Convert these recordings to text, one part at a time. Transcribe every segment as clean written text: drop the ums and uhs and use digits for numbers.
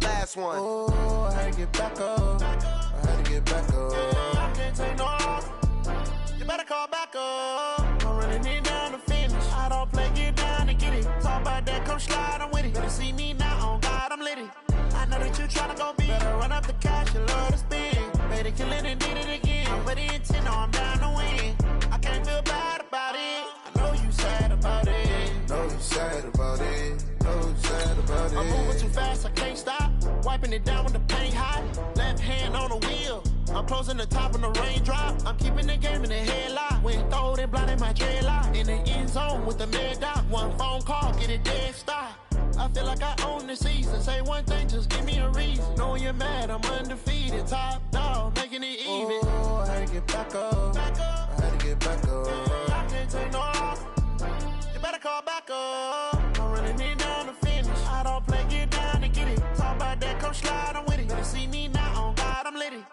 last one. Oh, I had to get back up. I had to get back up. I can't take no. You better call back up. I'm running it down to finish. I don't play, get down and get it. Talk about that, come slide, I'm with it. Better see me now, on God, I'm litty. I know that you tryna go big. Better run up the cash, you love to spend. Better kill it and did it again. I'm ready intent, no, I'm down to win. I can't feel bad about it. I know you sad about it. Know you sad about it. Know you sad about it. I'm moving too fast, I can't stop. Wiping it down when the paint hot. Left hand on the wheel. I'm closing the top on the raindrop. I'm keeping the game in the headlock. When throwed and blinded my dreadlock. In the end zone with the mad dot. One phone call, get it dead stop. I feel like I own the season. Say one thing, just give me a reason. Knowing you're mad, I'm undefeated. Top dog, making it even. Oh, I had to get back up. I had to get back up. I can't take no off. You better call back up. I'm running it down to finish. I don't play, get down and get it. Talk about that, come slide, I'm with it. Better see me now, on God, I'm litty.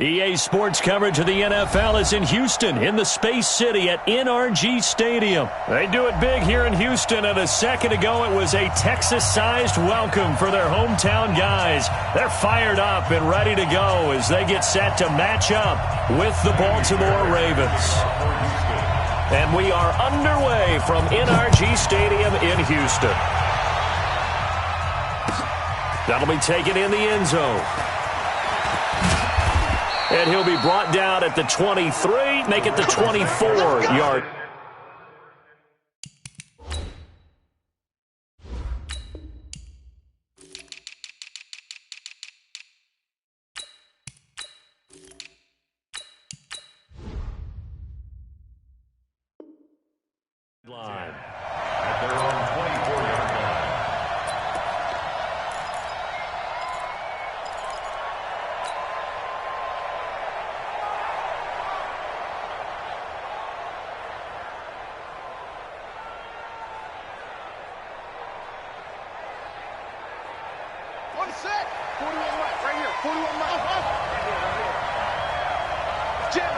EA Sports coverage of the NFL is in Houston, in the Space City at NRG Stadium. They do it big here in Houston, and a second ago it was a Texas-sized welcome for their hometown guys. They're fired up and ready to go as they get set to match up with the Baltimore Ravens. And we are underway from NRG Stadium in Houston. That'll be taken in the end zone. And he'll be brought down at the 23, make it the 24-yard. Line. At their own 24-yard line. One set. 41 mic, right here. 41 mic. Jim.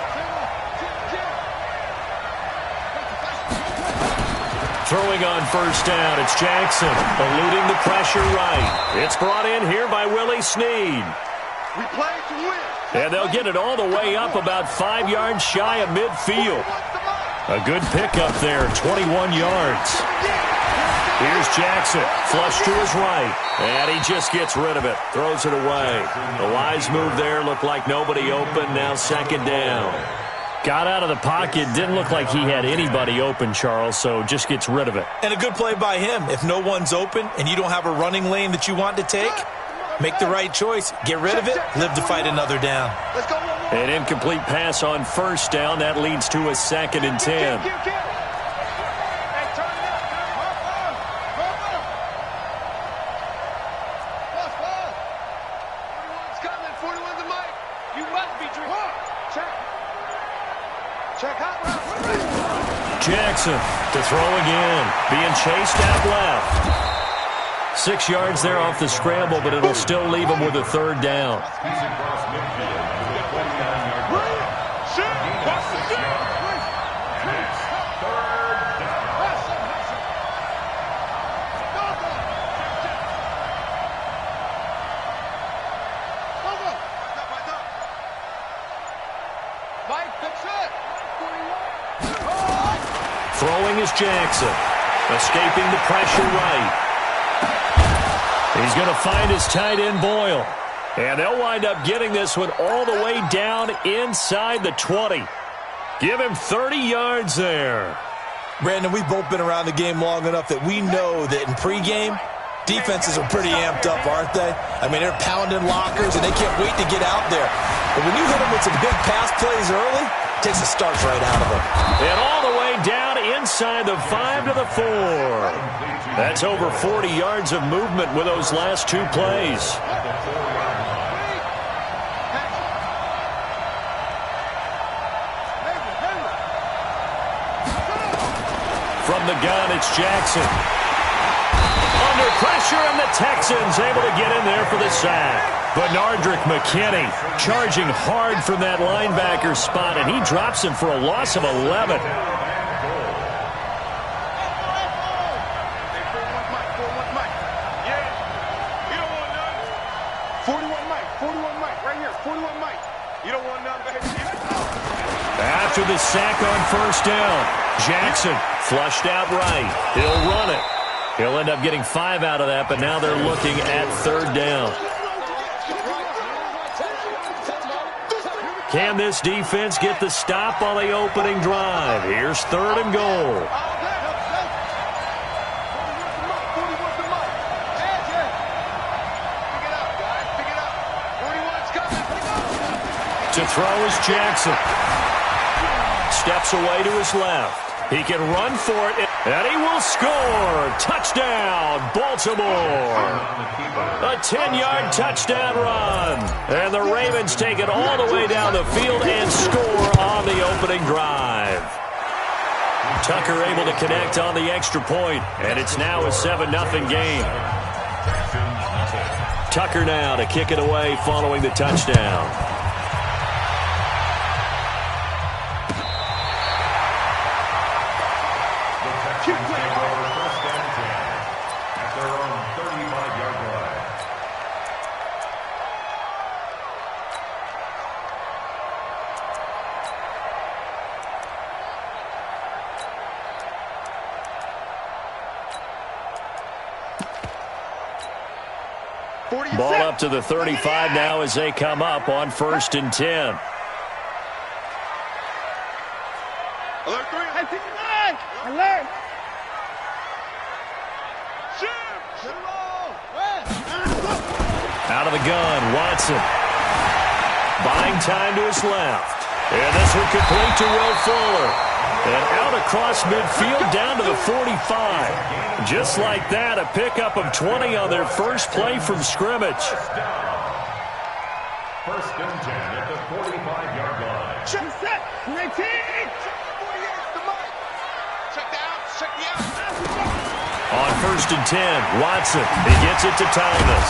Throwing on first down, it's Jackson, eluding the pressure right. It's brought in here by Willie Snead. We play to win. And they'll get it all the way up about 5 yards shy of midfield. A good pickup there, 21 yards. Here's Jackson, flush to his right, and he just gets rid of it, throws it away. The wise move there, looked like nobody open, now second down. Got out of the pocket, didn't look like he had anybody open, Charles, so just gets rid of it. And a good play by him. If no one's open and you don't have a running lane that you want to take, make the right choice, get rid of it, live to fight another down. An incomplete pass on first down, that leads to a 2nd and 10. Jackson to throw again, being chased out left. 6 yards there off the scramble, but it'll still leave him with a third down. Throwing is Jackson, escaping the pressure right. He's going to find his tight end Boyle. And they'll wind up getting this one all the way down inside the 20. Give him 30 yards there. Brandon, we've both been around the game long enough that we know that in pregame, defenses are pretty amped up, aren't they? I mean, they're pounding lockers, and they can't wait to get out there. But when you hit them with some big pass plays early, it takes the starch right out of them. And all the way down inside the 5 to the 4. That's over 40 yards of movement with those last 2 plays. From the gun, it's Jackson. Under pressure, and the Texans able to get in there for the sack. Benardrick McKinney charging hard from that linebacker spot, and he drops him for a loss of 11. 41 Mike. You don't want none, baby. After the sack on first down, Jackson flushed out right. He'll run it. He'll end up getting 5 out of that, but now they're looking at third down. Can this defense get the stop on the opening drive? Here's third and goal. To throw is Jackson. Steps away to his left. He can run for it, and he will score. Touchdown, Baltimore. A 10-yard touchdown run. And the Ravens take it all the way down the field and score on the opening drive. Tucker able to connect on the extra point, and it's now a 7-0 game. Tucker now to kick it away following the touchdown. Ball up to the 35 now as they come up on 1st and 10. Alert 3. Alert. Out of the gun, Watson. Buying time to his left. And this one complete to Will Fuller. And out across midfield down to the 45. Just like that, a pickup of 20 on their first play from scrimmage. 1st and 10 at the 45-yard line. Check set. 19. Check the out. On 1st and 10, Watson. He gets it to Thomas.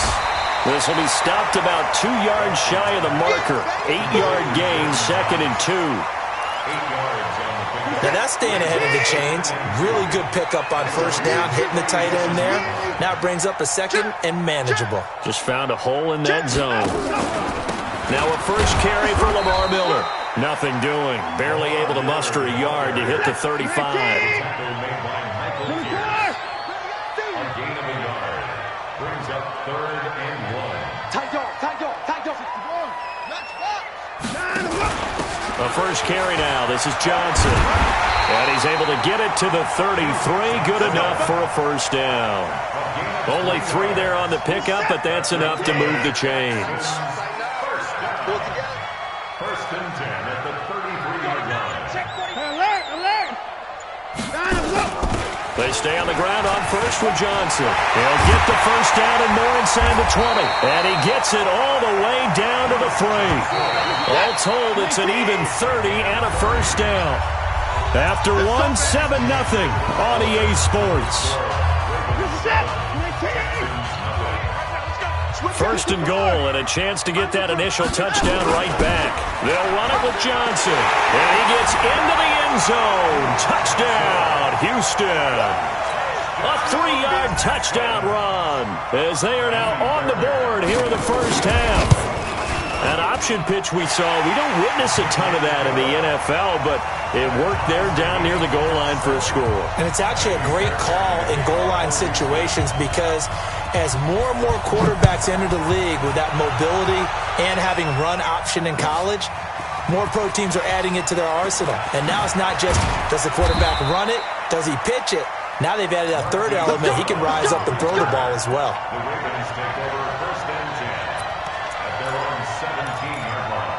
This will be stopped about 2 yards shy of the marker. 8-yard gain, 2nd and 2. 8 yards on the pick. Now that's staying ahead of the chains. Really good pickup on first down, hitting the tight end there. Now it brings up a 2nd and manageable. Just found a hole in that zone. Now a first carry for Lamar Miller. Nothing doing. Barely able to muster a yard to hit the 35. Tackle made by Michael Pierce. A gain of a yard. Brings up 3rd and 1. Tight dog. A first carry now. This is Johnson. And he's able to get it to the 33. Good enough for a first down. Only 3 there on the pickup, but that's enough to move the chains. 1st and 10 at the 33-yard line. Alert. They stay on the ground on first with Johnson. He'll get the first down and more inside the 20. And he gets it all the way down to the 3. All told, it's an even 30 and a first down. After 1, 7-0 on EA Sports. 1st and goal and a chance to get that initial touchdown right back. They'll run it with Johnson. And he gets into the end zone. Touchdown, Houston. A 3-yard touchdown run as they are now on the board here in the first half. An option pitch we saw. We don't witness a ton of that in the NFL, but it worked there down near the goal line for a score. And it's actually a great call in goal line situations because as more and more quarterbacks enter the league with that mobility and having run option in college, more pro teams are adding it to their arsenal. And now it's not just, does the quarterback run it? Does he pitch it? Now they've added a third element. He can rise up and throw the ball as well. The Ravens take over 1st and 10 at their own 17-yard line.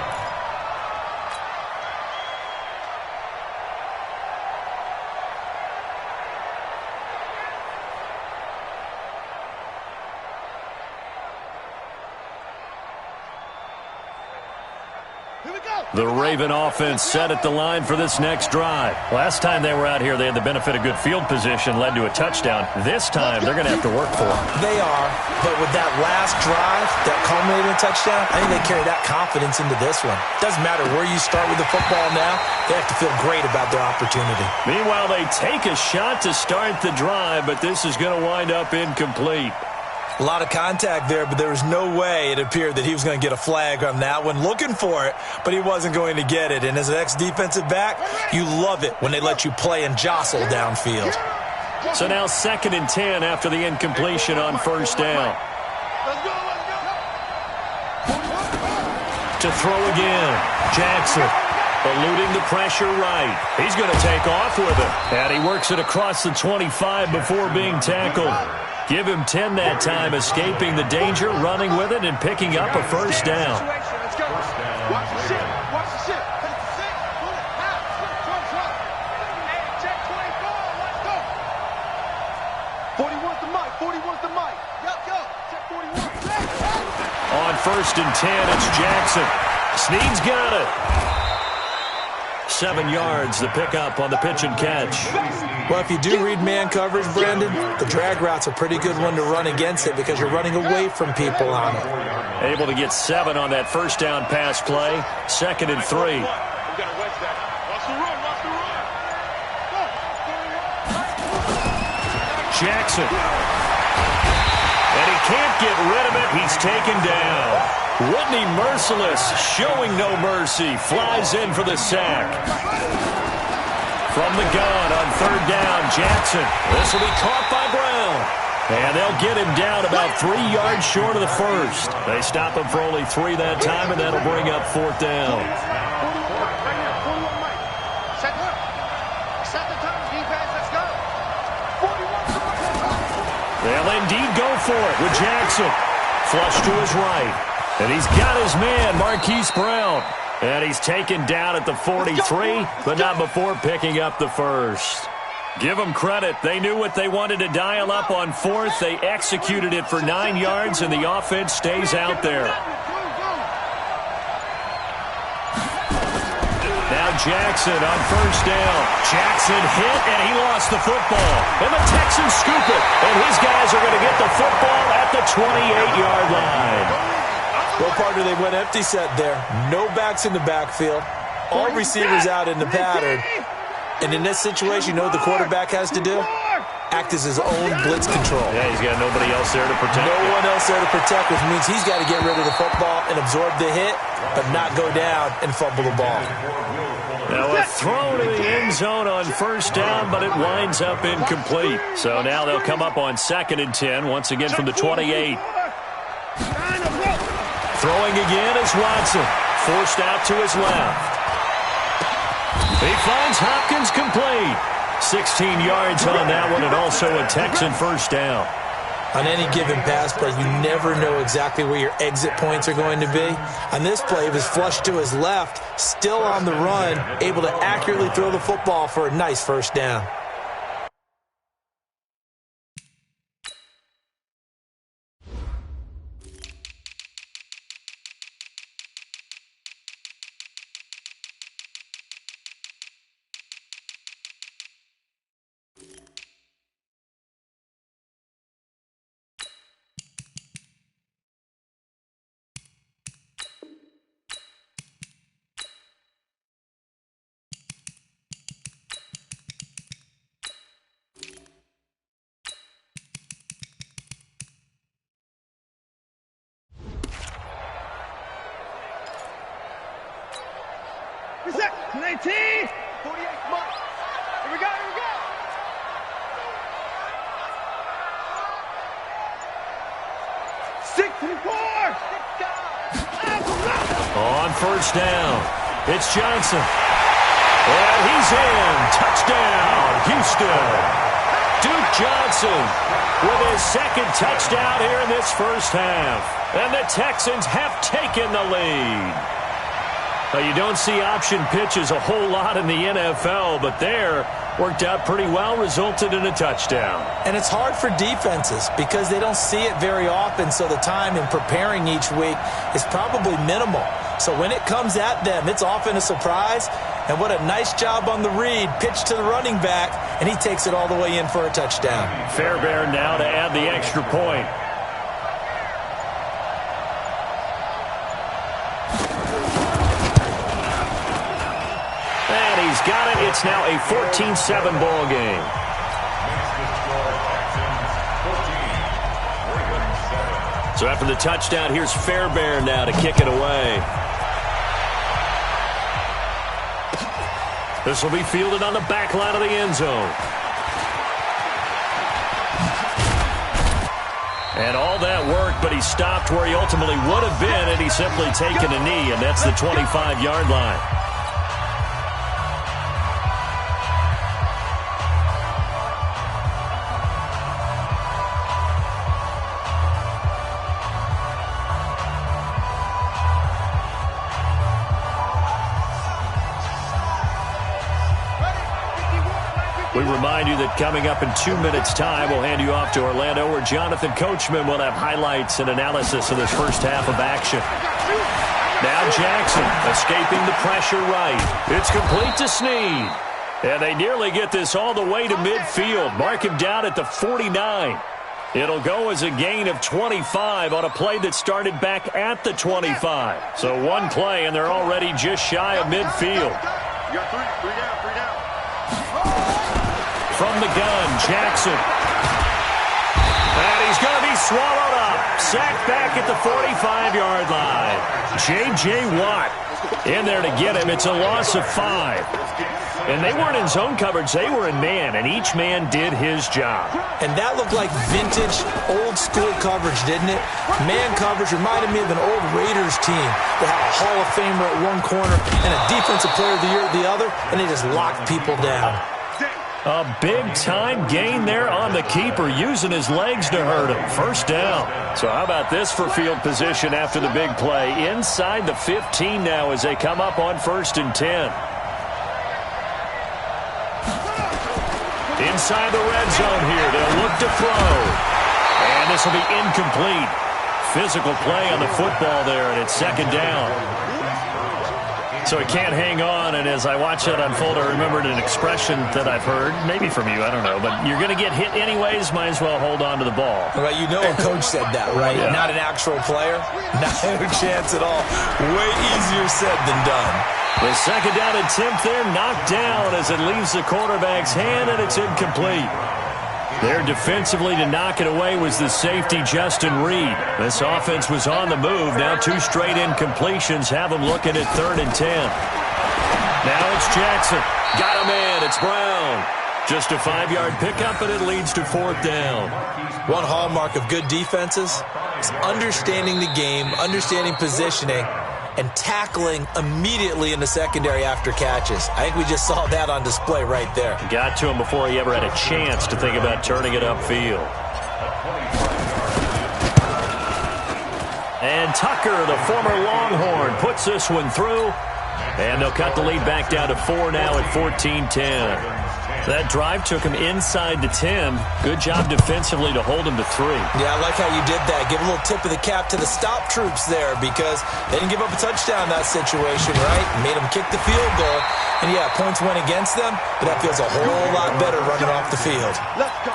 The Raven offense set at the line for this next drive. Last time they were out here, they had the benefit of good field position, led to a touchdown. This time, they're going to have to work for it. They are, but with that last drive, that culminated in a touchdown, I think they carry that confidence into this one. Doesn't matter where you start with the football now, they have to feel great about their opportunity. Meanwhile, they take a shot to start the drive, but this is going to wind up incomplete. A lot of contact there, but there was no way it appeared that he was going to get a flag on that one. Looking for it, but he wasn't going to get it. And as an ex-defensive back, you love it when they let you play and jostle downfield. So now 2nd and 10 after the incompletion on first down. To throw again, Jackson. Eluding the pressure right. He's going to take off with it. And he works it across the 25 before being tackled. Give him 10 that time, escaping the danger, running with it, and picking up a first down. Let's go. Watch the shit. Watch the shit. Take the 6. Pull it. Drop. Hey, check 24. Let's go. 41's the mic. 41's the mic. Yo. Check 41. On 1st and 10, it's Jackson. Snead's got it. 7 yards, the pickup on the pitch and catch. Well, if you do read man coverage, Brandon, the drag route's a pretty good one to run against it because you're running away from people on it. Able to get 7 on that first down pass play. 2nd and 3. We got to West that. Watch the run. Jackson. And he can't get rid of it. He's taken down. Whitney merciless, showing no mercy. Flies in for the sack. From the gun on 3rd down, Jackson. This will be caught by Brown. And they'll get him down about 3 yards short of the first. They stop him for only 3 that time, and that'll bring up 4th down. Set the terms, defense. Let's go. They'll indeed go for it with Jackson. Flush to his right. And he's got his man, Marquise Brown. And he's taken down at the 43, but not before picking up the first. Give them credit. They knew what they wanted to dial up on 4th. They executed it for 9 yards, and the offense stays out there. Now Jackson on 1st down. Jackson hit, and he lost the football. And the Texans scoop it. And his guys are going to get the football at the 28-yard line. Well, partner, they went empty set there. No backs in the backfield. All receivers out in the pattern. And in this situation, you know what the quarterback has to do? Act as his own blitz control. Yeah, he's got nobody else there to protect. No one else there to protect, which means he's got to get rid of the football and absorb the hit, but not go down and fumble the ball. Now a throw to the end zone on 1st down, but it winds up incomplete. So now they'll come up on 2nd and 10, once again from the 28. Throwing again is Watson. Forced out to his left. He finds Hopkins complete. 16 yards on that one, and also a Texan first down. On any given pass play, you never know exactly where your exit points are going to be. On this play, he was flushed to his left, still on the run, able to accurately throw the football for a nice first down. Reset. 19. 48 mark. Here we go. On 1st down, it's Johnson. And he's in. Touchdown, Houston. Duke Johnson with his 2nd touchdown here in this first half. And the Texans have taken the lead. Now, you don't see option pitches a whole lot in the NFL, but there worked out pretty well, resulted in a touchdown. And it's hard for defenses because they don't see it very often, so the time in preparing each week is probably minimal. So when it comes at them, it's often a surprise. And what a nice job on the read. Pitch to the running back, and he takes it all the way in for a touchdown. Fairbairn now to add the extra point. And he's got it. It's now a 14-7 ball game. Next to score, Texans 14, Ravens So after the touchdown, here's Fairbairn now to kick it away. This will be fielded on the back line of the end zone. And all that work, but he stopped where he ultimately would have been had he simply taken a knee, and that's the 25-yard line. We remind you that coming up in 2 minutes' time, we'll hand you off to Orlando, where Jonathan Coachman will have highlights and analysis of this first half of action. Now Jackson escaping the pressure right. It's complete to Snead. And they nearly get this all the way to midfield. Mark him down at the 49. It'll go as a gain of 25 on a play that started back at the 25. So one play, and they're already just shy of midfield. You got three down. From the gun, Jackson. And he's going to be swallowed up. Sacked back at the 45-yard line. J.J. Watt in there to get him. It's a loss of 5. And they weren't in zone coverage. They were in man, and each man did his job. And that looked like vintage, old-school coverage, didn't it? Man coverage reminded me of an old Raiders team that had a Hall of Famer at one corner and a Defensive Player of the Year at the other, and they just locked people down. A big-time gain there on the keeper, using his legs to hurt him. First down. So how about this for field position after the big play? Inside the 15 now as they come up on 1st and 10. Inside the red zone here. They'll look to throw. And this will be incomplete. Physical play on the football there, and it's 2nd down. So he can't hang on, and as I watch that unfold, I remembered an expression that I've heard, maybe from you, I don't know, but you're going to get hit anyways, might as well hold on to the ball. Well, you know a coach said that, right? Yeah. Not an actual player. No chance at all. Way easier said than done. The 2nd down attempt there knocked down as it leaves the quarterback's hand, and it's incomplete. There defensively to knock it away was the safety, Justin Reed. This offense was on the move. Now 2 straight incompletions have them looking at 3rd and 10. Now it's Jackson. Got him in. It's Brown. Just a 5-yard pickup, and it leads to 4th down. One hallmark of good defenses is understanding the game, understanding positioning, and tackling immediately in the secondary after catches. I think we just saw that on display right there. Got to him before he ever had a chance to think about turning it upfield. And Tucker, the former Longhorn, puts this one through. And they'll cut the lead back down to 4 now at 14-10. That drive took him inside the 10. Good job defensively to hold him to 3. Yeah, I like how you did that. Give a little tip of the cap to the stop troops there because they didn't give up a touchdown in that situation, right? Made them kick the field goal. And, yeah, points went against them, but that feels a whole lot better running off the field. Let's go.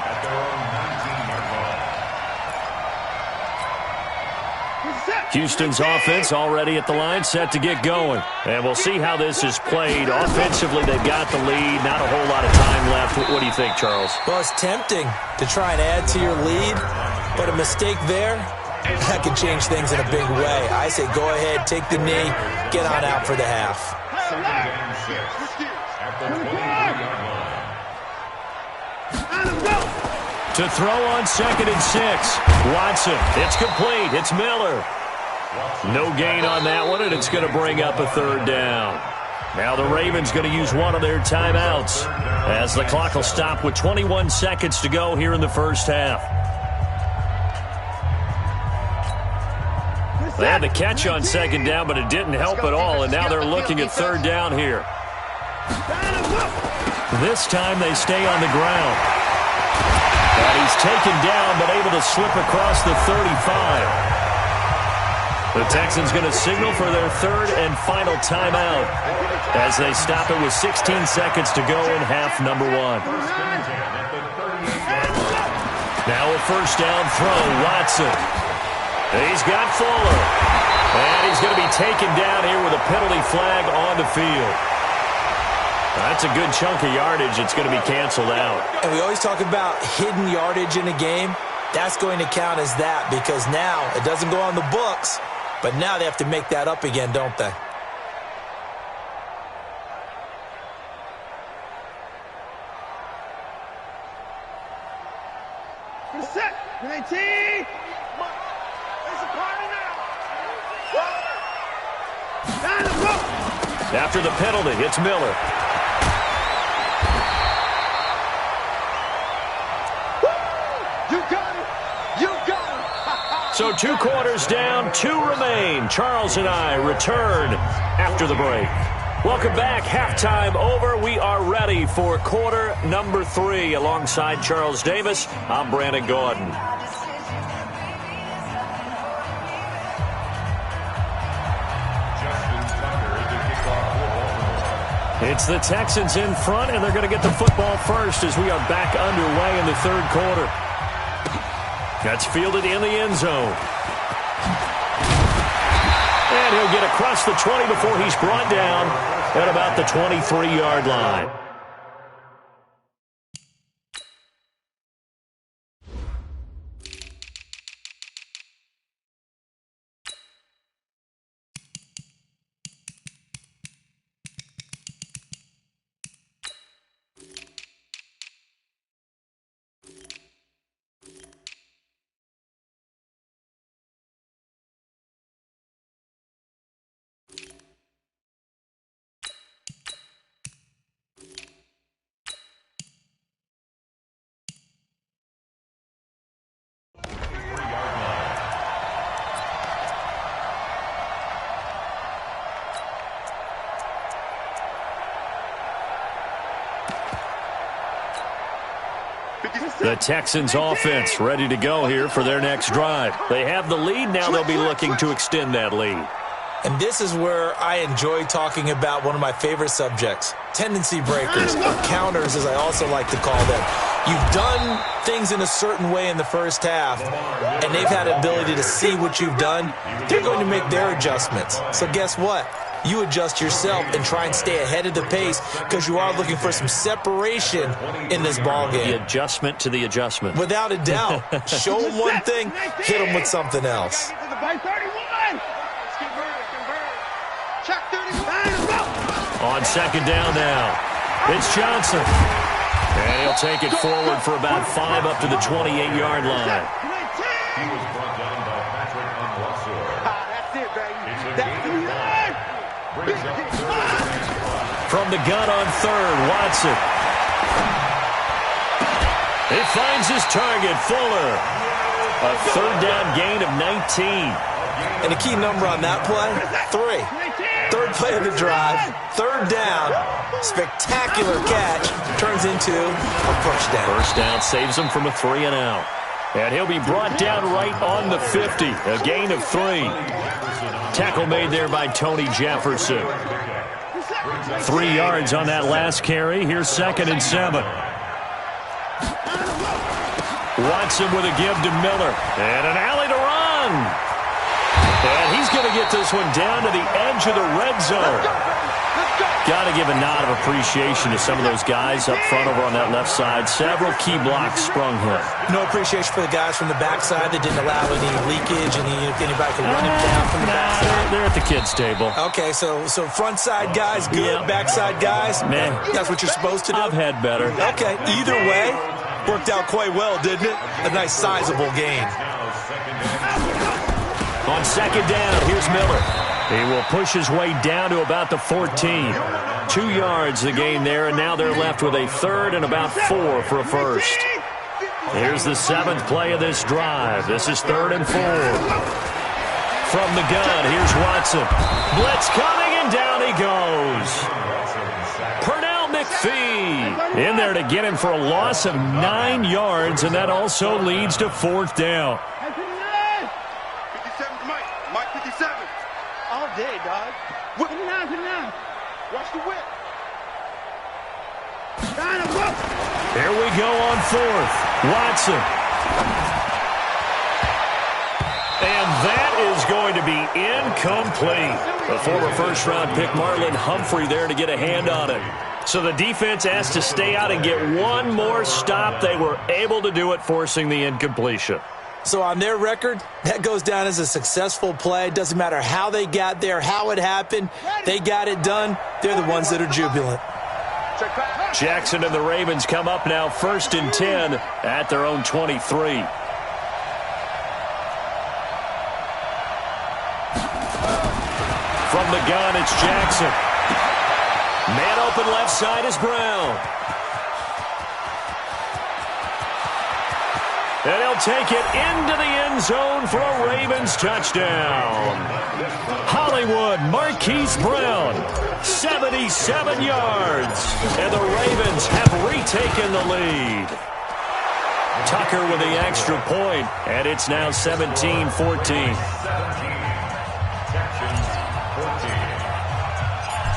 Houston's offense already at the line, set to get going. And we'll see how this is played. Offensively, they've got the lead. Not a whole lot of time left. What do you think, Charles? Well, it's tempting to try and add to your lead, but a mistake there, that could change things in a big way. I say go ahead, take the knee, get on out for the half. To throw on 2nd and 6. Watson. It's complete. It's Miller. No gain on that one, and it's going to bring up a 3rd down. Now the Ravens going to use one of their timeouts as the clock will stop with 21 seconds to go here in the first half. They had the catch on 2nd down, but it didn't help at all, and now they're looking at 3rd down here. This time they stay on the ground. And he's taken down, but able to slip across the 35. The Texans going to signal for their 3rd and final timeout as they stop it with 16 seconds to go in half number 1. Now a 1st down throw, Watson. He's got Fuller. And he's going to be taken down here with a penalty flag on the field. That's a good chunk of yardage. It's going to be canceled out. And we always talk about hidden yardage in a game. that's going to count as that because now it doesn't go on the books, but now they have to make that up again, don't they? Set. 19. It's a party now. After the penalty, it's Miller. You got it. You got it. So 2 quarters down, 2 remain. Charles and I return after the break. Welcome back. Halftime over. We are ready for quarter number 3. Alongside Charles Davis, I'm Brandon Gordon. It's the Texans in front, and they're going to get the football first as we are back underway in the 3rd quarter. That's fielded in the end zone. And he'll get across the 20 before he's brought down at about the 23-yard line. The Texans offense ready to go here for their next drive. They have the lead. Now they'll be looking to extend that lead. And this is where I enjoy talking about one of my favorite subjects, tendency breakers, or counters as I also like to call them. You've done things in a certain way in the first half, and they've had the ability to see what you've done. They're going to make their adjustments. So guess what? You adjust yourself and try and stay ahead of the pace because you are looking for some separation in this ball game. The adjustment to the adjustment. Without a doubt. Show them one thing, hit them with something else. On 2nd down now, it's Johnson. And he'll take it forward for about 5 up to the 28-yard line. He was brought down by Patrick Onwuasor. That's it, baby. That's it. Brings up 3rd. From the gun on 3rd, Watson. He finds his target, Fuller. A 3rd down gain of 19. And a key number on that play, 3. 3rd play of the drive, 3rd down, spectacular catch, turns into a first down. First down saves him from a 3 and out. And he'll be brought down right on the 50, a gain of 3. Tackle made there by Tony Jefferson. 3 yards on that last carry. Here's 2nd and 7. Watson with a give to Miller. And an alley to run. And he's going to get this one down to the edge of the red zone. Got to give a nod of appreciation to some of those guys up front over on that left side. Several key blocks sprung here. No appreciation for the guys from the backside that didn't allow any leakage and anybody could run him down from the backside. They're at the kids' table. Okay, so front side guys good, backside guys, man, that's what you're supposed to do? I've had better. Okay, either way, worked out quite well, didn't it? A nice sizable gain. On 2nd down, here's Miller. He will push his way down to about the 14. 2 yards the gain there, and now they're left with a 3rd and about 4 for a first. Here's the 7th play of this drive. This is 3rd and 4. From the gun, here's Watson. Blitz coming, and down he goes. Pernell McPhee in there to get him for a loss of 9 yards, and that also leads to 4th down. 57 Mike 57. All day, dog. Whip it now. Watch the whip. Here we go on 4th. Watson. And that is going to be incomplete. The former first-round pick Marlon Humphrey there to get a hand on it. So the defense asked to stay out and get one more stop. They were able to do it, forcing the incompletion. So on their record, that goes down as a successful play. Doesn't matter how they got there, how it happened. They got it done. They're the ones that are jubilant. Jackson and the Ravens come up now 1st and 10 at their own 23. From the gun, it's Jackson. Man open left side is Brown. And he'll take it into the end zone for a Ravens touchdown. Hollywood Marquise Brown, 77 yards. And the Ravens have retaken the lead. Tucker with the extra point, and it's now 17-14.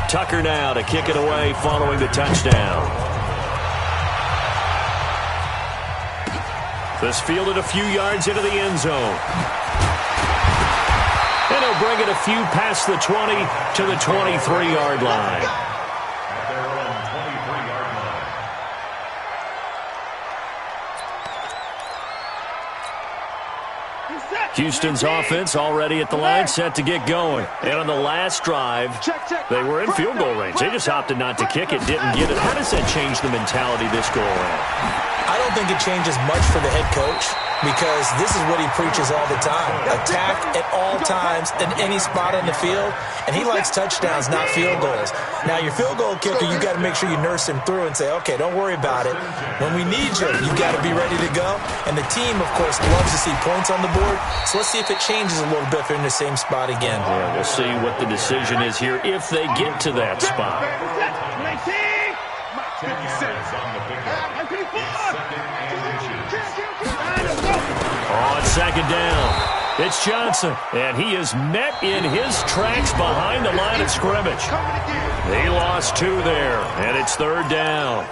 Tucker now to kick it away following the touchdown. This fielded a few yards into the end zone. And he'll bring it a few past the 20 to the 23-yard line. At their own 23-yard line. Houston's offense already at the line, set to get going. And on the last drive, they were in field goal range. They just opted not to kick it, didn't get it. How does that change the mentality this go-around? I don't think it changes much for the head coach because this is what he preaches all the time. Attack at all times in any spot on the field, and he likes touchdowns, not field goals. Now, your field goal kicker, you got to make sure you nurse him through and say, okay, don't worry about it. When we need you, you got to be ready to go. And the team, of course, loves to see points on the board, so let's see if it changes a little bit if they're in the same spot again. Yeah, we'll see what the decision is here if they get to that spot. 10 yards on the pickup. On second down, it's Johnson, and he is met in his tracks behind the line of scrimmage. He lost 2 there, and it's 3rd down.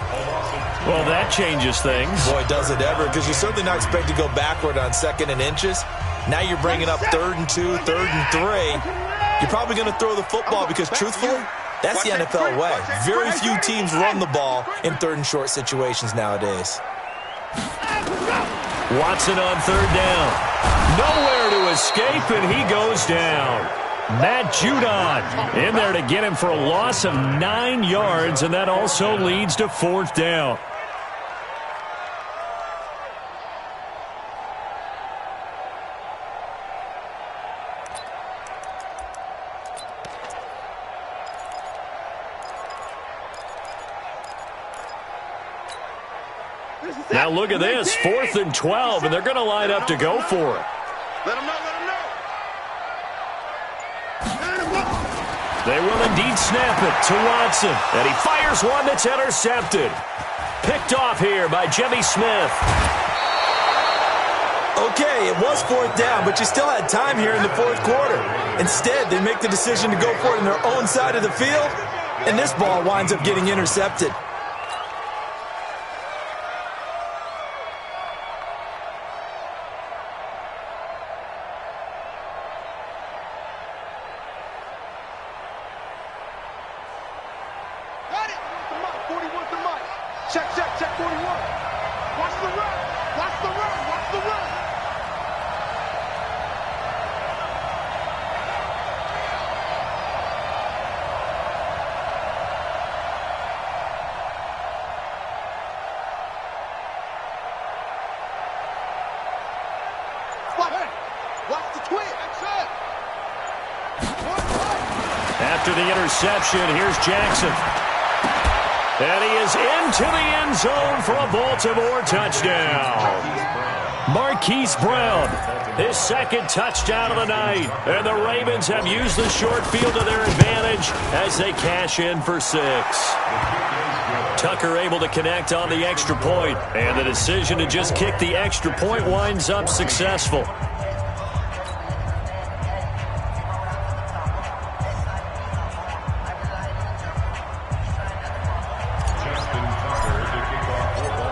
Well, that changes things. Boy, does it ever, because you're certainly not expected to go backward on 2nd and inches. Now you're bringing up 3rd and 2, 3rd and 3. You're probably going to throw the football because, truthfully, that's the NFL way. Very few teams run the ball in 3rd and short situations nowadays. Watson on 3rd down. Nowhere to escape, and he goes down. Matt Judon in there to get him for a loss of 9 yards, and that also leads to 4th down. Now look at this, 4th and 12, and they're going to line up to go for it. Let him know, let him know. They will indeed snap it to Watson, and he fires one that's intercepted. Picked off here by Jimmy Smith. Okay, it was 4th down, but you still had time here in the 4th quarter. Instead, they make the decision to go for it on their own side of the field, and this ball winds up getting intercepted. Check 41. Watch the run. Watch the run. Watch the run. Watch the twin. After the interception, here's Jackson. And he is into the end zone for a Baltimore touchdown. Marquise Brown, his 2nd touchdown of the night. And the Ravens have used the short field to their advantage as they cash in for 6. Tucker able to connect on the extra point. And the decision to just kick the extra point winds up successful.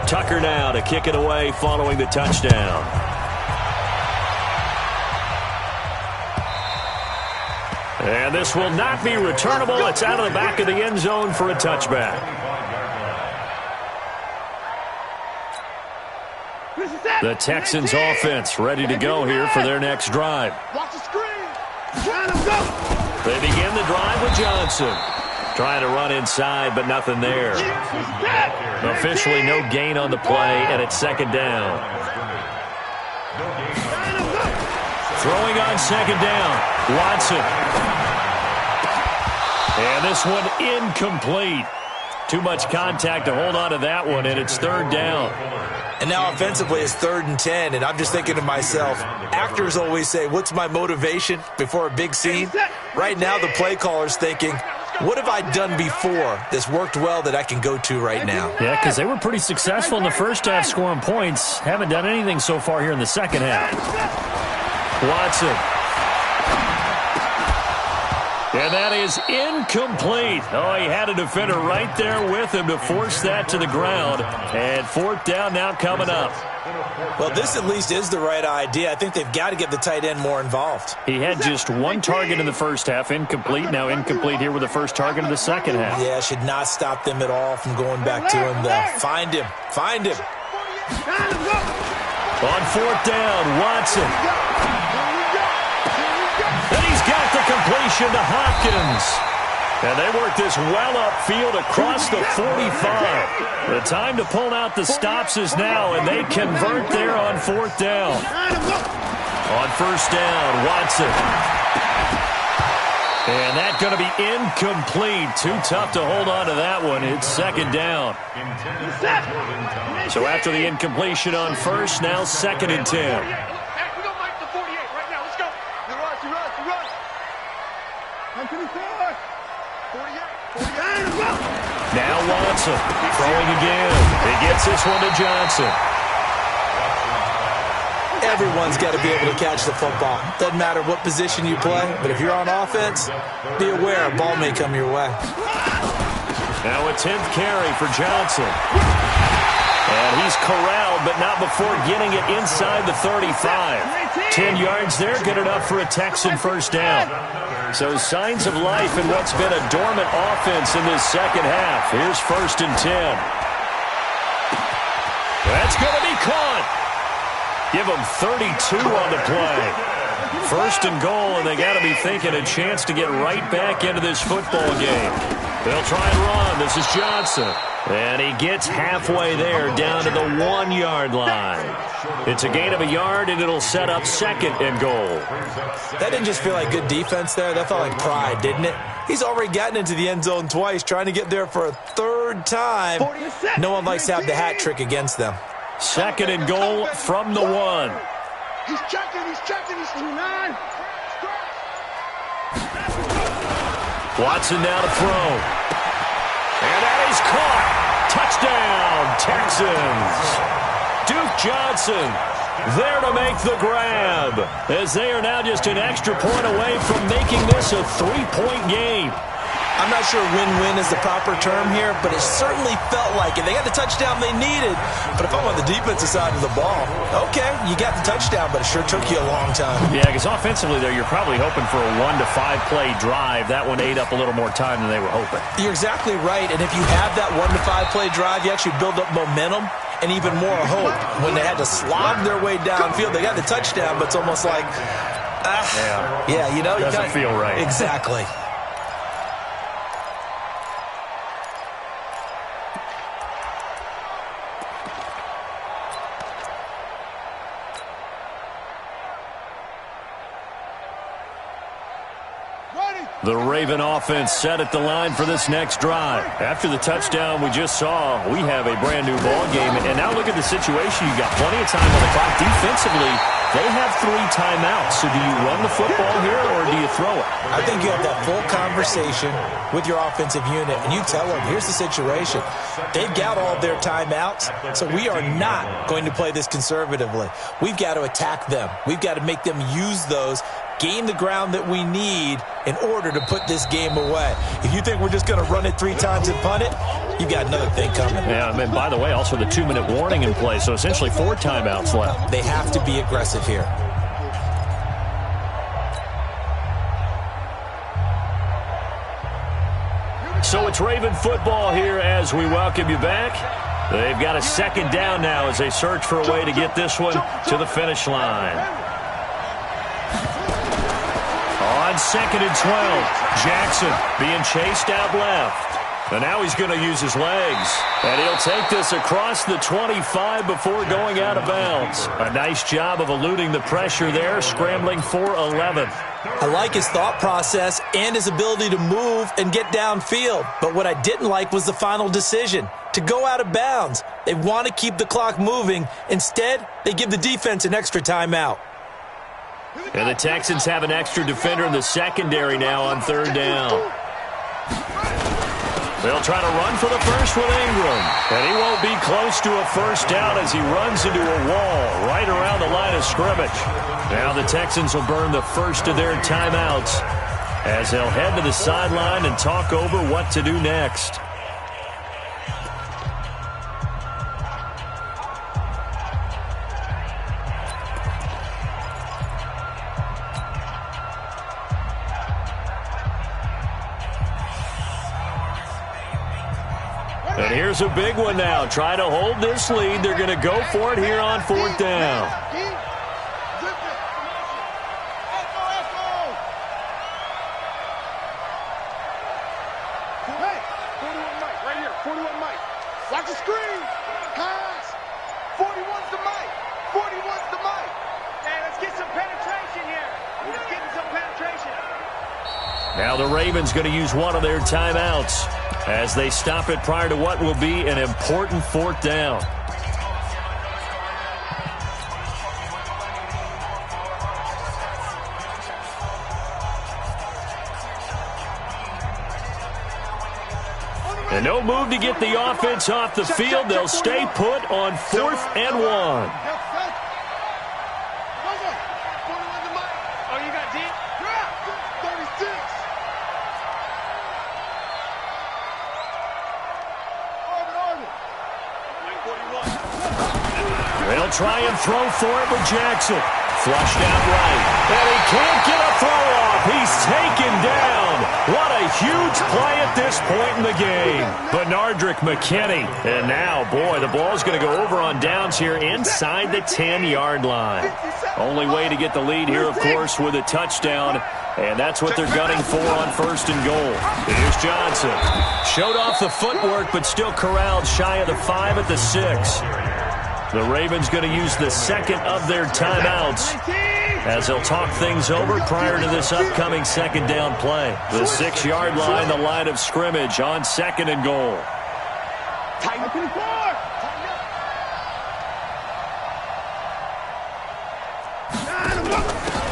Tucker now to kick it away following the touchdown. And this will not be returnable. It's out of the back of the end zone for a touchback. The Texans offense ready to go here for their next drive. Watch the screen. They begin the drive with Johnson. Trying to run inside, but nothing there. Officially no gain on the play, and it's second down. Throwing on second down, Watson. And this one incomplete. Too much contact to hold on to that one, and it's third down. And now offensively it's 3rd and 10, and I'm just thinking to myself, actors always say, what's my motivation before a big scene? Right now the play caller's thinking, what have I done before that's worked well that I can go to right now? Yeah, because they were pretty successful in the first half scoring points. Haven't done anything so far here in the second half. Watson. And that is incomplete. Oh, he had a defender right there with him to force that to the ground. And fourth down now coming up. Well, this at least is the right idea. I think they've got to get the tight end more involved. He had just one target in the first half, incomplete. Now incomplete here with the first target of the second half. Yeah, should not stop them at all from going back to him, though. Find him. Find him. On fourth down, Watson. And he's got the completion to Hopkins. And they work this well upfield across the 45. The time to pull out the stops is now, and they convert there on fourth down. On first down, Watson. And that's going to be incomplete. Too tough to hold on to that one. It's second down. So after the incompletion on first, now second and 10. Now Watson throwing again. He gets this one to Johnson. Everyone's got to be able to catch the football. Doesn't matter what position you play, but if you're on offense, be aware a ball may come your way. Now a 10th carry for Johnson. And he's corralled, but not before getting it inside the 35. 10 yards there, good enough for a Texan first down. So signs of life in what's been a dormant offense in this second half. Here's first and 10. That's going to be caught. Give them 32 on the play. First and goal, and they got to be thinking a chance to get right back into this football game. They'll try and run. This is Johnson. And he gets halfway there down to the 1-yard line. It's a gain of a yard, and it'll set up second and goal. That didn't just feel like good defense there. That felt like pride, didn't it? He's already gotten into the end zone twice, trying to get there for a third time. No one likes to have the hat trick against them. Second and goal from the 1. He's checking, he's 9. Watson now to throw. And that is caught. Touchdown, Texans. Duke Johnson there to make the grab, as they are now just an extra point away from making this a 3-point game. I'm not sure win-win is the proper term here, but it certainly felt like it. They got the touchdown they needed, but if I'm on the defensive side of the ball, okay, you got the touchdown, but it sure took you a long time. Yeah, because offensively there, you're probably hoping for a 1 to 5 play drive. That one ate up a little more time than they were hoping. You're exactly right, and if you have that 1 to 5 play drive, you actually build up momentum and even more hope. When they had to slog their way downfield, they got the touchdown, but it's almost like, yeah, you know, doesn't feel right. Exactly. The Raven offense set at the line for this next drive. After the touchdown we just saw, we have a brand new ball game. And now look at the situation. You've got plenty of time on the clock. Defensively, they have 3 timeouts. So do you run the football here or do you throw it? I think you have that full conversation with your offensive unit, and you tell them, here's the situation. They've got all their timeouts, so we are not going to play this conservatively. We've got to attack them. We've got to make them use those, gain the ground that we need in order to put this game away. If you think we're just going to run it 3 times and punt it, you've got another thing coming. Yeah, and by the way, also the 2-minute warning in play, so essentially 4 timeouts left. They have to be aggressive here. So it's Raven football here as we welcome you back. They've got a second down now as they search for a way to get this one to the finish line. On 2nd and 12, Jackson being chased out left. And now he's going to use his legs. And he'll take this across the 25 before going out of bounds. A nice job of eluding the pressure there, scrambling for 11. I like his thought process and his ability to move and get downfield. But what I didn't like was the final decision, to go out of bounds. They want to keep the clock moving. Instead, they give the defense an extra timeout. And the Texans have an extra defender in the secondary now on 3rd down. They'll try to run for the first with Ingram. And he won't be close to a first down as he runs into a wall right around the line of scrimmage. Now the Texans will burn the first of their timeouts as they'll head to the sideline and talk over what to do next. And here's a big one now. Try to hold this lead. They're going to go for it here on 4th down. Hey, 41 Mike, right here. 41 Mike. Watch the screen. Pass. 41's the Mike. 41's the Mike. Hey, let's get some penetration here. Let's get some penetration. Now the Ravens going to use one of their timeouts as they stop it prior to what will be an important 4th down. And no move to get the offense off the field. They'll stay put on 4th and 1. Oh, you got deep? Yeah, 36. They'll try and throw for it with Jackson. Flushed out right. And he can't get a throw off. He's taken down. What a huge play at this point in the game. Benardrick McKinney. And now, boy, the ball's going to go over on downs here inside the 10-yard line. Only way to get the lead here, of course, with a touchdown. And that's what they're gunning for on 1st and goal. Here's Johnson. Showed off the footwork, but still corralled shy of the 5 at the 6. The Ravens going to use the second of their timeouts as they'll talk things over prior to this upcoming 2nd down play. The 6-yard line, the line of scrimmage on 2nd and goal.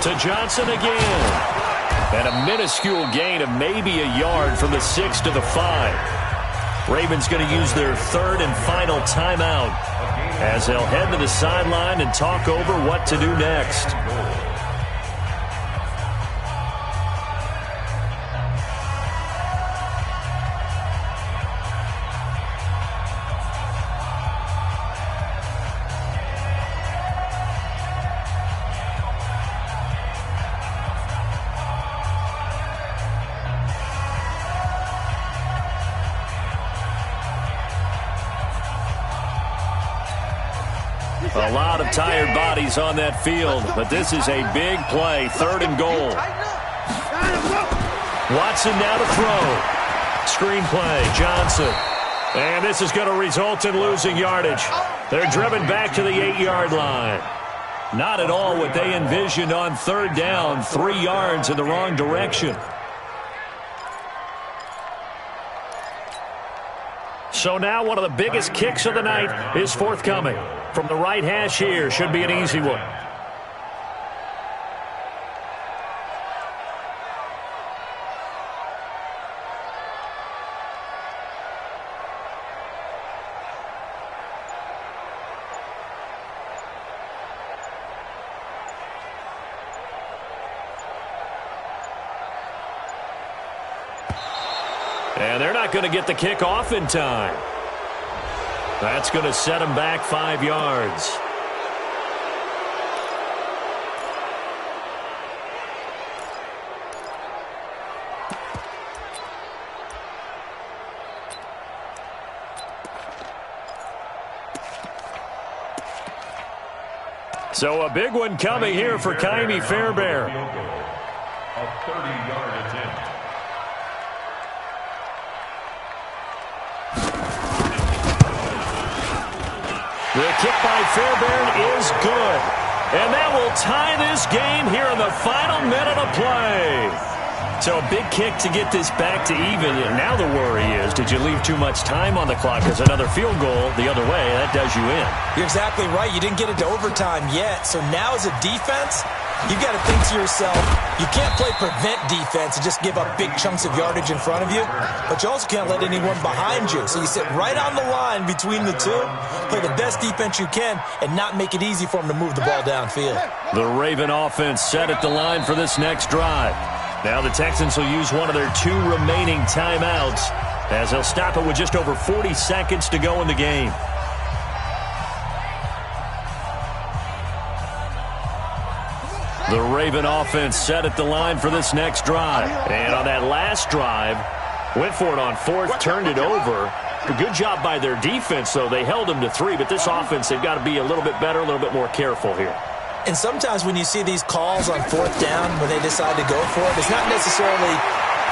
To Johnson again. And a minuscule gain of maybe a yard from the 6 to the 5. Ravens going to use their 3rd and final timeout as they'll head to the sideline and talk over what to do next. A lot of tired bodies on that field, but this is a big play, 3rd and goal. Watson now to throw. Screen play, Johnson. And this is going to result in losing yardage. They're driven back to the 8-yard line. Not at all what they envisioned on 3rd down, 3 yards in the wrong direction. So now one of the biggest kicks of the night is forthcoming. From the right hash here, should be an easy one. And they're not going to get the kick off in time. That's going to set them back 5 yards. So a big one coming here for Kymie Fairbairn. A 30-yard attempt. The kick by Fairbairn is good. And that will tie this game here in the final minute of play. So a big kick to get this back to even. Now the worry is, did you leave too much time on the clock? Because another field goal the other way, that does you in. You're exactly right. You didn't get it to overtime yet. So now as a defense, you've got to think to yourself, you can't play prevent defense and just give up big chunks of yardage in front of you, but you also can't let anyone behind you. So you sit right on the line between the two, play the best defense you can, and not make it easy for them to move the ball downfield. The Raven offense set at the line for this next drive. Now the Texans will use one of their 2 remaining timeouts as they'll stop it with just over 40 seconds to go in the game. The Raven offense set at the line for this next drive. And on that last drive, went for it on 4th, turned it over. A good job by their defense, though. They held them to 3, but this offense, they've got to be a little bit better, a little bit more careful here. And sometimes when you see these calls on 4th down, when they decide to go for it, it's not necessarily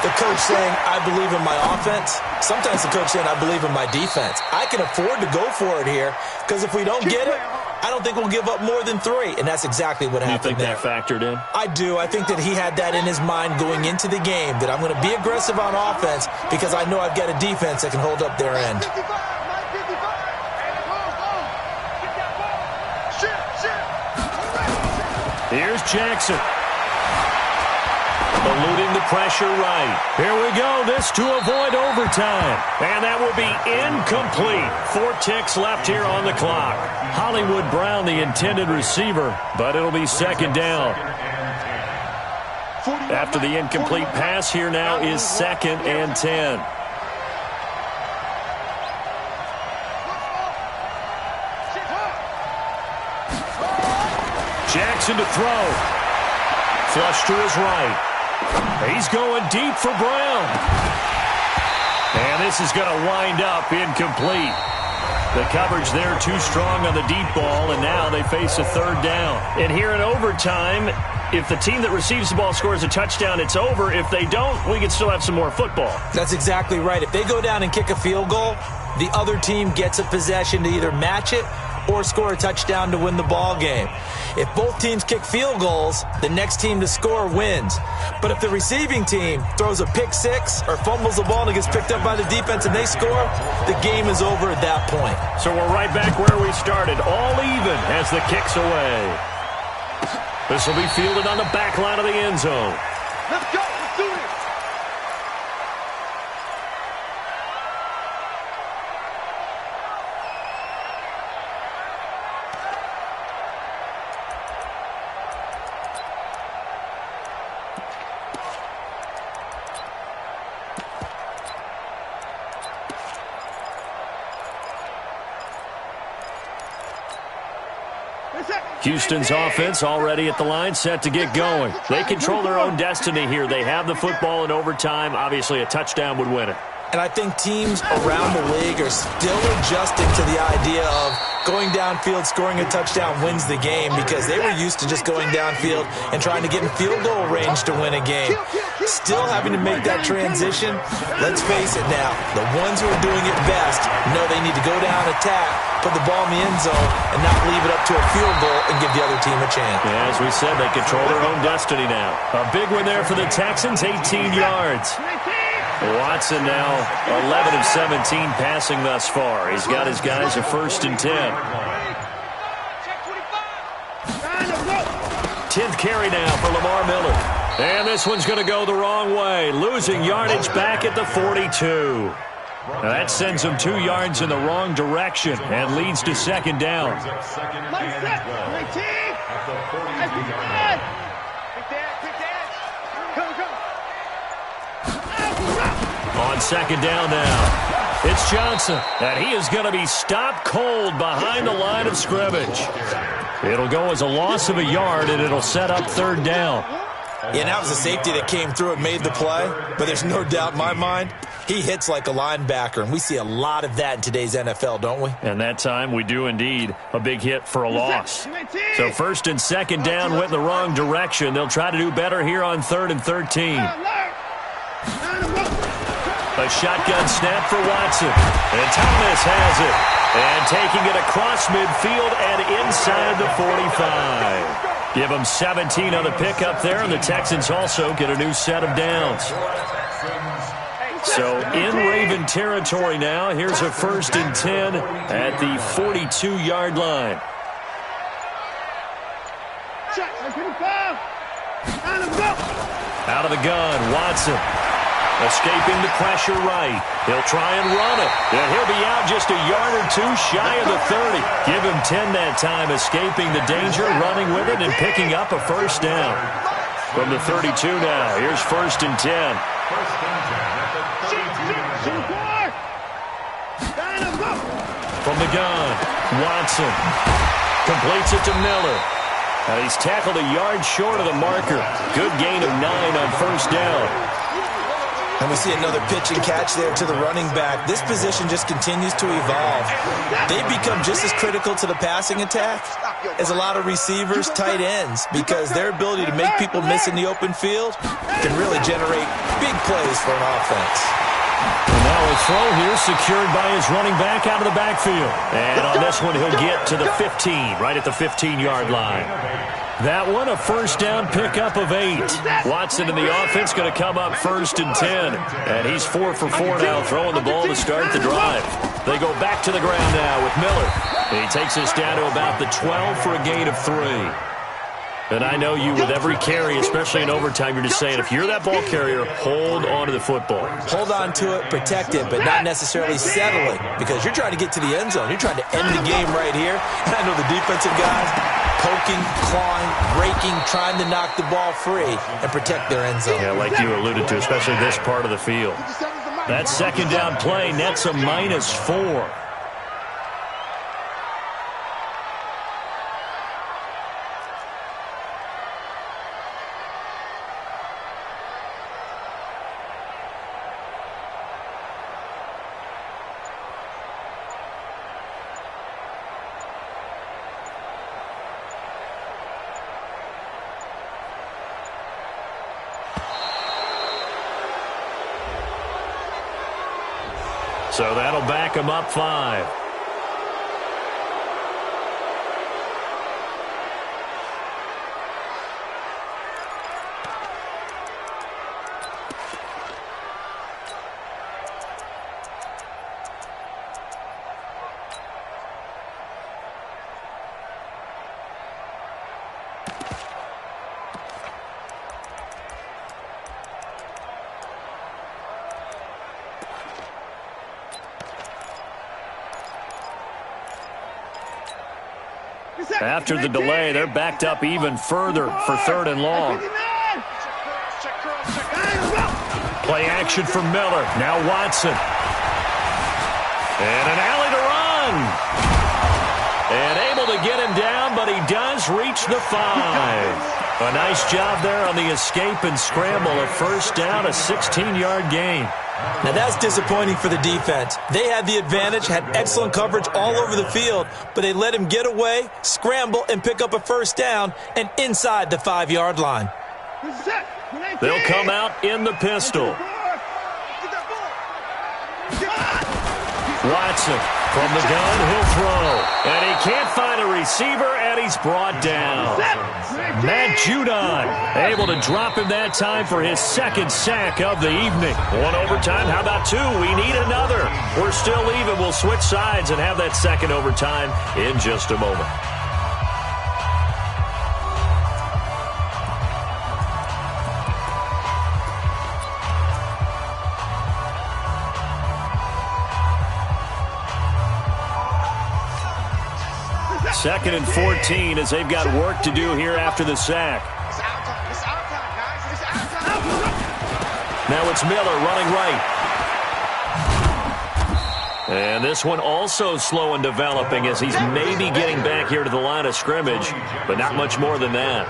the coach saying, I believe in my offense. Sometimes the coach saying, I believe in my defense. I can afford to go for it here because if we don't get it, I don't think we'll give up more than 3. And that's exactly what happened there. You think that factored in? I do. I think that he had that in his mind going into the game, that I'm going to be aggressive on offense because I know I've got a defense that can hold up their end. Here's Jackson. Eluding the pressure right. Here we go. This to avoid overtime. And that will be incomplete. 4 ticks left here on the clock. Hollywood Brown, the intended receiver, but it'll be 2nd down. After the incomplete pass, here now is 2nd and 10. Jackson to throw. Flush to his right. He's going deep for Brown. And this is going to wind up incomplete. The coverage there too strong on the deep ball, and now they face a 3rd down. And here in overtime, if the team that receives the ball scores a touchdown, it's over. If they don't, we can still have some more football. That's exactly right. If they go down and kick a field goal, the other team gets a possession to either match it or score a touchdown to win the ball game. If both teams kick field goals, the next team to score wins. But if the receiving team throws a pick 6 or fumbles the ball and it gets picked up by the defense and they score, the game is over at that point. So we're right back where we started, all even as the kick's away. This will be fielded on the back line of the end zone. Let's go. Let's do this. Houston's offense already at the line, set to get going. They control their own destiny here. They have the football in overtime. Obviously, a touchdown would win it. And I think teams around the league are still adjusting to the idea of going downfield, scoring a touchdown wins the game because they were used to just going downfield and trying to get in field goal range to win a game. Still having to make that transition. Let's face it now, the ones who are doing it best know they need to go down, attack, put the ball in the end zone, and not leave it up to a field goal and give the other team a chance. Yeah, as we said, they control their own destiny now. A big one there for the Texans, 18 yards. Watson now 11 of 17 passing thus far. He's got his guys a 1st and 10. 10th carry now for Lamar Miller. And this one's going to go the wrong way. Losing yardage back at the 42. Now that sends him 2 yards in the wrong direction and leads to 2nd down. On 2nd down now, it's Johnson, and he is going to be stopped cold behind the line of scrimmage. It'll go as a loss of a yard, and it'll set up 3rd down. Yeah, that was a safety that came through and made the play, but there's no doubt in my mind He hits like a linebacker, and we see a lot of that in today's NFL, don't we? And that time we do indeed a big hit for a loss. So first and second down went in the wrong direction. They'll try to do better here on 3rd and 13. A shotgun snap for Watson. And Thomas has it. And taking it across midfield and inside the 45. Give them 17 on the pickup there, and the Texans also get a new set of downs. So in Raven territory now, here's a 1st and 10 at the 42-yard line. Out of the gun, Watson. Escaping the pressure right. He'll try and run it. And he'll be out just a yard or two shy of the 30. Give him 10 that time, escaping the danger, running with it, and picking up a 1st down. From the 32 now, here's 1st and 10. From the gun, Watson completes it to Miller. And he's tackled a yard short of the marker. Good gain of 9 on 1st down. And we see another pitch and catch there to the running back. This position just continues to evolve. They become just as critical to the passing attack as a lot of receivers, tight ends, because their ability to make people miss in the open field can really generate big plays for an offense. And now a throw here secured by his running back out of the backfield. And on this one, he'll get to the 15, right at the 15-yard line. That one, a 1st down pickup of 8. Watson in the offense going to come up 1st and 10. And he's 4 for 4 now, throwing the ball to start the drive. They go back to the ground now with Miller. And he takes us down to about the 12 for a gain of 3. And I know you, with every carry, especially in overtime, you're just saying, if you're that ball carrier, hold on to the football. Hold on to it, protect it, but not necessarily settling, because you're trying to get to the end zone. You're trying to end the game right here. And I know the defensive guys poking, clawing, raking, trying to knock the ball free and protect their end zone. Yeah, like you alluded to, especially this part of the field. That 2nd down play nets a -4. So that'll back him up 5. After the delay, they're backed up even further for 3rd and long. Play action for Miller. Now Watson. And an alley to run. And able to get him down, but he does reach the 5. A nice job there on the escape and scramble. A 1st down, a 16-yard gain. Now that's disappointing for the defense. They had the advantage, had excellent coverage all over the field, but they let him get away, scramble, and pick up a 1st down and inside the 5-yard line. They'll come out in the pistol. Watson from the gun, he'll throw. And he can't find a receiver, and he's brought down. Matt Judon able to drop him that time for his 2nd sack of the evening. 1 overtime, how about 2? We need another. We're still even. We'll switch sides and have that 2nd overtime in just a moment. Second and 14 as they've got work to do here after the sack. Now it's Miller running right. And this one also slow and developing as he's maybe getting back here to the line of scrimmage, but not much more than that.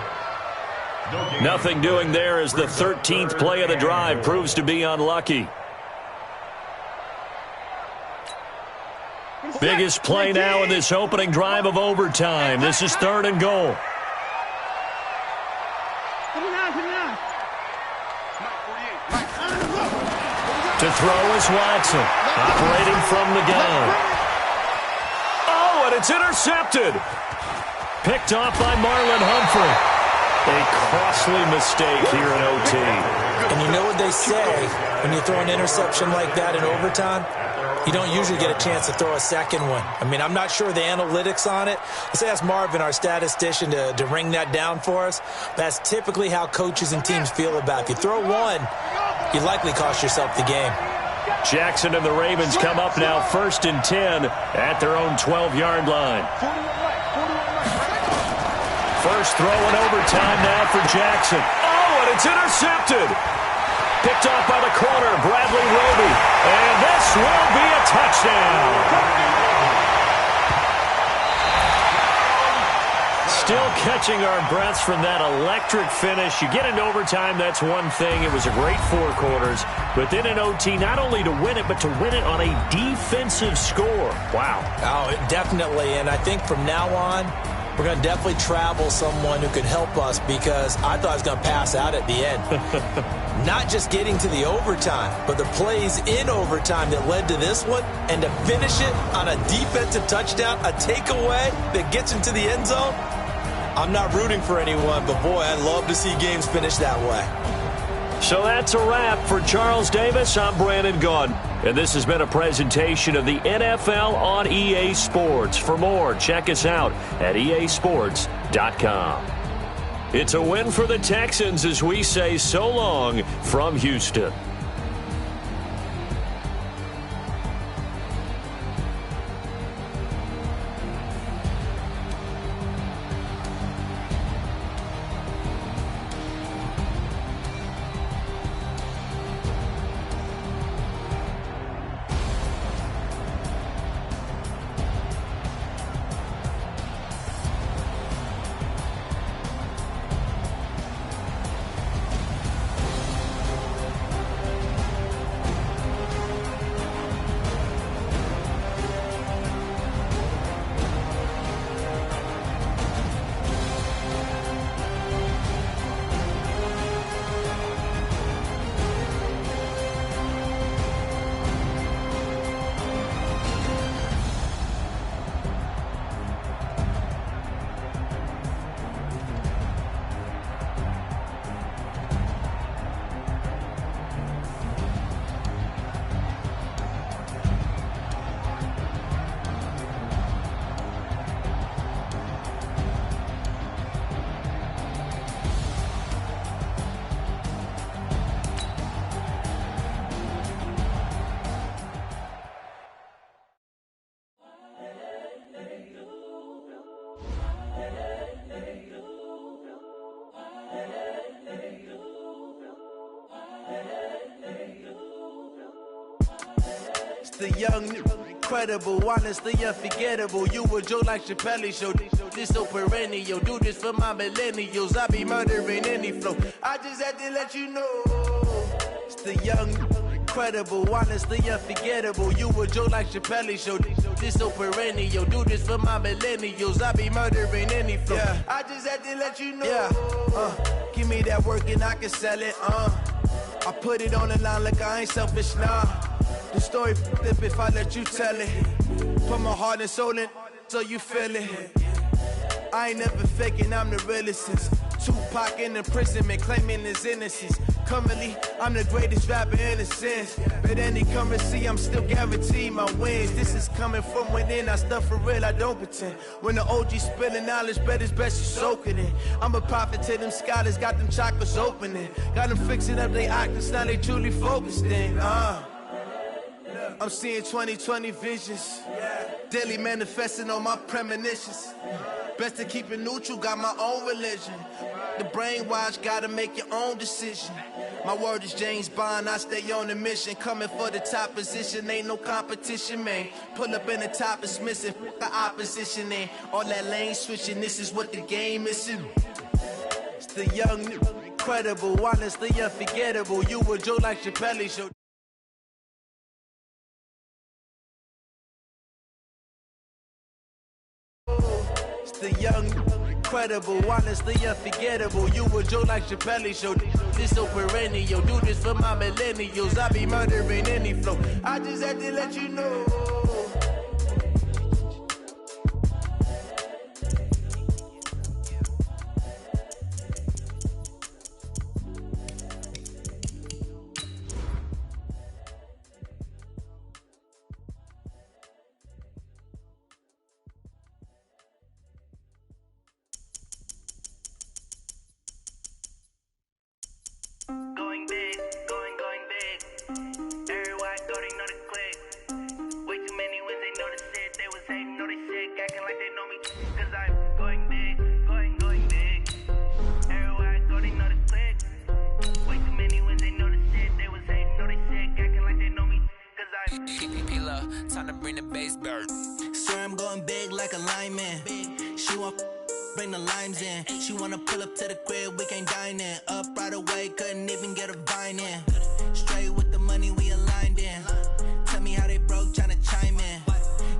Nothing doing there as the 13th play of the drive proves to be unlucky. Biggest play now in this opening drive of overtime. This is 3rd and goal. To throw is Watson, operating from the gun. Oh, and it's intercepted. Picked off by Marlon Humphrey. A costly mistake here in OT. And you know what they say, when you throw an interception like that in overtime, you don't usually get a chance to throw a second one. I mean, I'm not sure of the analytics on it. Let's ask Marvin, our statistician, to ring that down for us. That's typically how coaches and teams feel about it. If you throw one, you likely cost yourself the game. Jackson and the Ravens come up now 1st and 10 at their own 12-yard line. First throw in overtime now for Jackson. Oh, and it's intercepted. Picked off by the corner, Bradley Roby. And this will be a touchdown. Still catching our breaths from that electric finish. You get into overtime, that's one thing. It was a great 4 quarters. But then in OT, not only to win it, but to win it on a defensive score. Wow. Oh, definitely. And I think from now on, we're going to definitely travel someone who can help us, because I thought I was going to pass out at the end. Not just getting to the overtime, but the plays in overtime that led to this one, and to finish it on a defensive touchdown, a takeaway that gets into the end zone. I'm not rooting for anyone, but boy, I'd love to see games finish that way. So that's a wrap for Charles Davis. I'm Brandon Gaudin, and this has been a presentation of the NFL on EA Sports. For more, check us out at easports.com. It's a win for the Texans as we say so long from Houston. The young, incredible, honestly unforgettable. You a joke like Chappelle Show. This so perennial. Do this for my millennials. I be murdering any flow. I just had to let you know. It's the young, incredible, honestly unforgettable. You a joke like Chappelle Show. This so perennial. Do this for my millennials. I be murdering any flow. Yeah. I just had to let you know. Yeah. Give me that work and I can sell it. I put it on the line like I ain't selfish, nah. The story flip if I let you tell it. Put my heart and soul in so you feel it. I ain't never faking, I'm the realest since Tupac in imprisonment, claiming his innocence. Currently, I'm the greatest rapper in a sense. But any currency, I'm still guaranteed my wins. This is coming from within, I stuff for real, I don't pretend. When the OG spilling knowledge, bet it's best you soak it in. I'm a prophet to them scholars, got them chakras opening. Got them fixing up they octaves, now they truly focused in. I'm seeing 2020 visions. Daily manifesting on my premonitions. Best to keep it neutral, got my own religion. The brainwash, gotta make your own decision. My word is James Bond, I stay on a mission. Coming for the top position, ain't no competition, man. Pull up in the top, it's missing, the opposition, and all that lane switching, this is what the game is. It's the young, incredible, honestly unforgettable. You a joke like Chappelle Show. just a young, incredible, honestly unforgettable. You a joke like Chappelle Show. This so perennial. Do this for my millennials. I be murdering any flow. I just had to let you know. Going big, going big. Everywhere I go, they know the click. Way too many wins, they know the shit. They was hating, know they sick, acting like they know me. Cause I'm going big, going big. Everywhere I go, they know the click. Way too many wins, they know the shit. They was hating, know they sick, acting like they know me. Cause I'm PPP love, time to bring the bass bird. Swear I'm going big like a lineman. She want bring the limes in. She wanna pull up to the crib, we can't dine in. Up right away, couldn't even get a vine in. Straight with the money we aligned in. Tell me how they broke, tryna chime in.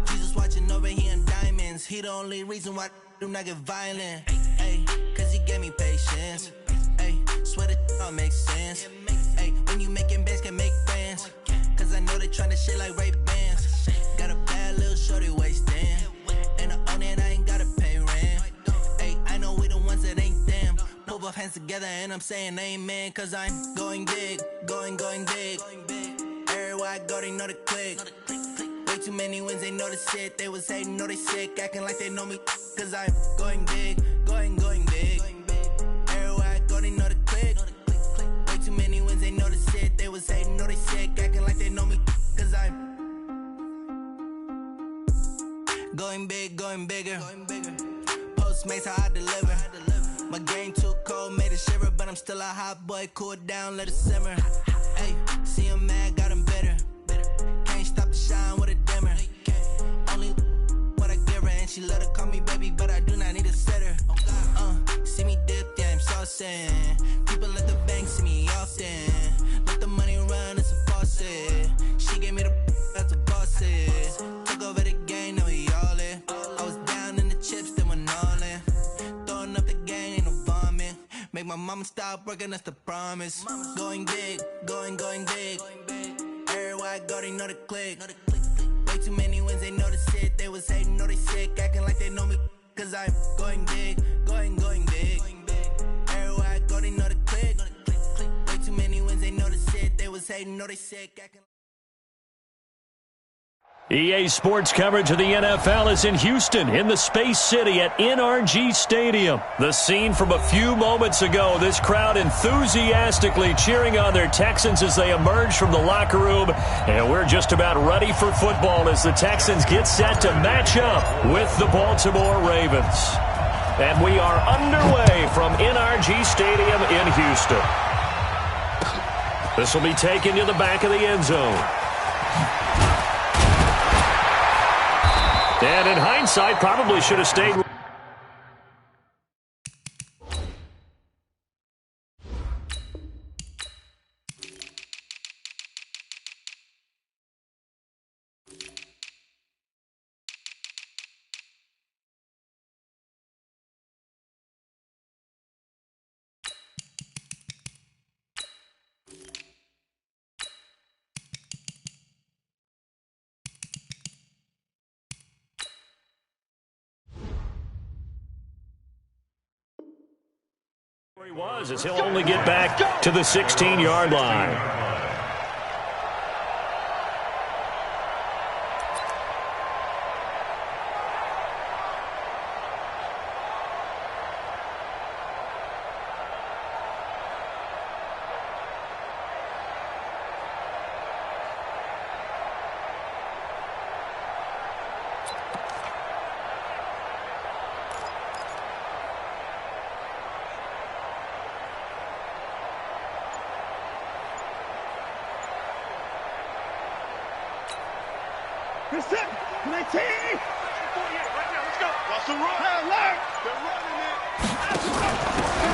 Jesus watching over here in diamonds. He the only reason why do not get violent. Ay, cause he gave me patience. Ay, swear that all makes sense. Ay, when you making bands, can make friends. Cause I know they tryna shit like Ray Bans. Got a bad little shorty wasting. And I own it, I ain't gotta pay rent. I know we the ones that ain't them. Pull both hands together and I'm saying amen. Cause I'm going big, going big. Everywhere I go, they know the click. Way too many wins, they know the shit. They was hating, know they sick, acting like they know me. Cause I'm going big, going big. Everywhere I go, they know the click. Way too many wins, they know the shit. They was hating, know they sick, acting like they know me. Cause I'm going big, going bigger. Postmates how I deliver. My game too cold, made it shiver, but I'm still a hot boy. Cool it down, let it simmer. Hey, see him mad, got him bitter. Can't stop the shine with a dimmer. Only what I give her, and she let her call me baby, but I do not need a sitter. See me dip, yeah, I'm saucing. People at the bank see me often. Let the money run, it's a faucet. She gave me the that's a boss it. Took over the game, now we all in. I was down in the chips, then went all in. Throwing up the game, ain't no vomit. Make my mama stop working, that's the promise. Going big, going big. Everywhere I go, they know the click. Way too many wins, they know the shit. They was hating, know they sick, acting like they know me. Cause I'm going big, going big. Everywhere I go, they know the click. Way too many wins, they know the shit. They was hating, know they sick, acting. EA Sports coverage of the NFL is in Houston, in the Space City at NRG Stadium. The scene from a few moments ago, this crowd enthusiastically cheering on their Texans as they emerge from the locker room. And we're just about ready for football as the Texans get set to match up with the Baltimore Ravens. And we are underway from NRG Stadium in Houston. This will be taken to the back of the end zone. And in hindsight, probably should have stayed. He was, as he'll only get back to the 16-yard line. Here's 7, 19. 48 right now, let's go. Russell run. They're running it.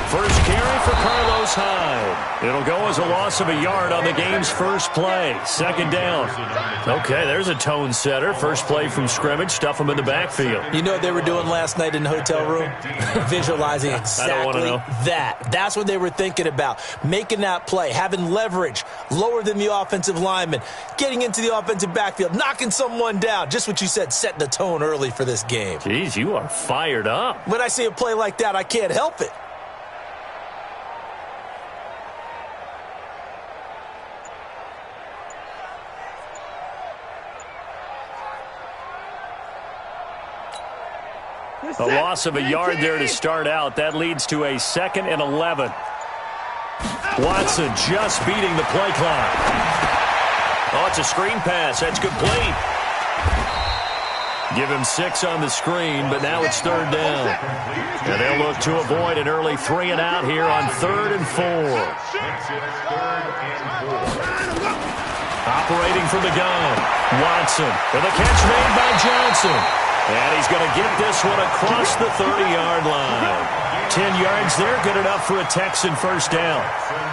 First carry for Carlos Hyde. It'll go as a loss of a yard on the game's first play. Second down. Okay, there's a tone setter. First play from scrimmage. Stuff them in the backfield. You know what they were doing last night in the hotel room? Visualizing exactly that. That's what they were thinking about. Making that play, having leverage, lower than the offensive lineman, getting into the offensive backfield, knocking someone down. Just what you said, setting the tone early for this game. Jeez, you are fired up. When I see a play like that, I can't help it. A loss of a yard there to start out. That leads to a 2nd and 11. Watson just beating the play clock. Oh, it's a screen pass. That's complete. Give him 6 on the screen, but now it's 3rd down. And they'll look to avoid an early 3 and out here on 3rd and 4. Operating from the gun. Watson for the catch made by Johnson. And he's going to get this one across the 30-yard line. 10 yards there, good enough for a Texan first down.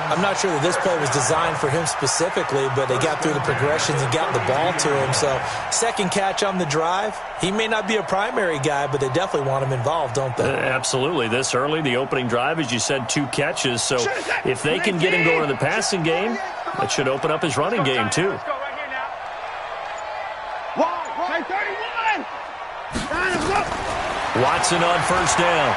I'm not sure that this play was designed for him specifically, but they got through the progressions and got the ball to him. So, second catch on the drive. He may not be a primary guy, but they definitely want him involved, don't they? Absolutely. This early, the opening drive, as you said, 2 catches. So, if they can get him going in the passing game, that should open up his running game, too. Let's go right here now. 31! Watson on first down.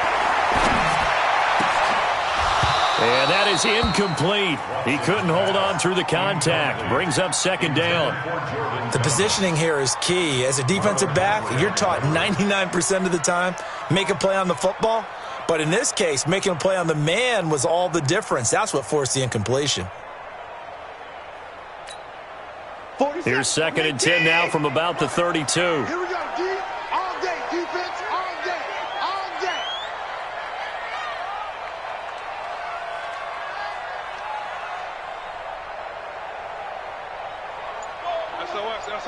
And that is incomplete. He couldn't hold on through the contact. Brings up 2nd down. The positioning here is key. As a defensive back, you're taught 99% of the time, make a play on the football. But in this case, making a play on the man was all the difference. That's what forced the incompletion. Here's 2nd and 10 now from about the 32. Here we go, D. All day, defense, all day, all day. SOS.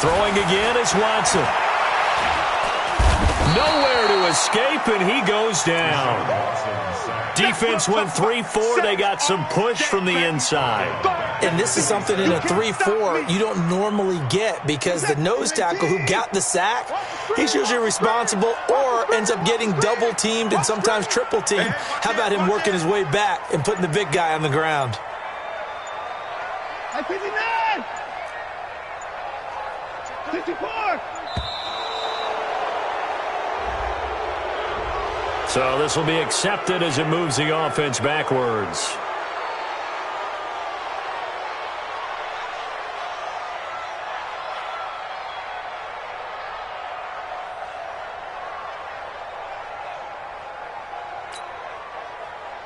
Throwing again is Watson. Nowhere to escape, and he goes down. Defense went 3-4. They got some push from the inside. And this is something in a 3-4 you don't normally get because the nose tackle who got the sack, he's usually responsible or ends up getting double-teamed and sometimes triple-teamed. How about him working his way back and putting the big guy on the ground? 59! 54! So this will be accepted as it moves the offense backwards.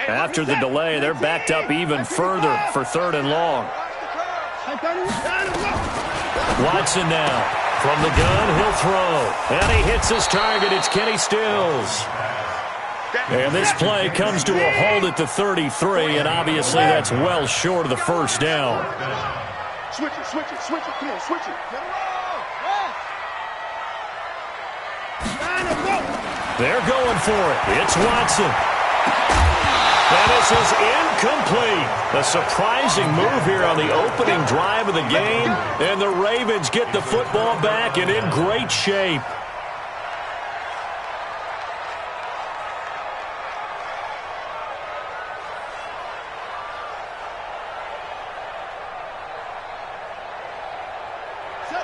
After the delay, they're backed up even further for 3rd and long. Watson now. From the gun, he'll throw. And he hits his target. It's Kenny Stills. And this play comes to a halt at the 33, and obviously that's well short of the first down. Switch it. Come on, switch it. They're going for it. It's Watson. And this is incomplete. A surprising move here on the opening drive of the game, and the Ravens get the football back and in great shape.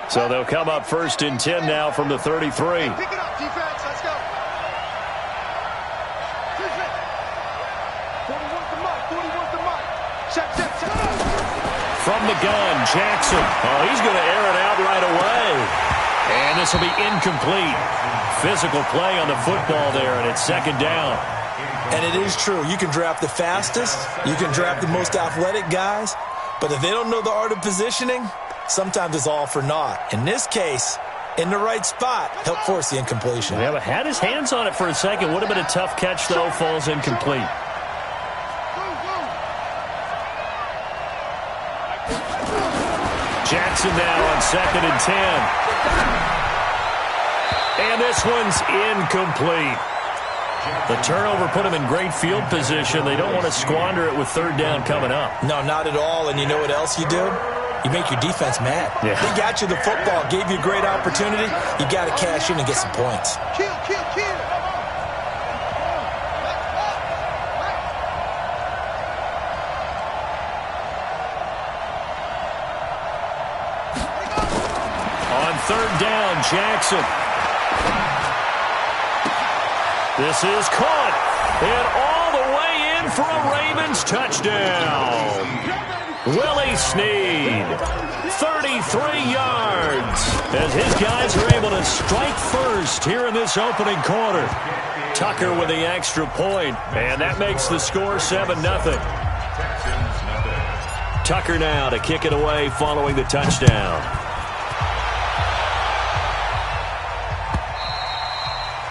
So they'll come up 1st and 10 now from the 33. Pick it up, defense. Let's go. 41's the mic. Set. From the gun, Jackson. Oh, he's going to air it out right away. And this will be incomplete. Physical play on the football there, and it's 2nd down. And it is true. You can draft the fastest. You can draft the most athletic guys. But if they don't know the art of positioning, sometimes it's all for naught. In this case, in the right spot, helped force the incompletion. Yeah, but had his hands on it for a second. Would have been a tough catch, though. Falls incomplete. Jackson now on 2nd and 10. And this one's incomplete. The turnover put them in great field position. They don't want to squander it with third down coming up. No, not at all. And you know what else you do? You make your defense mad. Yeah. They got you the football, gave you a great opportunity. You got to cash in and get some points. Kill. On third down, Jackson. This is caught. And all the way in for a Ravens touchdown. Willie Snead, 33 yards, as his guys are able to strike first here in this opening quarter. Tucker with the extra point, and that makes the score 7-0. Tucker now to kick it away following the touchdown.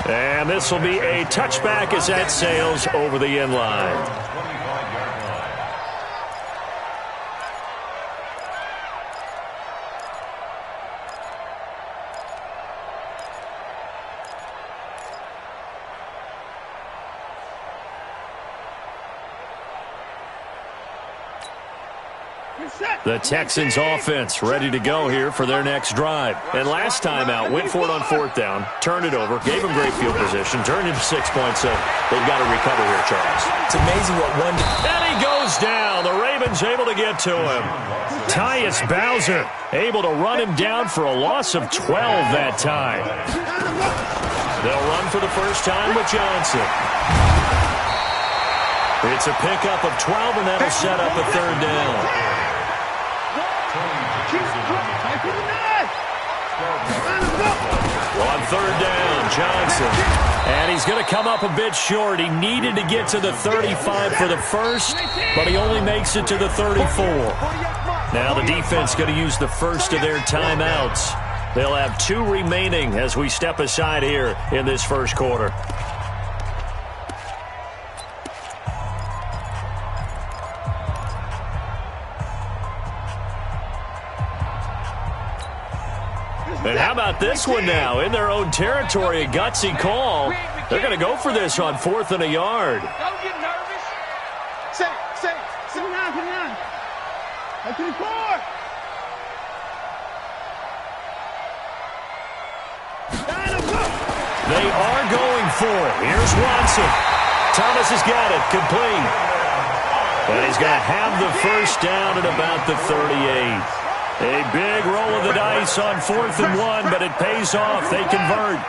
And this will be a touchback as that sails over the end line. The Texans offense ready to go here for their next drive. And last time out, went for it on fourth down, turned it over, gave them great field position, turned into 6 points. So they've got to recover here, Charles. It's amazing what one... And he goes down. The Ravens able to get to him. Tyus Bowser able to run him down for a loss of 12 that time. They'll run for the first time with Johnson. It's a pickup of 12, and that'll set up a third down. On third down, Johnson. And he's going to come up a bit short. He needed to get to the 35 for the first, but he only makes it to the 34. Now the defense going to use the first of their timeouts. They'll have 2 remaining as we step aside here in this first quarter. And how about this one now? In their own territory, a gutsy call. They're going to go for this on 4th and a yard. Don't get nervous. Sit down. Up to the 4. They are going for it. Here's Watson. Thomas has got it. Complete. And he's going to have the first down at about the 38. A big roll of the dice on 4th and 1, but it pays off. They convert.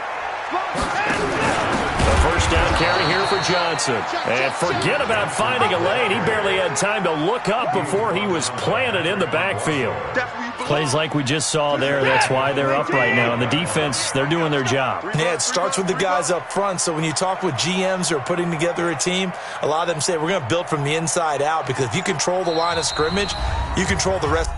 The first down carry here for Johnson. And forget about finding a lane. He barely had time to look up before he was planted in the backfield. Plays like we just saw there. That's why they're up right now. And the defense, they're doing their job. Yeah, it starts with the guys up front. So when you talk with GMs who are putting together a team, a lot of them say we're going to build from the inside out, because if you control the line of scrimmage, you control the rest.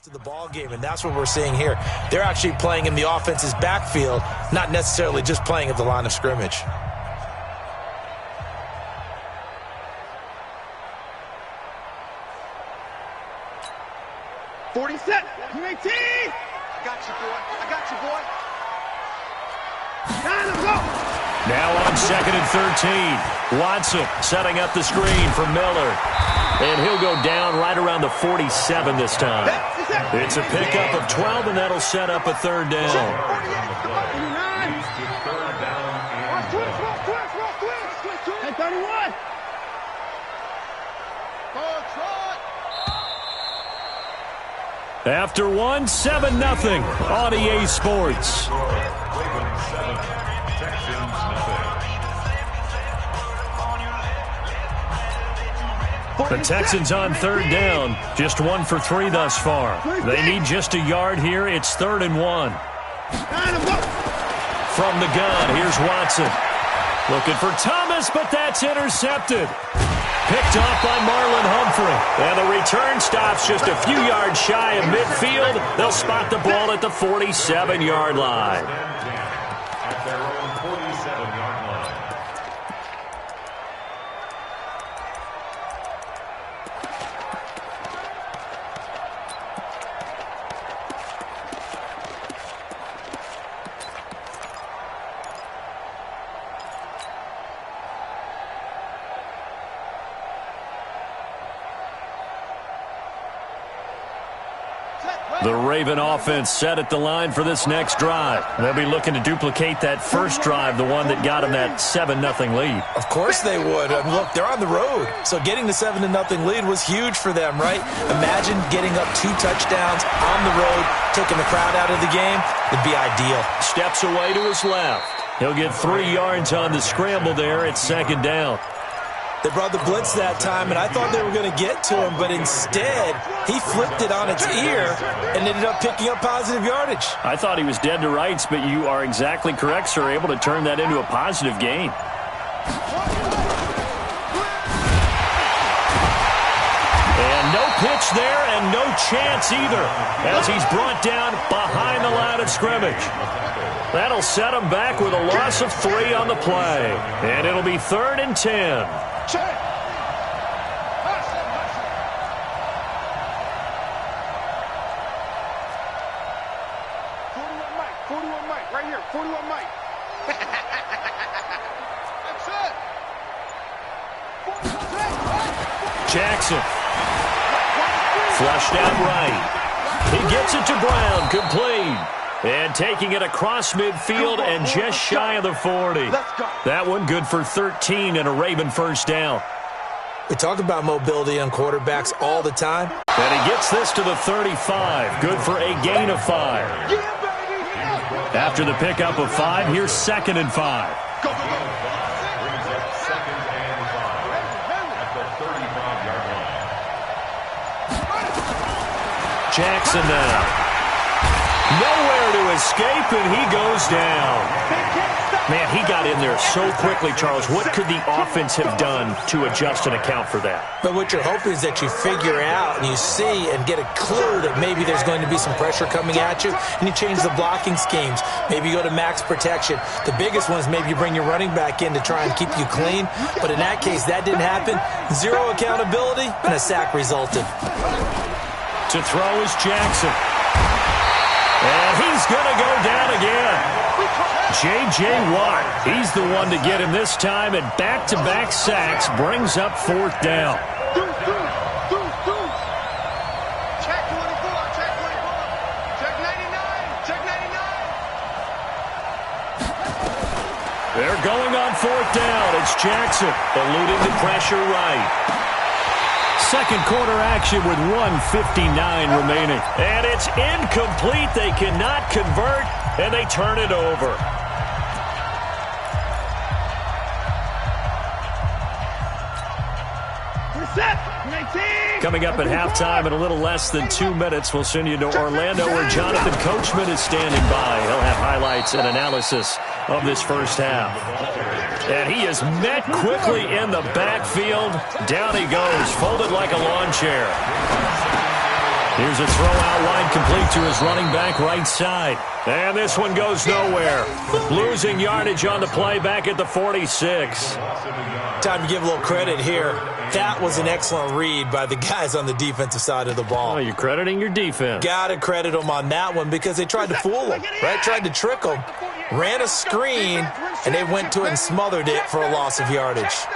To the ball game, and that's what we're seeing here. They're actually playing in the offense's backfield, not necessarily just playing at the line of scrimmage. $40 set. UAT. I got you, boy. Time to go. Now on 2nd and 13. Watson setting up the screen for Miller. And he'll go down right around the 47 this time. It's a pickup of 12, and that'll set up a third down. After one, 7-0 on EA Sports. The Texans on third down, just 1 for 3 thus far. They need just a yard here. It's 3rd and 1. From the gun, here's Watson. Looking for Thomas, but that's intercepted. picked off by Marlon Humphrey. And the return stops just a few yards shy of midfield. They'll spot the ball at the 47-yard line. At their own 47-yard line. The Raven offense set at the line for this next drive. They'll be looking to duplicate that first drive, the one that got them that 7-0 lead. Of course they would. I mean, look, they're on the road. So getting the 7-0 lead was huge for them, right? Imagine getting up 2 touchdowns on the road, taking the crowd out of the game. It'd be ideal. Steps away to his left. He'll get 3 yards on the scramble there at second down. They brought the blitz that time, and I thought they were going to get to him, but instead, he flipped it on its ear and ended up picking up positive yardage. I thought he was dead to rights, but you are exactly correct, sir, able to turn that into a positive gain. And no pitch there, and no chance either, as he's brought down behind the line of scrimmage. That'll set him back with a loss of 3 on the play, and it'll be 3rd and 10. Check. 41 Mike, 41 Mike, right here, 41 Mike. That's it. 41 Jackson. Flushed out right. He gets it to Brown, complete. And taking it across midfield and just shy of the 40. That one good for 13 and a Raven first down. We talk about mobility on quarterbacks all the time. And he gets this to the 35. Good for a gain of 5. After the pickup of 5, here's 2nd and 5. Brings up 2nd and 5 at the 35-yard line. Jackson now. Nowhere to escape, and he goes down. Man, he got in there so quickly, Charles. What could the offense have done to adjust and account for that? But what you're hoping is that you figure out and you see and get a clue that maybe there's going to be some pressure coming at you, and you change the blocking schemes. Maybe you go to max protection. The biggest one is maybe you bring your running back in to try and keep you clean. But in that case, that didn't happen. 0 accountability, and a sack resulted. To throw is Jackson. And he's going to go down again. J.J. Watt, he's the one to get him this time, and back-to-back sacks brings up 4th down. Check 24, check 24. Check 99, check 99. They're going on 4th down. It's Jackson eluding the pressure right. Second quarter action with 1:59 remaining. And it's incomplete. They cannot convert, and they turn it over. Coming up at halftime in a little less than 2 minutes, we'll send you to Orlando where Jonathan Coachman is standing by. He'll have highlights and analysis of this first half. And he is met quickly in the backfield. Down he goes, folded like a lawn chair. Here's a throw out wide complete to his running back right side. And this one goes nowhere. Losing yardage on the play back at the 46. Time to give a little credit here. That was an excellent read by the guys on the defensive side of the ball. Oh, you're crediting your defense. Got to credit them on that one because they tried to fool them, right? Tried to trick them. Ran a screen, and they went to it and smothered it for a loss of yardage.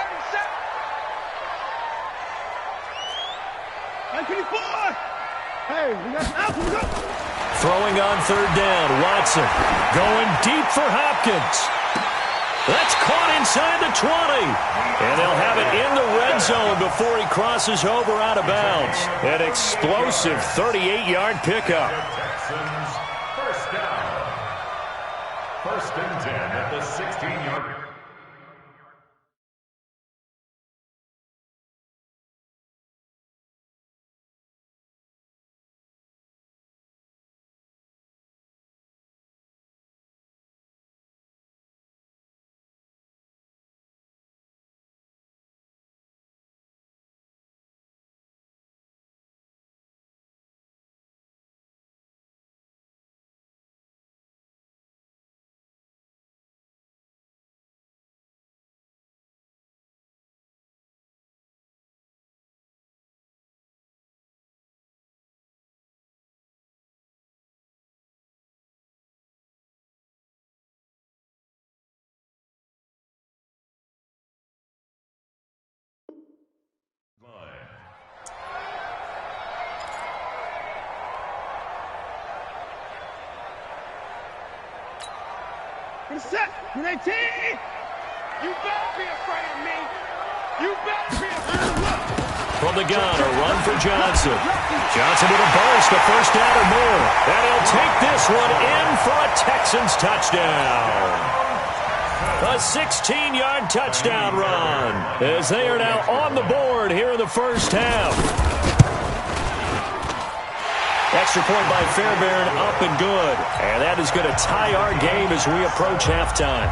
Throwing on 3rd down, Watson going deep for Hopkins. That's caught inside the 20. And they'll have it in the red zone before he crosses over out of bounds. An explosive 38-yard pickup. Texans first down. 1st and 10 at the 16-yard Get set. You better be afraid of me. You better be afraid of me. From the gun, a run for Johnson. Johnson with a burst, a first down or more. And he'll take this one in for a Texans touchdown. A 16-yard touchdown run as they are now on the board here in the first half. Extra point by Fairbairn, up and good. And that is going to tie our game as we approach halftime.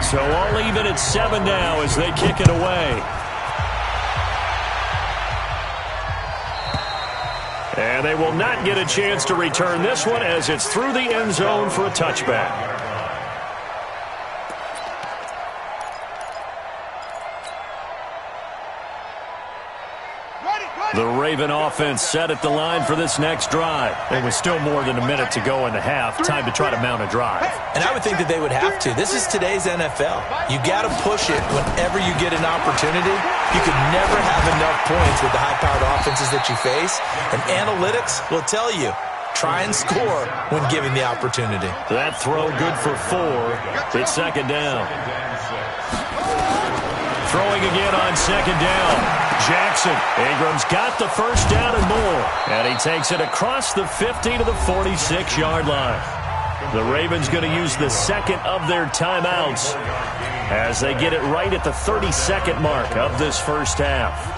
So all even at 7 now as they kick it away. And they will not get a chance to return this one as it's through the end zone for a touchback. The Raven offense set at the line for this next drive. There was still more than a minute to go in the half. Time to try to mount a drive. And I would think that they would have to. This is today's NFL. You got to push it whenever you get an opportunity. You could never have enough points with the high-powered offenses that you face. And analytics will tell you, try and score when given the opportunity. That throw good for 4. It's second down. Throwing again on second down. Jackson. Ingram's got the first down and more. And he takes it across the 50 to the 46-yard line. The Ravens going to use the second of their timeouts as they get it right at the 32nd mark of this first half.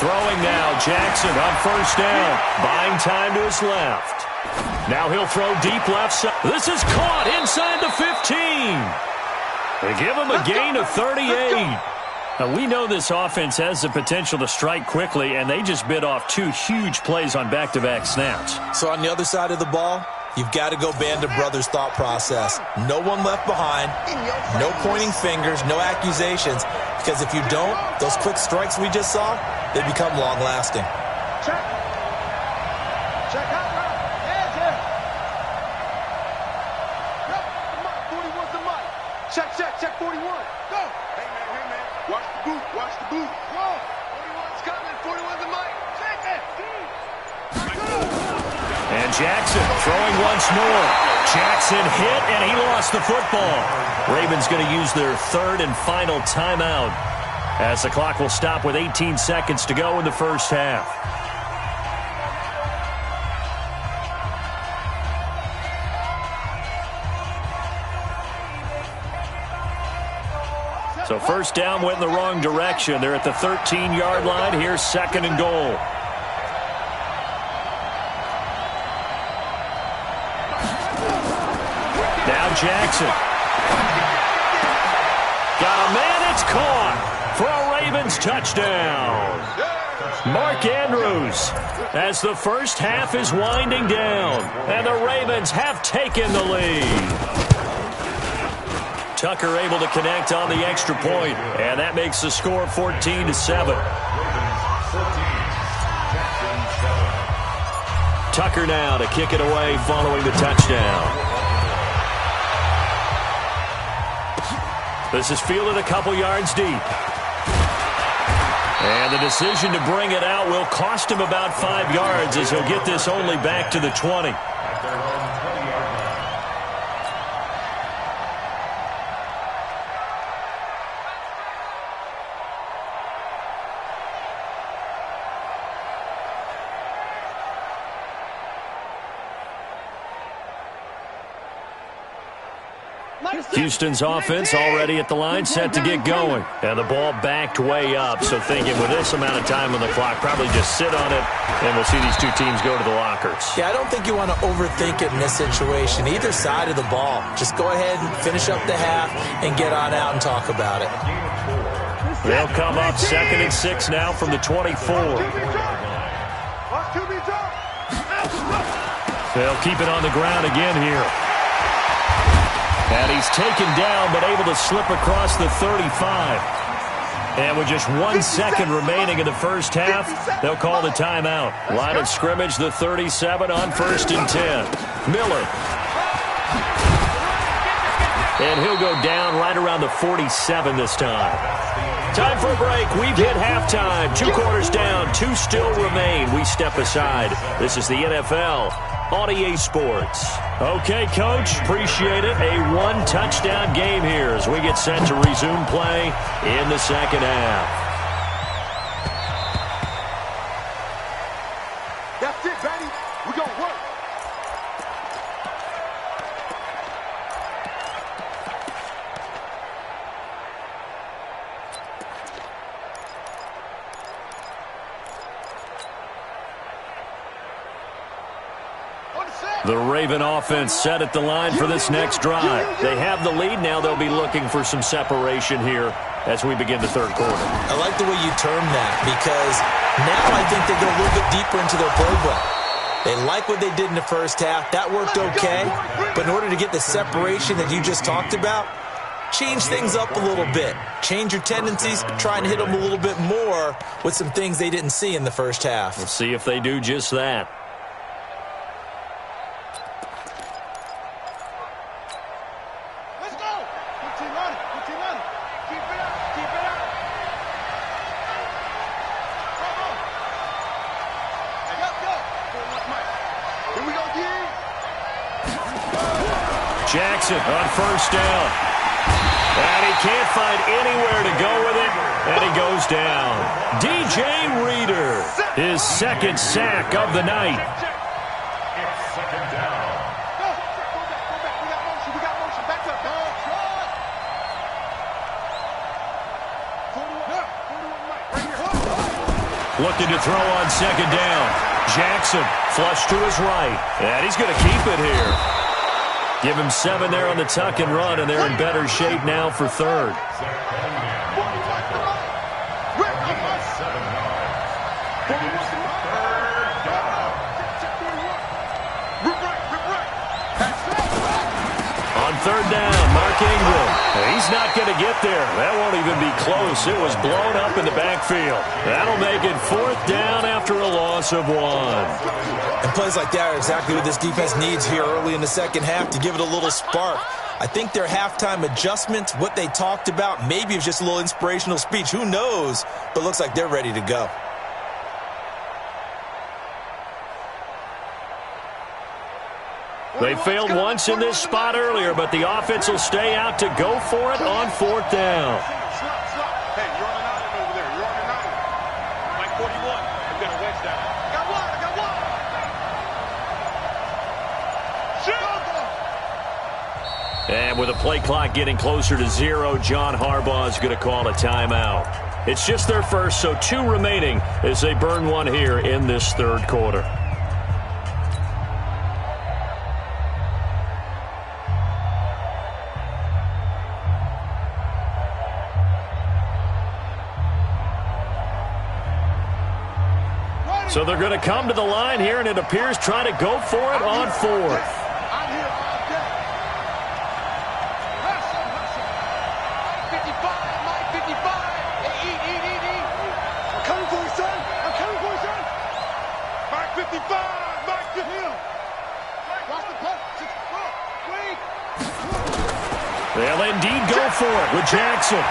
Throwing now, Jackson on first down. Buying time to his left. Now he'll throw deep left side. This is caught inside the 15. They give him a gain of 38. Now, we know this offense has the potential to strike quickly, and they just bit off 2 huge plays on back-to-back snaps. So on the other side of the ball, you've got to go Band of Brothers thought process. No one left behind, no pointing fingers, no accusations, because if you don't, those quick strikes we just saw, they become long-lasting. Check. Check out. Hands here. Yep, the mic. 41's the mic. Check 41. Go. Hey, man. Watch the boot. Go. 41's coming. 41's the mic. Check it. And Jackson throwing once more. Jackson hit, and he lost the football. Ravens going to use their third and final timeout as the clock will stop with 18 seconds to go in the first half. So first down went in the wrong direction. They're at the 13-yard line. Here's second and goal. Jackson. Got a man, it's caught for a Ravens touchdown. Mark Andrews as the first half is winding down, and the Ravens have taken the lead. Tucker able to connect on the extra point, and that makes the score 14-7. Tucker now to kick it away following the touchdown. This is fielded a couple yards deep. And the decision to bring it out will cost him about 5 yards as he'll get this only back to the 20. Houston's offense already at the line, set to get going. And the ball backed way up, so thinking with this amount of time on the clock, probably just sit on it, and we'll see these two teams go to the lockers. Yeah, I don't think you want to overthink it in this situation. Either side of the ball. Just go ahead and finish up the half and get on out and talk about it. They'll come up 2nd and 6 now from the 24. They'll keep it on the ground again here. And he's taken down, but able to slip across the 35. And with just 1 second remaining in the first half, they'll call the timeout. Line of scrimmage, the 37 on 1st and 10. Miller. And he'll go down right around the 47 this time. Time for a break. We've hit halftime. 2 quarters down. 2 still remain. We step aside. This is the NFL on EA Sports. Okay, Coach. Appreciate it. A 1-touchdown game here as we get set to resume play in the second half. That's it, baby. We're going to work. The Raven offense set at the line for this next drive. They have the lead. Now they'll be looking for some separation here as we begin the third quarter. I like the way you term that because now I think they go a little bit deeper into their playbook. They like what they did in the first half. That worked okay. But in order to get the separation that you just talked about, change things up a little bit. Change your tendencies. Try and hit them a little bit more with some things they didn't see in the first half. We'll see if they do just that. Jackson on 1st down. And he can't find anywhere to go with it, and he goes down. DJ Reader, his 2nd sack of the night. It's 2nd down. Go back. We got motion. Back up. Looking to throw on 2nd down. Jackson flush to his right, and he's going to keep it here. Give him 7 there on the tuck and run, and they're in better shape now for 3rd. On 3rd down, Mark Ingram. He's not going to get there. That won't even be close. It was blown up in the backfield. That'll make it 4th down after a loss of 1. And plays like that are exactly what this defense needs here early in the second half to give it a little spark. I think their halftime adjustment, what they talked about, maybe it was just a little inspirational speech. Who knows? But looks like they're ready to go. They failed once in this spot earlier, but the offense will stay out to go for it on 4th down. Hey, you're on an island over there. You're on an island. Like 41. I'm going to wedge that. I got one. Shoot! And with the play clock getting closer to 0, John Harbaugh is going to call a timeout. It's just their first, so 2 remaining as they burn 1 here in this 3rd quarter. So they're going to come to the line here, and it appears trying to go for it on 4th. I'm here all day. Hustle. 55, Mike, 55. Hey, eat. I'm coming for you, son. Mike, 55. Mike, get him. Watch the punt. Wait. They'll indeed go for it with Jackson.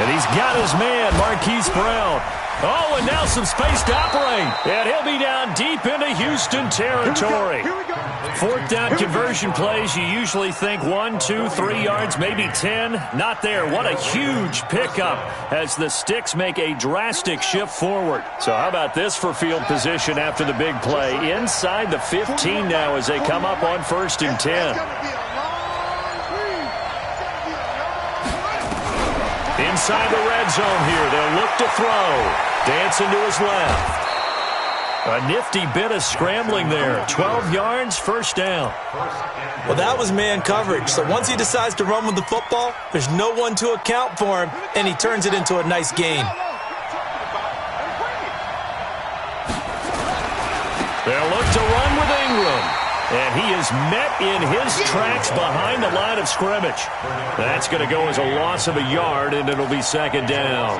And he's got his man, Marquise Brown. Oh, and now some space to operate. And he'll be down deep into Houston territory. Here we go. 4th down conversion plays, you usually think 1, 2, 3 yards, maybe 10. Not there. What a huge pickup as the Sticks make a drastic shift forward. So how about this for field position after the big play? Inside the 15 now as they come up on 1st and 10. Inside the red zone here. They'll look to throw. Dancing to his left. A nifty bit of scrambling there. 12 yards, 1st down. Well, that was man coverage. So once he decides to run with the football, there's no one to account for him, and he turns it into a nice gain. They'll look to run with Ingram. And he is met in his tracks behind the line of scrimmage. That's going to go as a loss of a yard, and it'll be second down.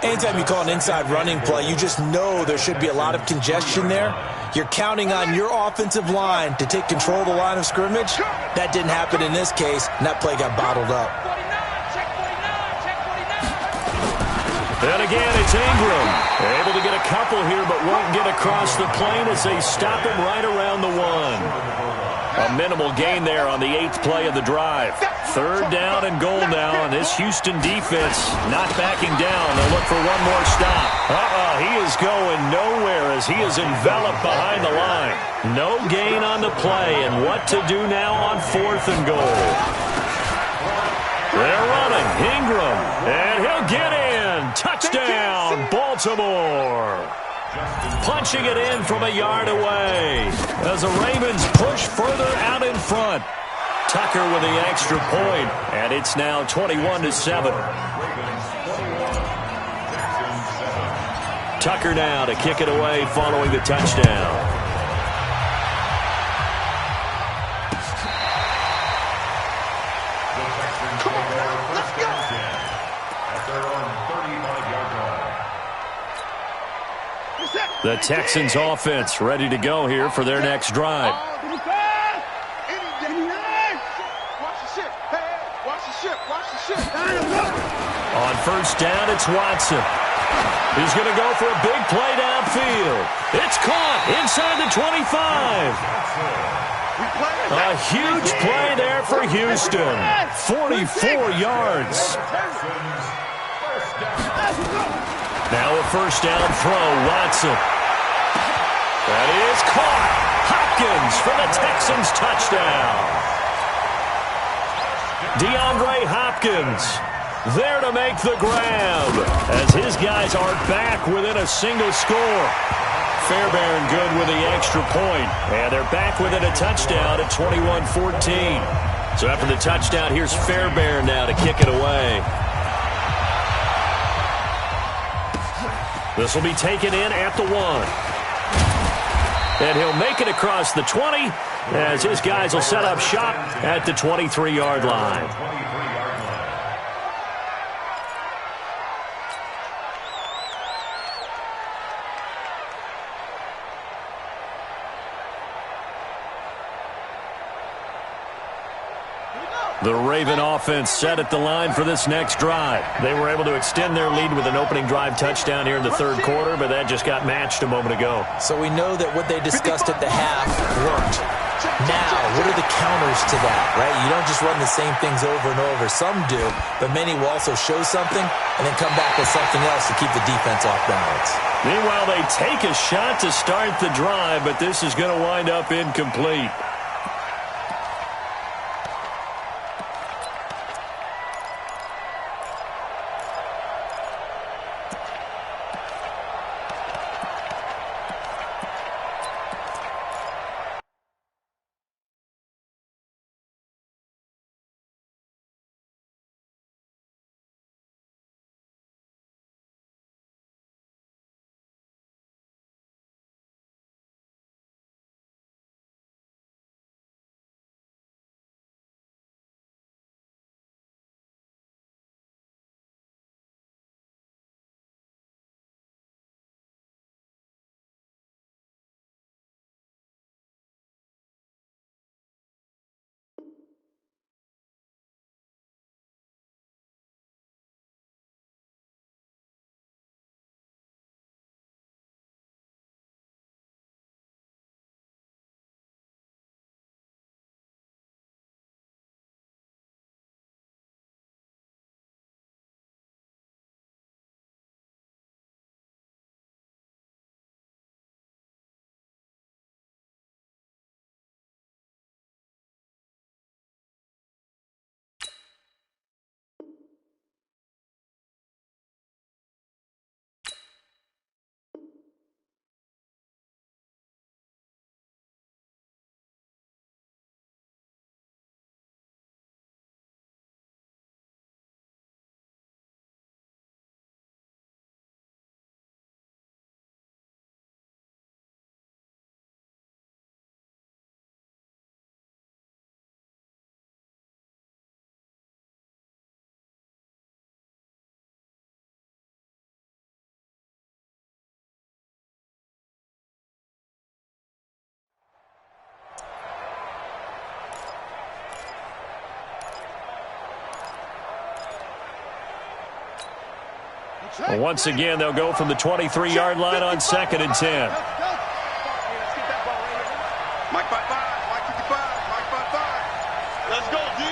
Anytime you call an inside running play, you just know there should be a lot of congestion there. You're counting on your offensive line to take control of the line of scrimmage. That didn't happen in this case, and that play got bottled up. And again, it's Ingram. Able to get a couple here, but won't get across the plane as they stop him right around the one. A minimal gain there on the 8th play of the drive. Third down and goal now, and this Houston defense not backing down. They'll look for one more stop. He is going nowhere as he is enveloped behind the line. No gain on the play, and what to do now on 4th and goal. They're running. Ingram, and he'll get in. Touchdown, Baltimore. Punching it in from a yard away as the Ravens push further out in front. Tucker with the extra point, and it's now 21-7. Tucker now to kick it away following the touchdown. The Texans offense ready to go here for their next drive. On first down, it's Watson. He's going to go for a big play downfield. It's caught inside the 25. A huge play there for Houston. 44 yards. Now a first down throw, Watson. That is caught. Hopkins for the Texans touchdown. DeAndre Hopkins there to make the grab as his guys are back within a single score. Fairbairn good with the extra point, and they're back within a touchdown at 21-14. So after the touchdown, here's Fairbairn now to kick it away. This will be taken in at the 1. And he'll make it across the 20 as his guys will set up shop at the 23-yard line. The Raven offense set at the line for this next drive. They were able to extend their lead with an opening drive touchdown here in the third quarter, but that just got matched a moment ago. So we know that what they discussed at the half worked. Now, what are the counters to that, right? You don't just run the same things over and over. Some do, but many will also show something and then come back with something else to keep the defense off balance. Meanwhile, they take a shot to start the drive, but this is going to wind up incomplete. Well, once again, they'll go from the 23-yard line on 2nd and 10. Mike 5-5, Mike 55, Mike 5-5. Let's go, D.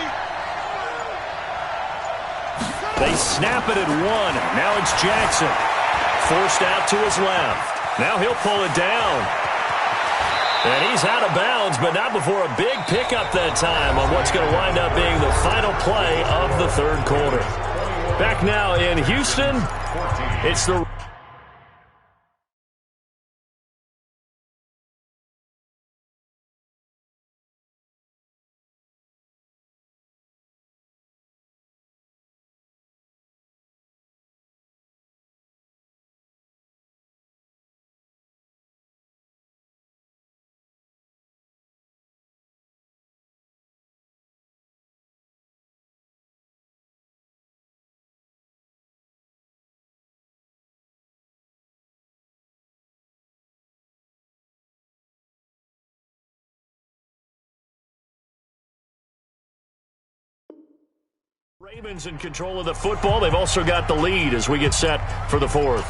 They snap it at 1. Now it's Jackson. Forced out to his left. Now he'll pull it down. And he's out of bounds, but not before a big pickup that time on what's going to wind up being the final play of the third quarter. Back now in Houston, it's the... Ravens in control of the football. They've also got the lead as we get set for the fourth.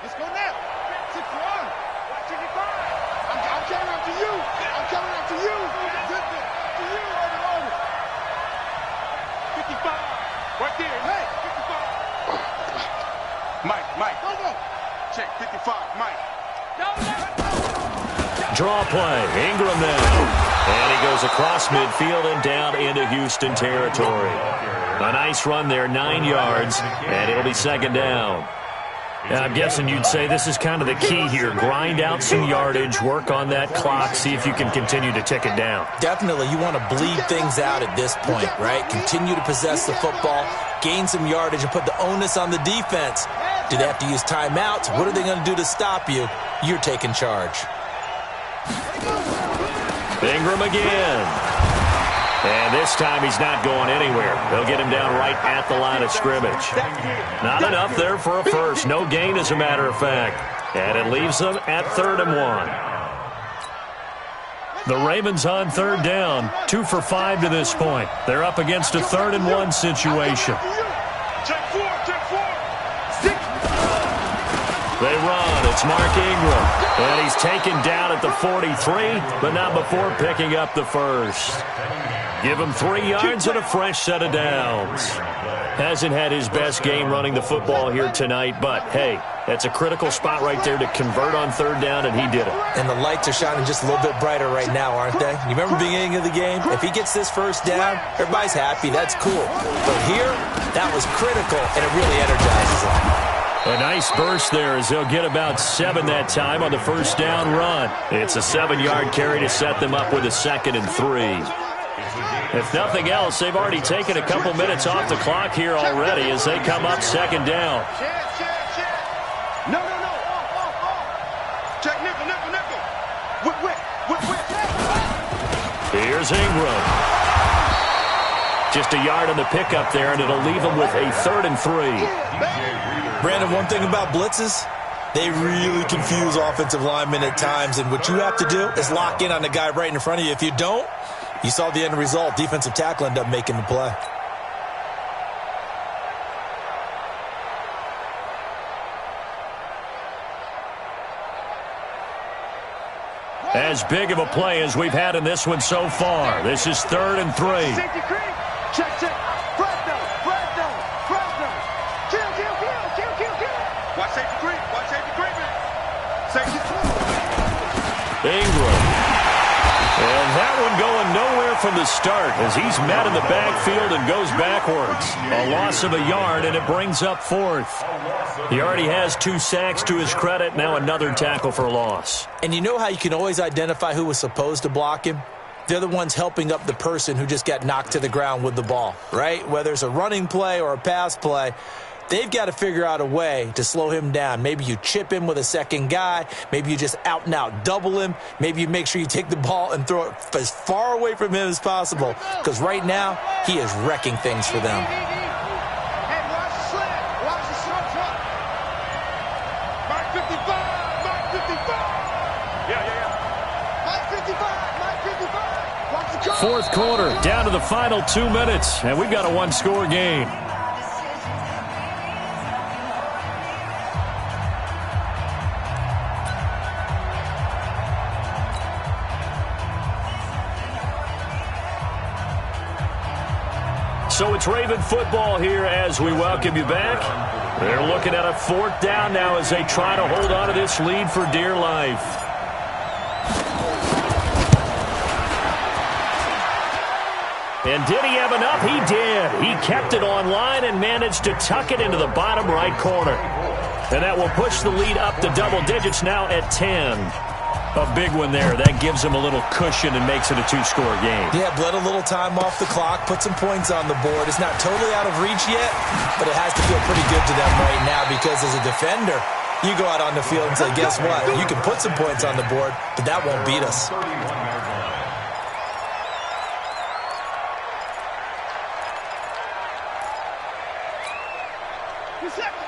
Let's go now. 6-1. 65. I'm coming after you. I'm coming after you. To you, over. 55. Right there. Hey, 55. Mike. Go. Check 55, Mike. Draw play. Ingram now. And he goes across midfield and down into Houston territory. A nice run there, 9 yards, and it'll be 2nd down. I'm guessing you'd say this is kind of the key here. Grind out some yardage, work on that clock, see if you can continue to tick it down. Definitely, you want to bleed things out at this point, right? Continue to possess the football, gain some yardage, and put the onus on the defense. Do they have to use timeouts? What are they going to do to stop you? You're taking charge. Ingram again. And this time he's not going anywhere. They'll get him down right at the line of scrimmage. Not enough there for a first. No gain, as a matter of fact. And it leaves them at 3rd and 1. The Ravens on 3rd down. 2 for 5 to this point. They're up against a 3rd and 1 situation. Check 4. They run. It's Mark Ingram. And he's taken down at the 43, but not before picking up the first. Give him 3 yards and a fresh set of downs. Hasn't had his best game running the football here tonight, but, hey, that's a critical spot right there to convert on 3rd down, and he did it. And the lights are shining just a little bit brighter right now, aren't they? You remember the beginning of the game? If he gets this first down, everybody's happy. That's cool. But here, that was critical, and it really energizes him. A nice burst there as they'll get about 7 that time on the first down run. It's a 7-yard carry to set them up with a 2nd and 3. If nothing else, they've already taken a couple minutes off the clock here already as they come up 2nd down. No. Check nickel. Whip. Here's Ingram. Just a yard on the pickup there, and it'll leave them with a 3rd and 3. Brandon, one thing about blitzes, they really confuse offensive linemen at times, and what you have to do is lock in on the guy right in front of you. If you don't, you saw the end result. Defensive tackle ended up making the play. As big of a play as we've had in this one so far. This is 3rd and 3. Check. Fresno. Kill. Watch safety creep, man. Safety. Ingram. And that one going nowhere from the start as he's met in the backfield and goes backwards. A loss of a yard, and it brings up 4th. He already has 2 sacks to his credit. Now another tackle for loss. And you know how you can always identify who was supposed to block him? They're the ones helping up the person who just got knocked to the ground with the ball, right? Whether it's a running play or a pass play, they've got to figure out a way to slow him down. Maybe you chip him with a second guy. Maybe you just out-and-out double him. Maybe you make sure you take the ball and throw it as far away from him as possible. Because right now, he is wrecking things for them. Hey, watch the slant. Watch the short drop. Mark 55. Yeah. Mike 55. Watch the Fourth quarter, down to the final 2 minutes, and we've got a one-score game. So it's Raven football here as we welcome you back. They're looking at a fourth down now as they try to hold on to this lead for dear life. And did he have enough? He did. He kept it online and managed to tuck it into the bottom right corner. And that will push the lead up to double digits now at 10. A big one there. That gives them a little cushion and makes it a two-score game. Yeah, bled a little time off the clock, put some points on the board. It's not totally out of reach yet, but it has to feel pretty good to them right now because as a defender, you go out on the field and say, guess what? You can put some points on the board, but that won't beat us.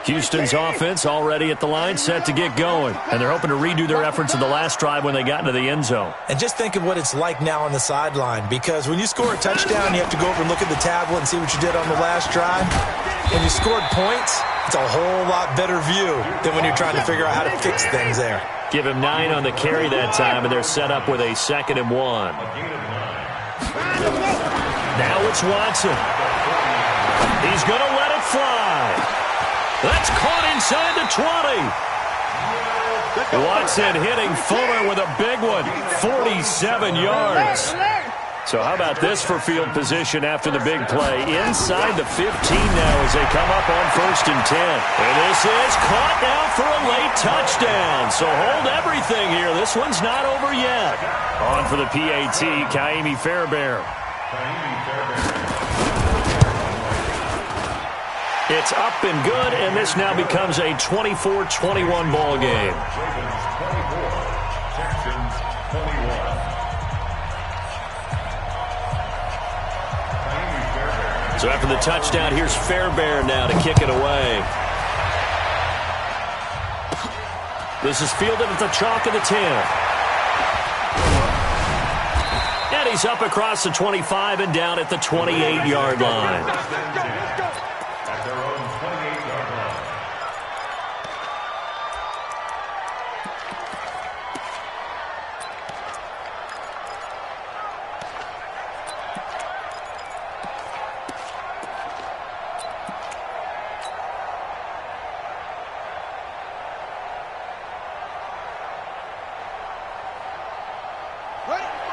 Houston's offense already at the line, set to get going. And they're hoping to redo their efforts in the last drive when they got into the end zone. And just think of what it's like now on the sideline, because when you score a touchdown, you have to go over and look at the tablet and see what you did on the last drive. When you scored points, it's a whole lot better view than when you're trying to figure out how to fix things there. Give him 9 on the carry that time, and they're set up with a 2nd and 1. Now it's Watson. He's going to let it fly. That's caught inside the 20. Watson hitting Fuller with a big one, 47 yards. So how about this for field position after the big play? Inside the 15 now as they come up on 1st and 10. And this is caught now for a late touchdown. So hold everything here. This one's not over yet. On for the PAT, Kaimi Fairbairn. It's up and good, and this now becomes a 24-21 ball game. So after the touchdown, here's Fairbairn now to kick it away. This is fielded at the chalk of the 10. And he's up across the 25 and down at the 28-yard line.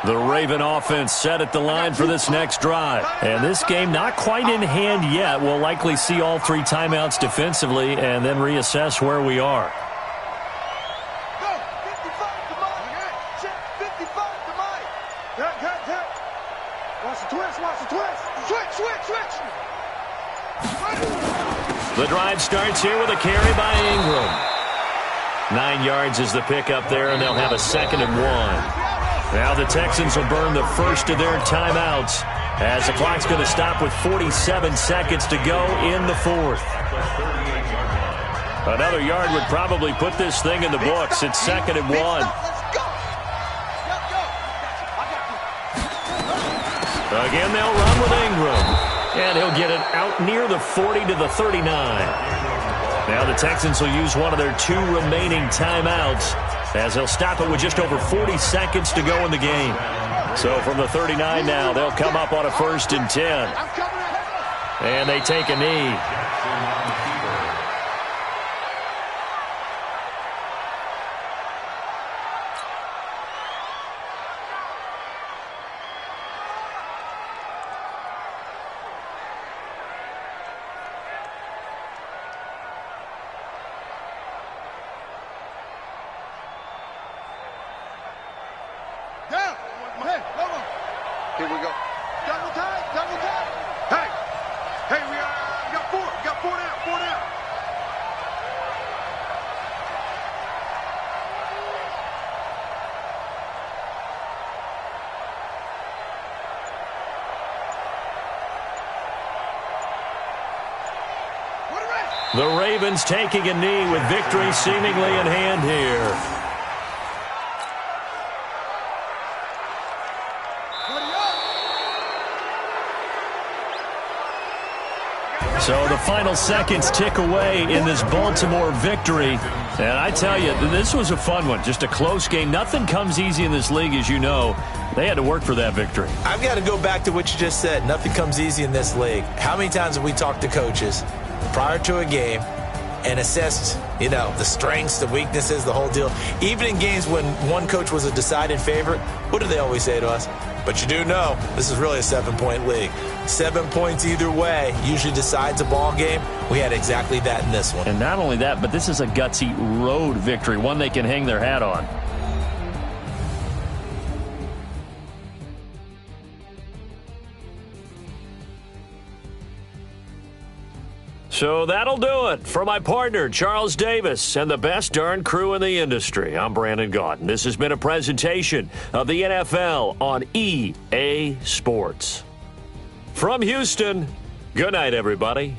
The Raven offense set at the line for this next drive. And this game not quite in hand yet. We'll likely see all 3 timeouts defensively and then reassess where we are. Go! 55 to Mike! Check! 55 to Mike! Cut! Watch the twist! Switch! The drive starts here with a carry by Ingram. 9 yards is the pickup there, and they'll have a 2nd and 1. Now the Texans will burn the first of their timeouts as the clock's going to stop with 47 seconds to go in the 4th. Another yard would probably put this thing in the books. It's 2nd and 1. Again, they'll run with Ingram. And he'll get it out near the 40 to the 39. Now the Texans will use one of their 2 remaining timeouts as they'll stop it with just over 40 seconds to go in the game. So from the 39 now, they'll come up on a 1st and 10. And they take a knee. Here we go. Double time. Hey, we got 4. Got 4 down. The Ravens taking a knee with victory seemingly in hand here. So the final seconds tick away in this Baltimore victory. And I tell you, this was a fun one. Just a close game. Nothing comes easy in this league, as you know. They had to work for that victory. I've got to go back to what you just said. Nothing comes easy in this league. How many times have we talked to coaches prior to a game and assessed, the strengths, the weaknesses, the whole deal? Even in games when one coach was a decided favorite, what do they always say to us? But you do know this is really a 7-point league. 7 points either way usually decides a ball game. We had exactly that in this one. And not only that, but this is a gutsy road victory, one they can hang their hat on. So that'll do it for my partner, Charles Davis, and the best darn crew in the industry. I'm Brandon Gaudin. This has been a presentation of the NFL on EA Sports. From Houston, good night, everybody.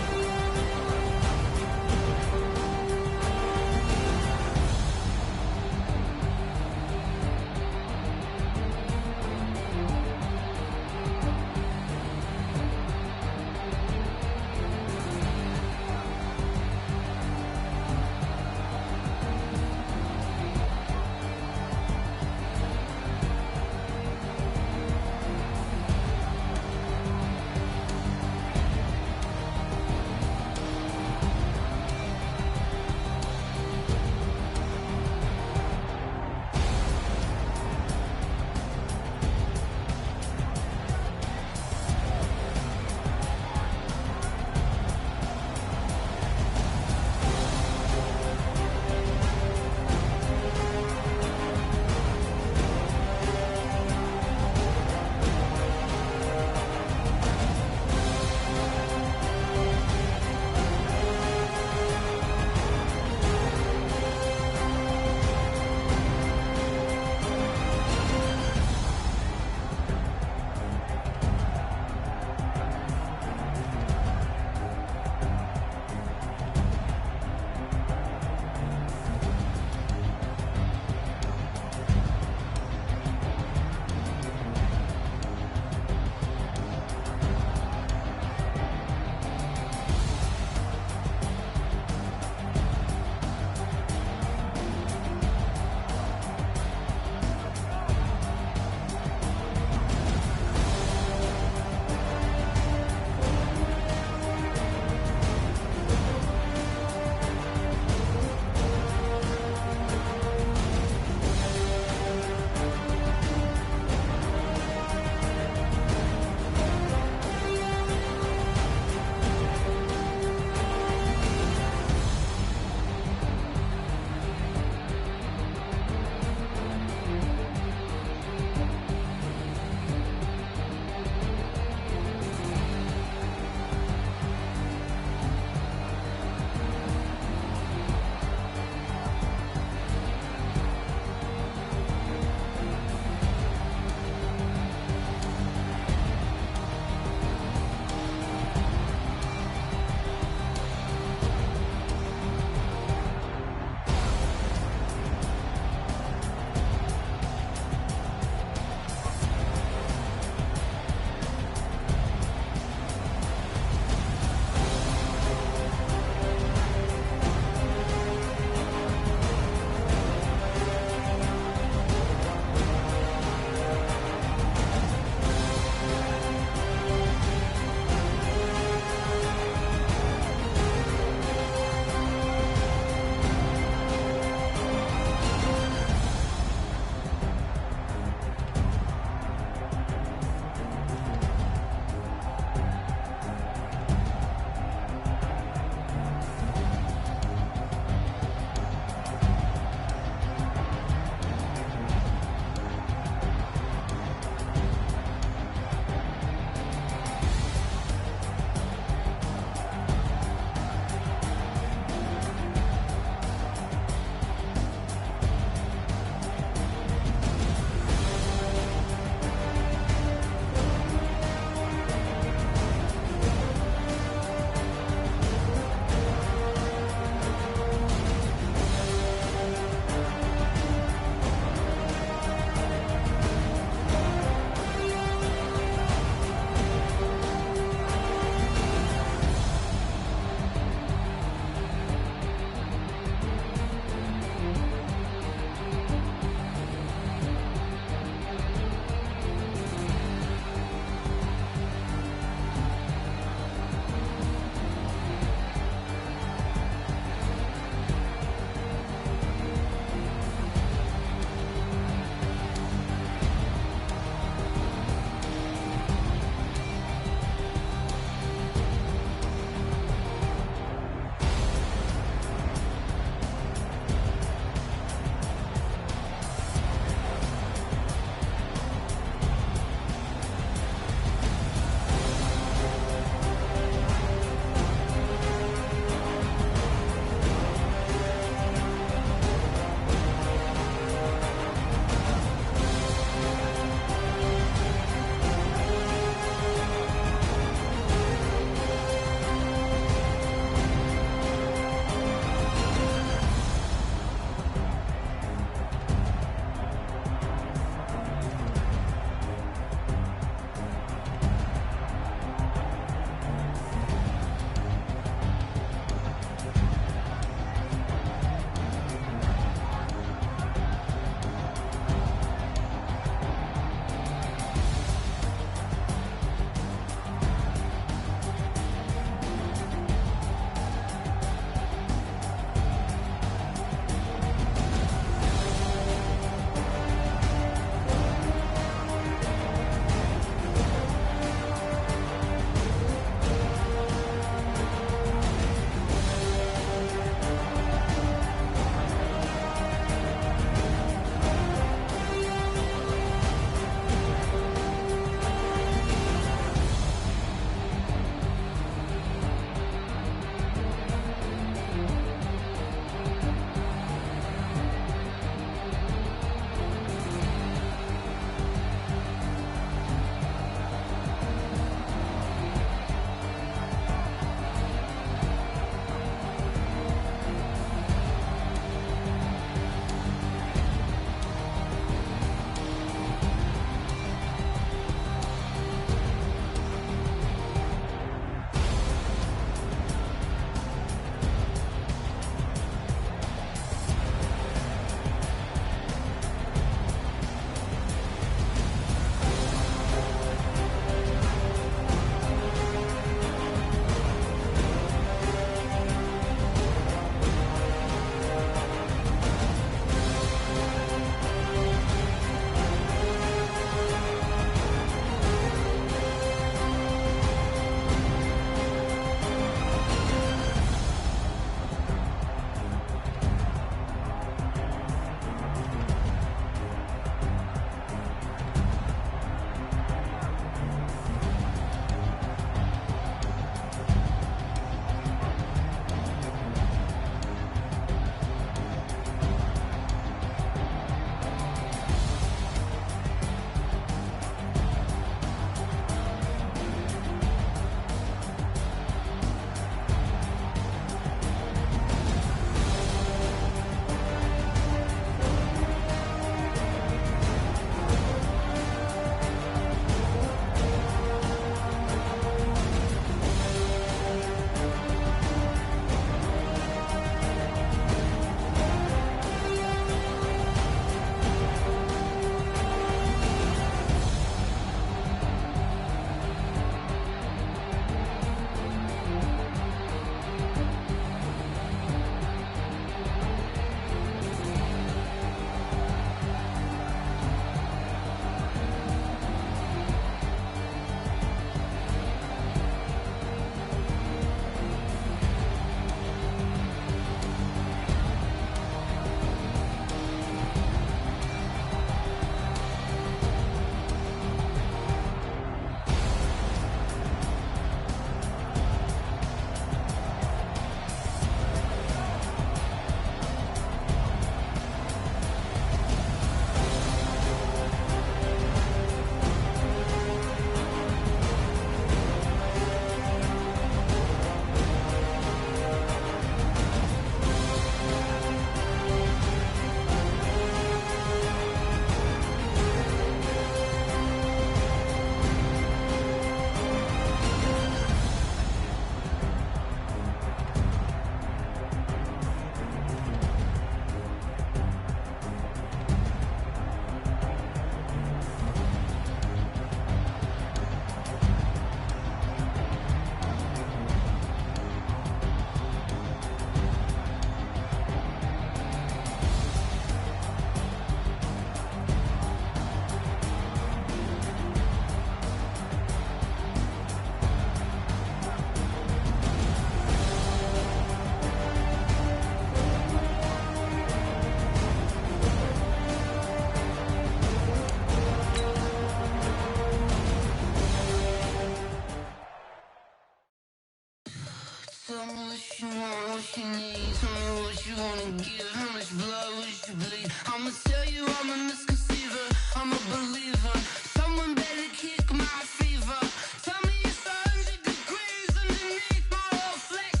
what you need. Tell me what you wanna give. How much blood would you bleed? I'ma tell you I'm a misconceiver. I'm a believer. Someone better kick my fever. Tell me it's 100 degrees underneath my whole flesh.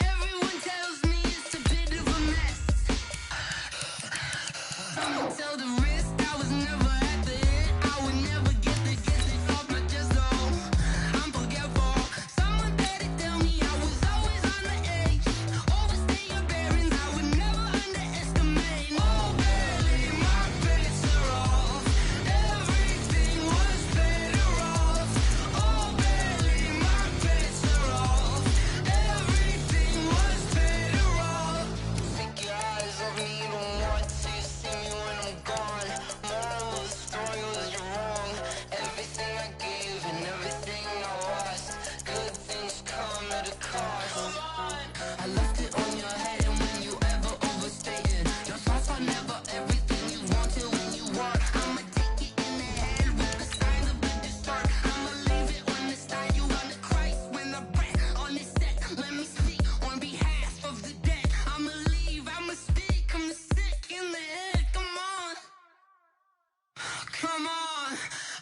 Everyone tells me it's a bit of a mess. I'ma tell the wrist I was never at the hit. I would never get it off my chest though. I'm forgetful. Someone better tell me I was always on the edge. Overstay your bearings, I would never underestimate. Oh barely, my bets are off. Everything was better off. Oh barely, my bets are off. Everything was better off. Take your eyes off me, don't want to see me when I'm gone. Moral of the story was you're wrong. Everything I gave and everything I lost. Good things come at a cost. I left it on your head, and when you ever overstay it, your thoughts are never everything you wanted when you want. I'ma take it in the head with the sign of the distort. I'ma leave it on the side. You on the Christ when I breath on this set. Let me speak on behalf of the dead. I'ma leave, I'ma speak. I'm sick in the head. Come on. Come on.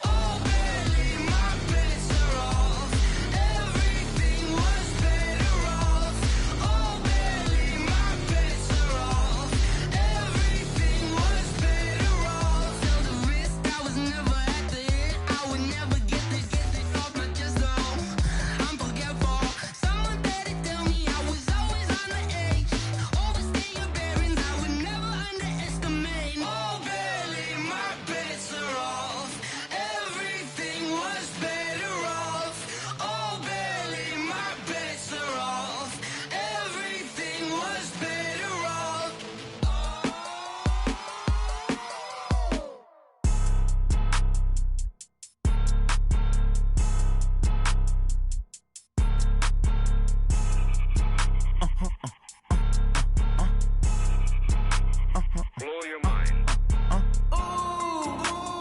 Oh, barely, my bets are off. Everything was better off. Oh, barely, my bets are off. Everything was better off. Till the wrist, I was never at the hit. I would never get it off my chest though. I'm forgetful. Someone better tell me I was always on the edge. Overstay your bearings, I would never underestimate. Oh, barely, my bets are off. Everything was better off. Oh, barely, my bets are off. Everything was better off. Blow your mind. Ooh,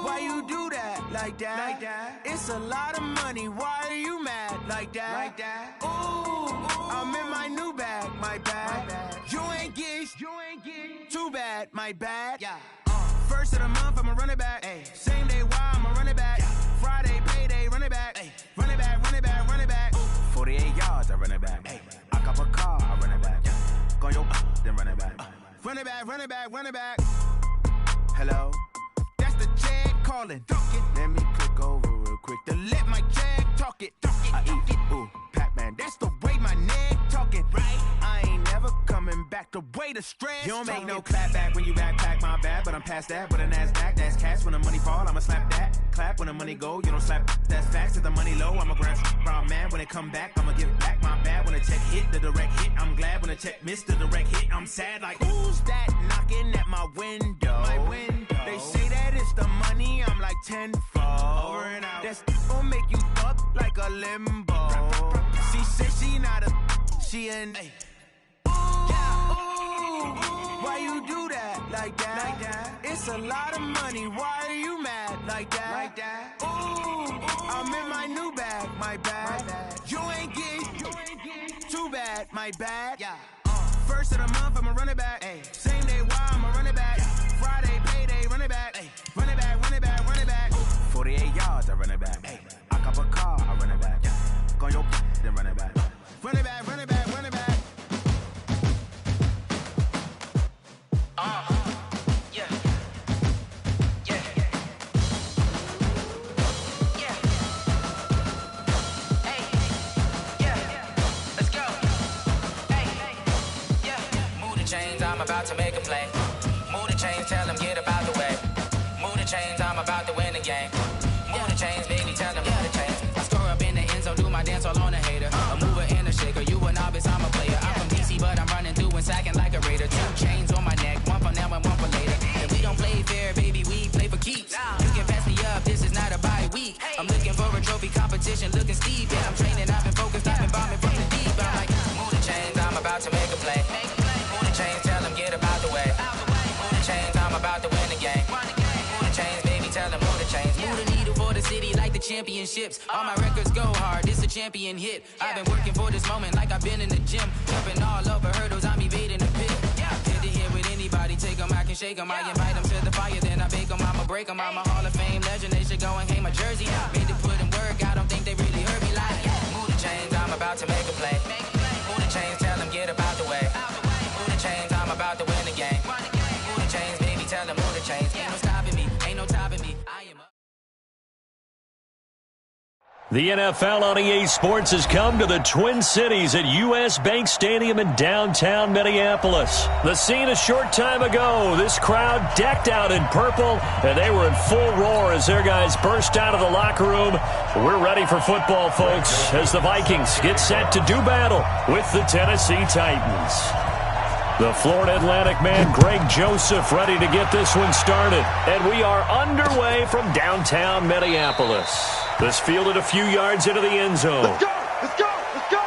why you do that? Like that? Like that? It's a lot of money. Why are you mad? Like that? Like that? Ooh, I'm in my new bag. My bad. You ain't get. Too bad. My bad. Yeah. First of the month, I'ma run it back. Ay. Same day, why I'ma run it back. Friday, payday, run it back. Ay. Run it back, run it back, run it back. 48 yards, I run it back. Ay. I cop a car, I run it back. Go your then run it back. Run it back, run it back, run it back. Hello? That's the check calling. Let me click over real quick to let my check talk it. I eat it, ooh, Pac-Man. That's the way my neck talking. Right? I ain't never coming back. The way the stress. You don't make no clap back when you backpack, my bad. But I'm past that with a NASDAQ. That's cash when the money fall. I'ma slap that. Clap when the money go. You don't slap. That's facts. If the money low, I'ma grab brown man. When it come back, I'ma give back my bad. When the check hit, the direct hit. I'm glad when the check missed the direct hit. I'm sad like, who's that knocking at my window? My window. They say that it's the money. I'm like tenfold. Over and out. That's gon' make you up like a limbo. She said she not a. She an. Why you do that? Like that? Like that? It's a lot of money. Why are you mad? Like that? Like that? Ooh, I'm in my new bag. My bad. You ain't get. Too bad. My bad. Yeah. First of the month, I'ma run it back. Ay. Same day, why I'ma run it back. Friday, payday, run it back. Ay. Run it back, run it back, run it back. 48 yards, I run it back. Ay. I cop a car, I run it back. Go your then run it back. Run it back, run it back, run it back. Yeah. Yeah. Yeah. Hey. Yeah. Let's go. Hey. Yeah. Move the chains, I'm about to make a play. Move the chains, tell them get about the way. Move the chains, I'm about to win the game. Move the chains, baby, tell them move the chains. I score up in the end zone, do my dance all on a hater. A mover and a shaker, you a novice, I'm a player. I'm from DC, but I'm running through and sacking like a raider. 2 chains on my neck, one for now and one for later. And we don't play fair, baby, we play for keeps. You can pass me up, this is not a bye week. I'm looking for a trophy competition, looking steep. Yeah, I'm training, I've been focused, I've been bombing from the deep. I'm like, move the chains, I'm about to make a play. Move the chains, tell them get about the way. Move the chains, I'm about to win the game. Move the chains, baby, tell them move the chains. Move the needle for the city like the championships. All my records go hard, this a champion hit. I've been working for this moment like I've been in the gym. Jumping all over hurdles, I'm evading the pit. Head to head with anybody, take them, I can shake them. I invite them to the fire, then I bake them, I'ma break them. I'm a Hall of Fame legend, they should go and hang my jersey. Made to put in work, I don't think they really heard me like. Move the chains, I'm about to make a play. Move the chains, tell them get up out the way. Move the chains, I'm about to win the game. Move the chains, baby, tell them move the chains. Ain't no stopping me, ain't no topping me. I am up. The NFL on EA Sports has come to the Twin Cities at U.S. Bank Stadium in downtown Minneapolis. The scene a short time ago, this crowd decked out in purple, and they were in full roar as their guys burst out of the locker room. We're ready for football, folks, as the Vikings get set to do battle with the Tennessee Titans. The Florida Atlantic man, Greg Joseph, ready to get this one started. And we are underway from downtown Minneapolis. This fielded a few yards into the end zone. Let's go! Let's go! Let's go!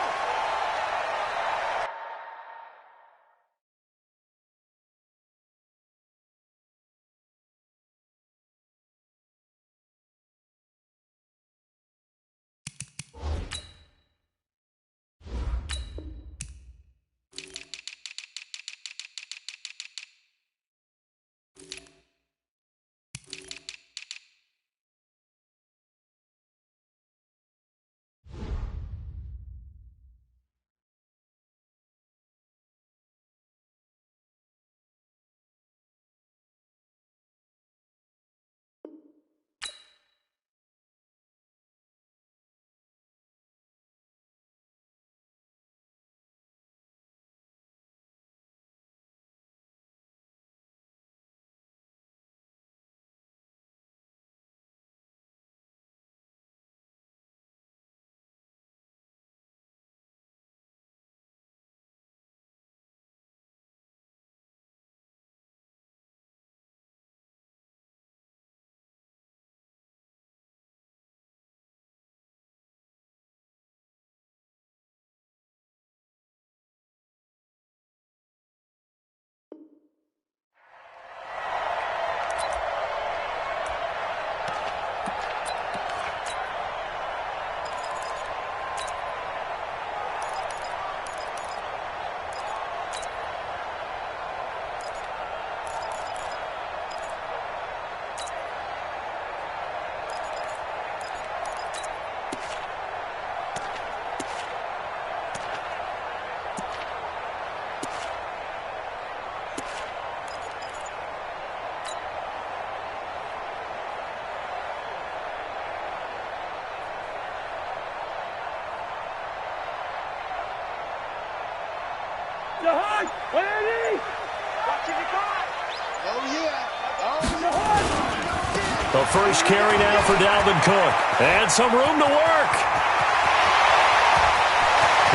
The first carry now for Dalvin Cook. And some room to work.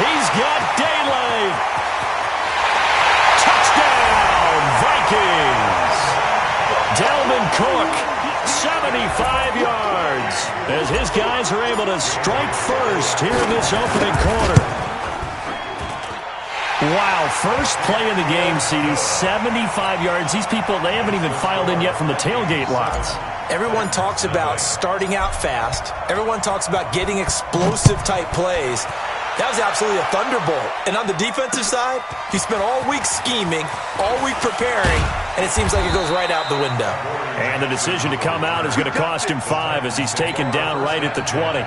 He's got daylight. Touchdown, Vikings. Dalvin Cook, 75 yards, as his guys are able to strike first here in this opening quarter. Wow, first play of the game, CD, 75 yards. These people, they haven't even filed in yet from the tailgate lots. Everyone talks about starting out fast. Everyone talks about getting explosive-type plays. That was absolutely a thunderbolt. And on the defensive side, he spent all week scheming, all week preparing, and it seems like it goes right out the window. And the decision to come out is going to cost him 5 as he's taken down right at the 20.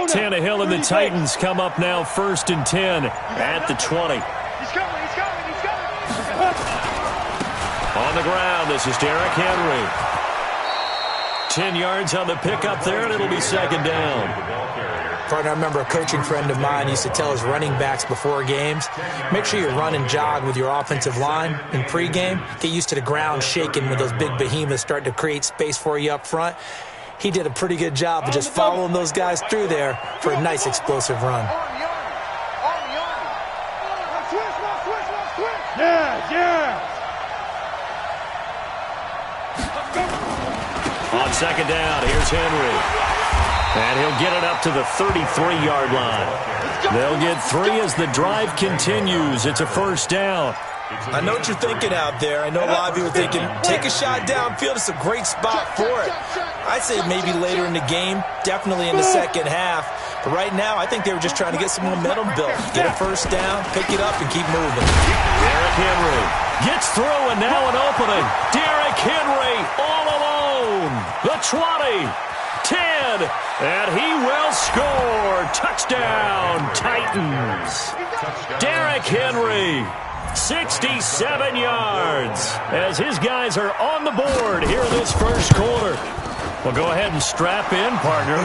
Tannehill and the Titans come up now 1st and 10 at the 20. He's coming, he's coming, he's coming. On the ground, this is Derrick Henry. 10 yards on the pickup there, and it'll be 2nd down. Partner, I remember a coaching friend of mine used to tell his running backs before games, make sure you run and jog with your offensive line in pregame. Get used to the ground shaking when those big behemoths start to create space for you up front. he did a pretty good job of just following those guys through there for a nice explosive run. On second down, here's Henry. And he'll get it up to the 33-yard line. They'll get 3 as the drive continues. It's a first down. I know what you're thinking out there. I know a lot of you are thinking, take a shot downfield. It's a great spot for it. I'd say maybe later in the game, definitely in the second half. But right now, I think they were just trying to get some momentum built. Get a first down, pick it up, and keep moving. Derrick Henry gets through, and now an opening. Derrick Henry all alone. The 20, 10, and he will score. Touchdown, Titans. Derrick Henry, 67 yards, as his guys are on the board here in this first quarter. Well, go ahead and strap in, partner.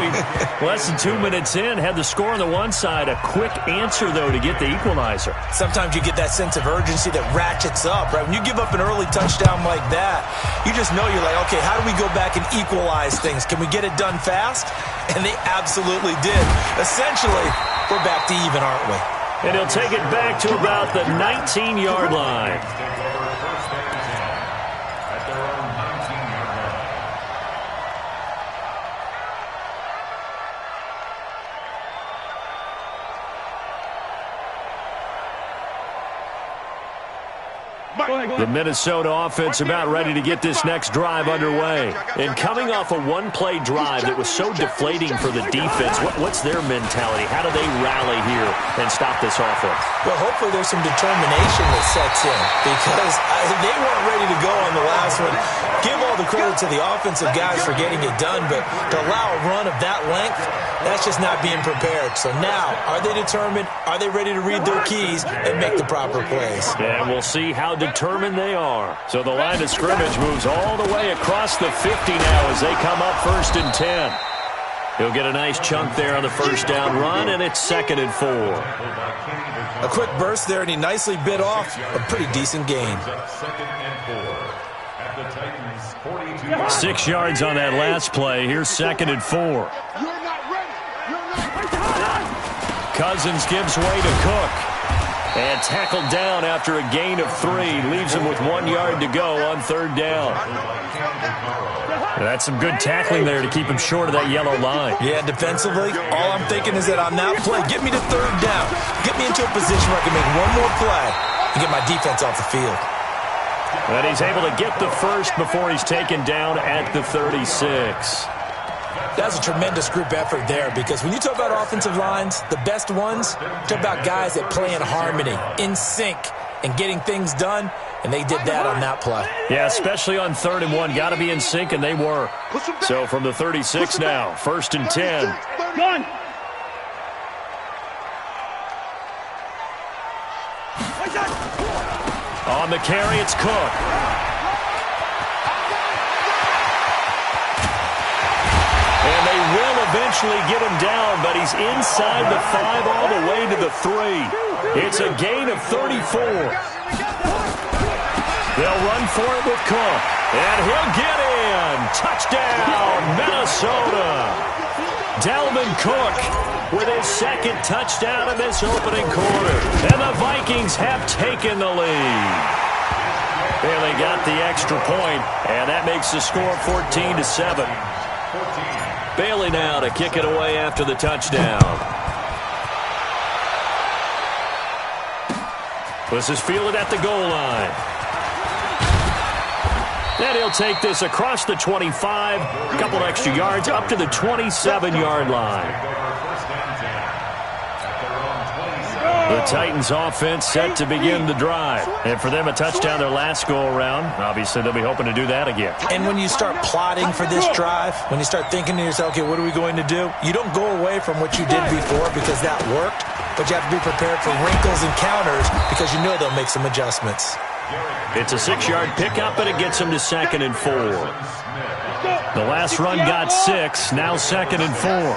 Less than 2 minutes in, had the score on the one side. A quick answer, though, to get the equalizer. Sometimes you get that sense of urgency that ratchets up, right? When you give up an early touchdown like that, you just know you're like, okay, how do we go back and equalize things? Can we get it done fast? And they absolutely did. Essentially, we're back to even, aren't we? And he'll take it back to about the 19-yard line. The Minnesota offense about ready to get this next drive underway. And coming off a one-play drive that was so deflating for the defense, what's their mentality? How do they rally here and stop this offense? Well, hopefully there's some determination that sets in because they weren't ready to go on the last one. Give all the credit to the offensive guys for getting it done, but to allow a run of that length, that's just not being prepared. So now, are they determined? Are they ready to read their keys and make the proper plays? And we'll see how determined they are. So the line of scrimmage moves all the way across the 50 now as they come up 1st and 10. He'll get a nice chunk there on the first down run, and it's 2nd and 4. A quick burst there, and he nicely bit off a pretty decent gain. 6 yards on that last play. Here's 2nd and 4. Cousins gives way to Cook. And tackled down after a gain of 3. Leaves him with 1 yard to go on 3rd down. That's some good tackling there to keep him short of that yellow line. Yeah, defensively, all I'm thinking is that on that play, get me to 3rd down. Get me into a position where I can make one more play and get my defense off the field. And he's able to get the first before he's taken down at the 36. That's a tremendous group effort there because when you talk about offensive lines, the best ones, talk about guys that play in harmony, in sync, and getting things done, and they did that on that play. Yeah, especially on 3rd and 1. Got to be in sync, and they were. So from the 36 now, 1st and 10. Gun. On the carry, it's Cook. And they will eventually get him down, but he's inside the 5 all the way to the 3. It's a gain of 34. They'll run for it with Cook. And he'll get in. Touchdown, Minnesota. Dalvin Cook with his 2nd touchdown in this opening quarter. And the Vikings have taken the lead. They got the extra point, and that makes the score 14-7. Bailey now to kick it away after the touchdown. This is fielded at the goal line. And he'll take this across the 25, a couple extra yards, up to the 27-yard line. The Titans offense set to begin the drive. And for them, a touchdown their last go-around. Obviously, they'll be hoping to do that again. And when you start plotting for this drive, when you start thinking to yourself, okay, what are we going to do? You don't go away from what you did before because that worked, but you have to be prepared for wrinkles and counters because you know they'll make some adjustments. It's a 6-yard pickup, and it gets them to 2nd and 4. The last run got 6, now 2nd and 4.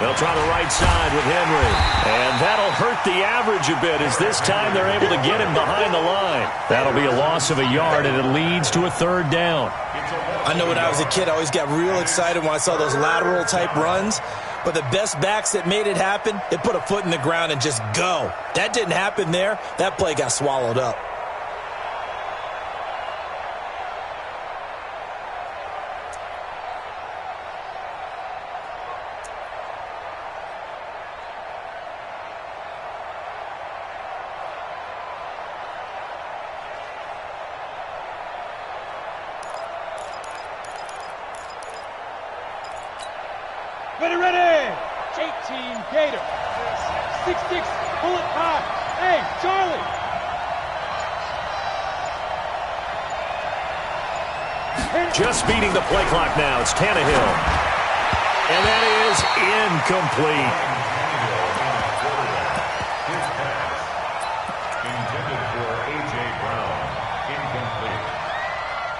They'll try the right side with Henry. And that'll hurt the average a bit as this time they're able to get him behind the line. That'll be a loss of a yard, and it leads to a third down. I know when I was a kid, I always got real excited when I saw those lateral-type runs. But the best backs that made it happen, they put a foot in the ground and just go. That didn't happen there. That play got swallowed up. Ready! 18 Gator. 6-6 bullet high. Hey, Charlie. Just beating the play clock now. It's Tannehill. And that is incomplete. His pass intended for A.J. Brown. Incomplete.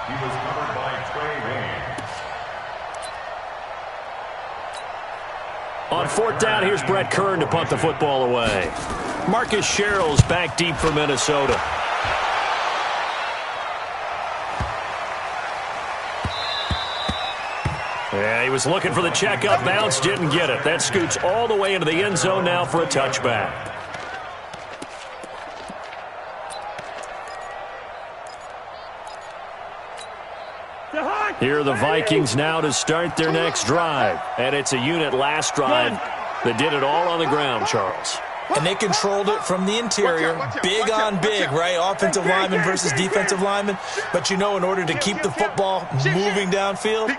He was covered by Trey Wayne. On fourth down, here's Brett Kern to punt the football away. Marcus Sherrill's back deep for Minnesota. Yeah, he was looking for the checkup bounce, didn't get it. That scoots all the way into the end zone now for a touchback. Here are the Vikings now to start their next drive. And it's a unit last drive that did it all on the ground, Charles. And they controlled it from the interior, big on big, right? Offensive lineman versus defensive lineman. But, you know, in order to keep the football moving downfield,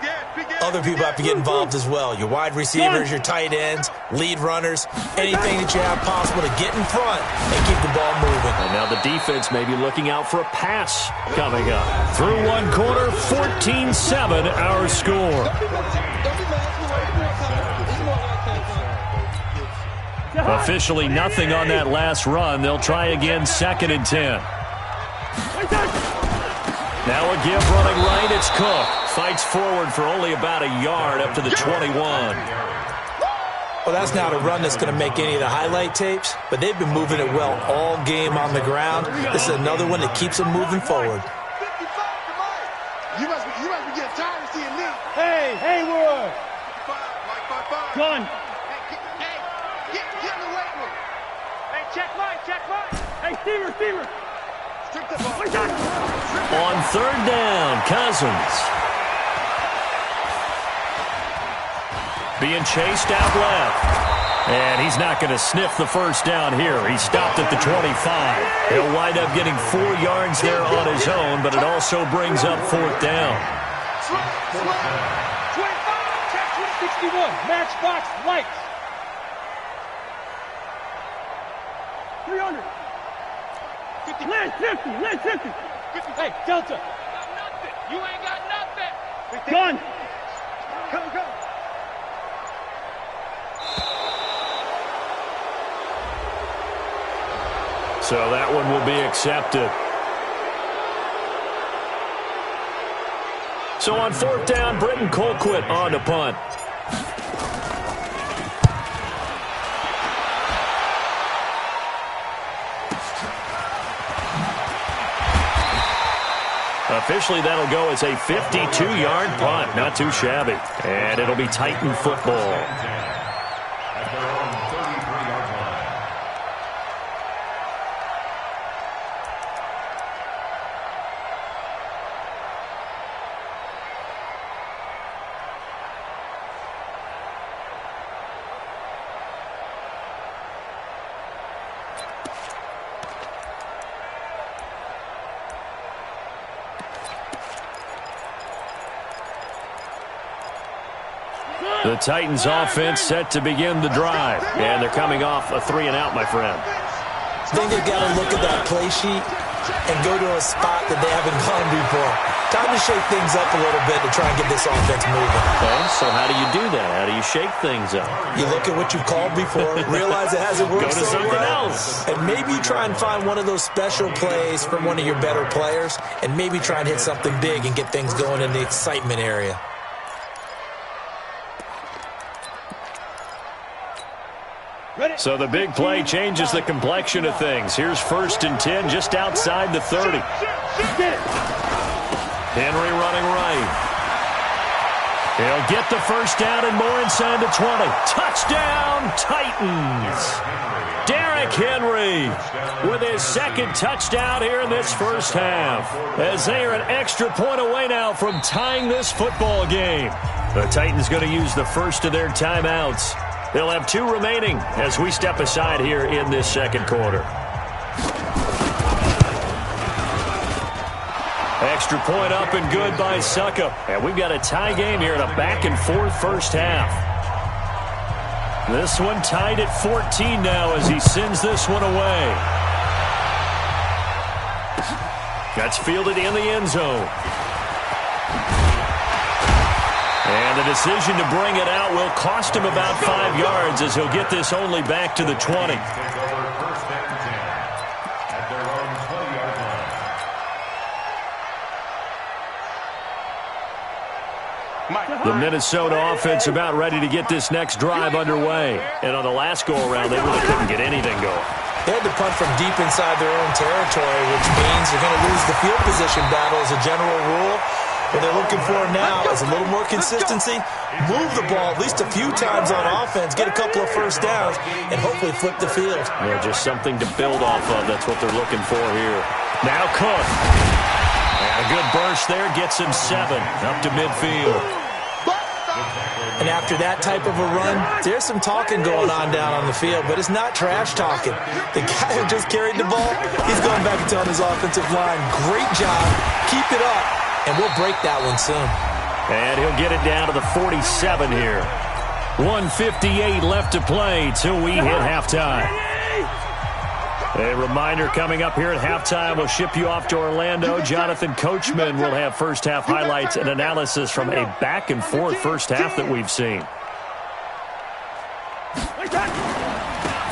other people have to get involved as well. Your wide receivers, your tight ends, lead runners, anything that you have possible to get in front and keep the ball moving. And now the defense may be looking out for a pass coming up. Through one quarter, 14-7 our score. Officially nothing on that last run. They'll try again, 2nd and 10. Now a give running right. It's Cook. Fights forward for only about a yard up to the 21. Well, that's not a run that's going to make any of the highlight tapes, but they've been moving it well all game on the ground. This is another one that keeps them moving forward. You must be getting tired of seeing me. Hey, Haywood. Gun. Get in the weight room. Hey, check Mike. Hey, Steamer. Strip the ball. On third down, Cousins. Being chased out left. And he's not going to sniff the first down here. He stopped at the 25. He'll wind up getting 4 yards there on his own, but it also brings up fourth down. 25, 61, matchbox lights. 300. 50. Land 50. Hey, Delta. You ain't got nothing. Gun. Go. So that one will be accepted. So on fourth down, Britton Colquitt on to punt. Officially, that'll go as a 52-yard punt. Not too shabby. And it'll be Titan football. At their own 33-yard line. The Titans offense set to begin the drive. And they're coming off a 3-and-out, my friend. I think they've got to look at that play sheet and go to a spot that they haven't gone before. Time to shake things up a little bit to try and get this offense moving. Okay, so how do you do that? How do you shake things up? You look at what you've called before, realize it hasn't worked Go to so something well, else. and maybe try and find one of those special plays from one of your better players, and maybe try and hit something big and get things going in the excitement area. Ready. So the big play changes the complexion of things. Here's 1st and 10 just outside the 30. Henry running right. He'll get the first down and more inside the 20. Touchdown, Titans. Derrick Henry with his 2nd touchdown here in this first half, as they are an extra point away now from tying this football game. The Titans going to use the first of their timeouts. They'll have 2 remaining as we step aside here in this 2nd quarter. Extra point up and good by Suckup. And we've got a tie game here in a back-and-forth first half. This one tied at 14 now as he sends this one away. That's fielded in the end zone. And the decision to bring it out will cost him about 5 yards as he'll get this only back to the 20. The Minnesota offense about ready to get this next drive underway. And on the last go-around, they really couldn't get anything going. They had to punt from deep inside their own territory, which means they're going to lose the field position battle as a general rule. What they're looking for now is a little more consistency, move the ball at least a few times on offense, get a couple of first downs, and hopefully flip the field. Yeah, just something to build off of. That's what they're looking for here. Now Cook. And a good burst there gets him 7 up to midfield. And after that type of a run, there's some talking going on down on the field, but it's not trash talking. The guy who just carried the ball, he's going back and telling his offensive line, great job, keep it up, and we'll break that one soon. And he'll get it down to the 47 here. 1:58 left to play till we hit halftime. A reminder coming up here at halftime, we'll ship you off to Orlando. Jonathan Coachman will have first half highlights and analysis from a back-and-forth first half that we've seen.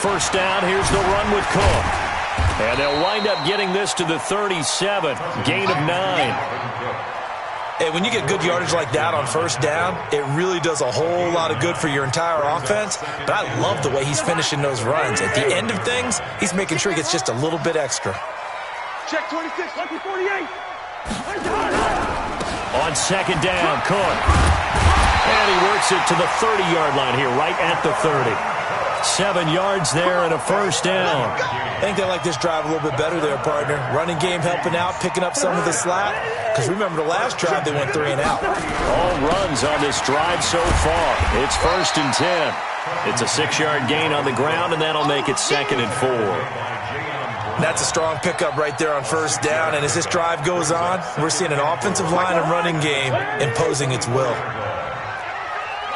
First down, here's the run with Cook. And they'll wind up getting this to the 37, gain of 9. Hey, when you get good yardage like that on first down, it really does a whole lot of good for your entire offense. But I love the way he's finishing those runs. At the end of things, he's making sure he gets just a little bit extra. Check 26, lucky 48. On second down, Cook. And he works it to the 30-yard line here, right at the 30. 7 yards there and a first down. I think they like this drive a little bit better there, partner. Running game helping out, picking up some of the slack. Because remember the last drive, they went 3 and out. All runs on this drive so far. It's 1st and 10. It's a 6-yard gain on the ground, and that'll make it 2nd and 4. That's a strong pickup right there on first down. And as this drive goes on, we're seeing an offensive line and running game imposing its will.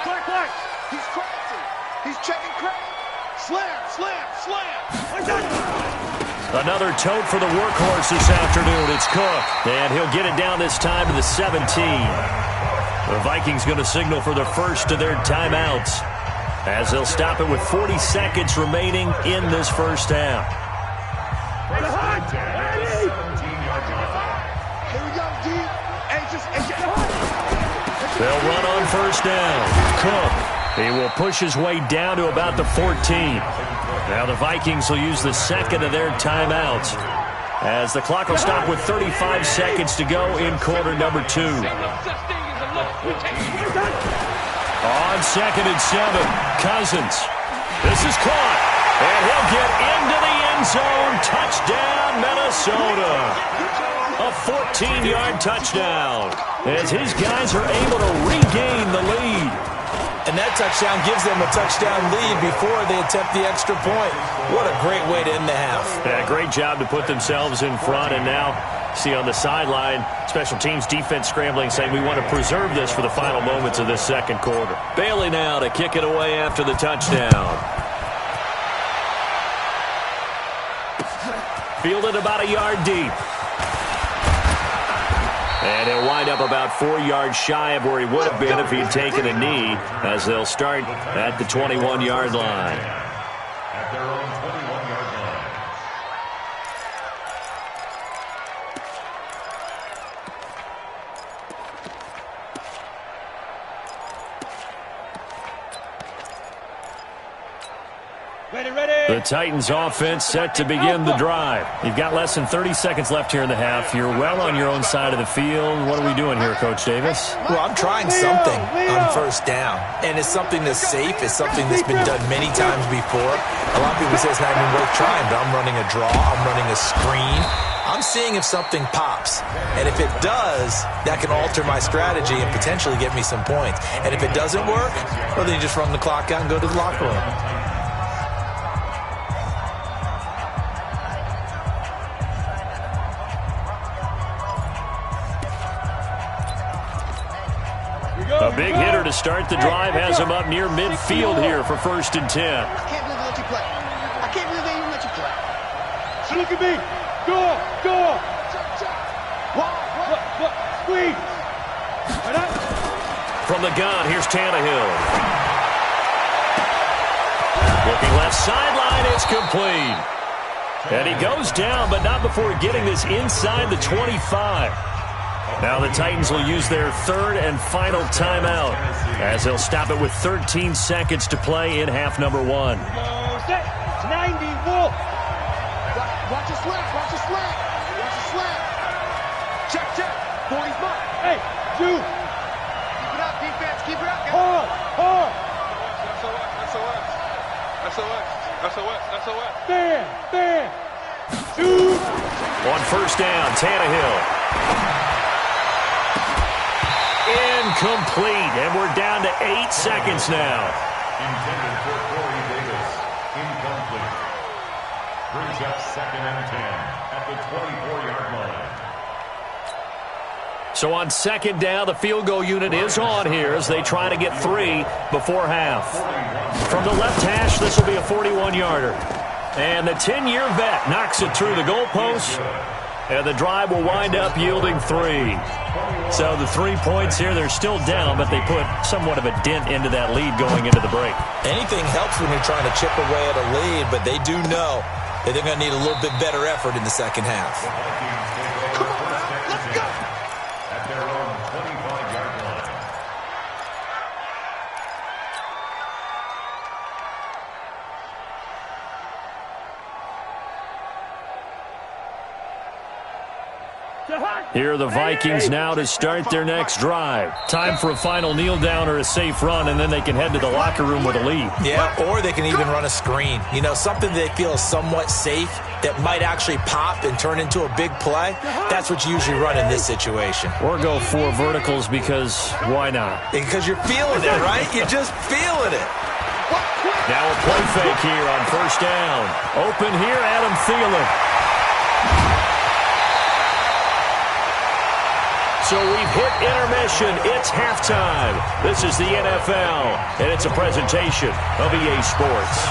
Clark, he's crossing. He's checking crack. Slam. Another tote for the workhorse this afternoon. It's Cook. And he'll get it down this time to the 17. The Vikings going to signal for the first of their timeouts, as they'll stop it with 40 seconds remaining in this first half. Here we go, D. They'll run on first down. Cook. He will push his way down to about the 14. Now the Vikings will use the second of their timeouts, as the clock will stop with 35 seconds to go in quarter number 2. On 2nd and 7, Cousins. This is caught, and he'll get into the end zone. Touchdown, Minnesota. A 14-yard touchdown, as his guys are able to regain the lead. And that touchdown gives them a touchdown lead before they attempt the extra point. What a great way to end the half. Yeah, great job to put themselves in front. And now, see on the sideline, special teams defense scrambling, saying we want to preserve this for the final moments of this second quarter. Bailey now to kick it away after the touchdown. Fielded about a yard deep. And he'll wind up about 4 yards shy of where he would have been if he'd taken a knee, as they'll start at the 21-yard line. At their own 21-yard line. The Titans offense set to begin the drive. You've got less than 30 seconds left here in the half. You're well on your own side of the field. What are we doing here, Coach Davis? Well, I'm trying something on first down. And it's something that's safe. It's something that's been done many times before. A lot of people say it's not even worth trying, but I'm running a draw. I'm running a screen. I'm seeing if something pops. And if it does, that can alter my strategy and potentially get me some points. And if it doesn't work, well, then you just run the clock out and go to the locker room. A big hitter to start the drive has him up near midfield here for 1st and 10. I can't believe they let you play. I can't believe they even let you play. So look at me. Go. What? Squeeze. From the gun, here's Tannehill. Looking left sideline, it's complete. And he goes down, but not before getting this inside the 25. Now the Titans will use their 3rd and final timeout as they'll stop it with 13 seconds to play in half number 1. Set. 90, Wolf. Watch your slap. Check. 40's mine. Hey, shoot. Keep it up, defense. Keep it up. Hard. SOS. Stand. Shoot. On 1st down, Tannehill. Incomplete, and we're down to 8 seconds now. Intended for Corey Davis. Incomplete. Brings up 2nd and 10 at the 24-yard line. So on 2nd down, the field goal unit is on here as they try to get 3 before half. From the left hash, this will be a 41-yarder. And the 10-year vet knocks it through the goalpost. And the drive will wind up yielding 3. So the 3 points here, they're still down, but they put somewhat of a dent into that lead going into the break. Anything helps when you're trying to chip away at a lead, but they do know that they're going to need a little bit better effort in the second half. Come on, let's go! At their own 25-yard line. Here are the Vikings now to start their next drive. Time for a final kneel down or a safe run, and then they can head to the locker room with a lead. Yeah, or they can even run a screen. You know, something they feel is somewhat safe that might actually pop and turn into a big play. That's what you usually run in this situation. Or go 4 verticals because why not? Because you're feeling it, right? You're just feeling it. Now a play fake here on 1st down. Open here, Adam Thielen. So we've hit intermission. It's halftime. This is the NFL, and it's a presentation of EA Sports.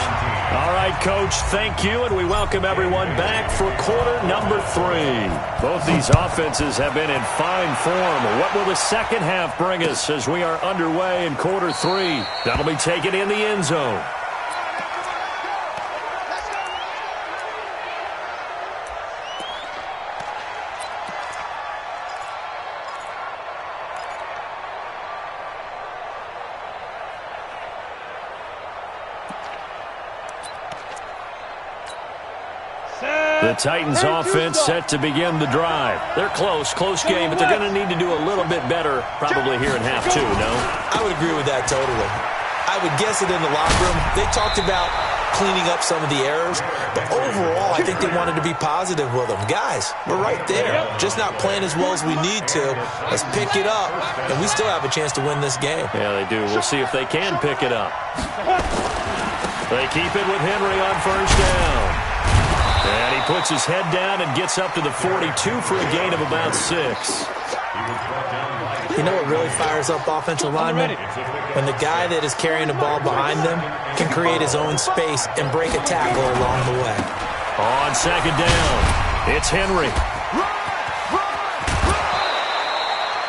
All right, Coach, thank you, and we welcome everyone back for quarter number 3. Both these offenses have been in fine form. What will the second half bring us as we are underway in quarter 3? That'll be taken in the end zone. The Titans offense set to begin the drive. They're close game, but they're going to need to do a little bit better probably here in half 2, no? I would agree with that totally. I would guess it in the locker room. They talked about cleaning up some of the errors, but overall I think they wanted to be positive with them. Guys, we're right there. Just not playing as well as we need to. Let's pick it up, and we still have a chance to win this game. Yeah, they do. We'll see if they can pick it up. They keep it with Henry on 1st down. And he puts his head down and gets up to the 42 for a gain of about 6. You know what really fires up offensive linemen? When the guy that is carrying the ball behind them can create his own space and break a tackle along the way. On 2nd down, it's Henry.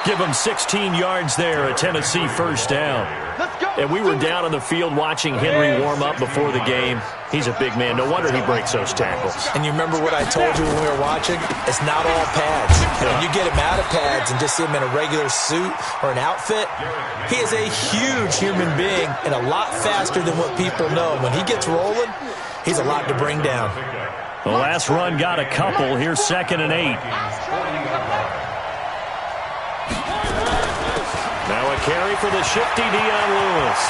Give him 16 yards there, a Tennessee 1st down. And we were down on the field watching Henry warm up before the game. He's a big man. No wonder he breaks those tackles. And you remember what I told you when we were watching? It's not all pads. When you get him out of pads and just see him in a regular suit or an outfit, he is a huge human being and a lot faster than what people know. When he gets rolling, he's a lot to bring down. The last run got a couple. Here's 2nd and 8. Now a carry for the shifty Dion Lewis.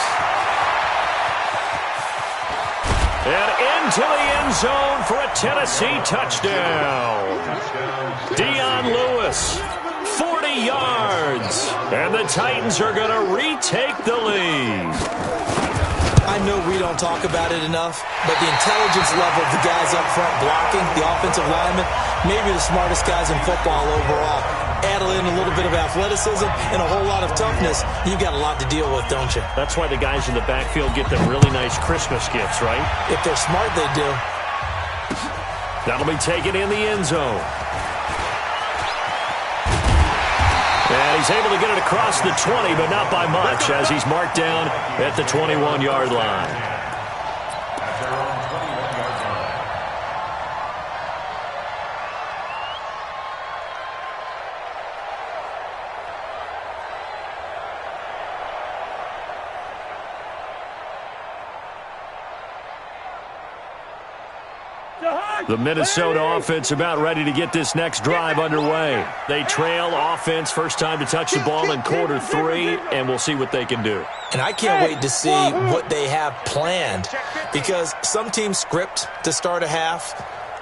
And into the end zone for a Tennessee touchdown. Dion Lewis, 40 yards. And the Titans are going to retake the lead. I know we don't talk about it enough, but the intelligence level of the guys up front blocking, the offensive linemen, maybe the smartest guys in football overall. Add in a little bit of athleticism and a whole lot of toughness, you've got a lot to deal with, don't you? That's why the guys in the backfield get them really nice Christmas gifts, right? If they're smart, they do. That'll be taken in the end zone. And he's able to get it across the 20, but not by much, as he's marked down at the 21-yard line. At their own 21-yard line. The Minnesota offense about ready to get this next drive underway. They trail offense, first time to touch the ball in quarter 3, and we'll see what they can do. And I can't wait to see what they have planned, because some teams script to start a half.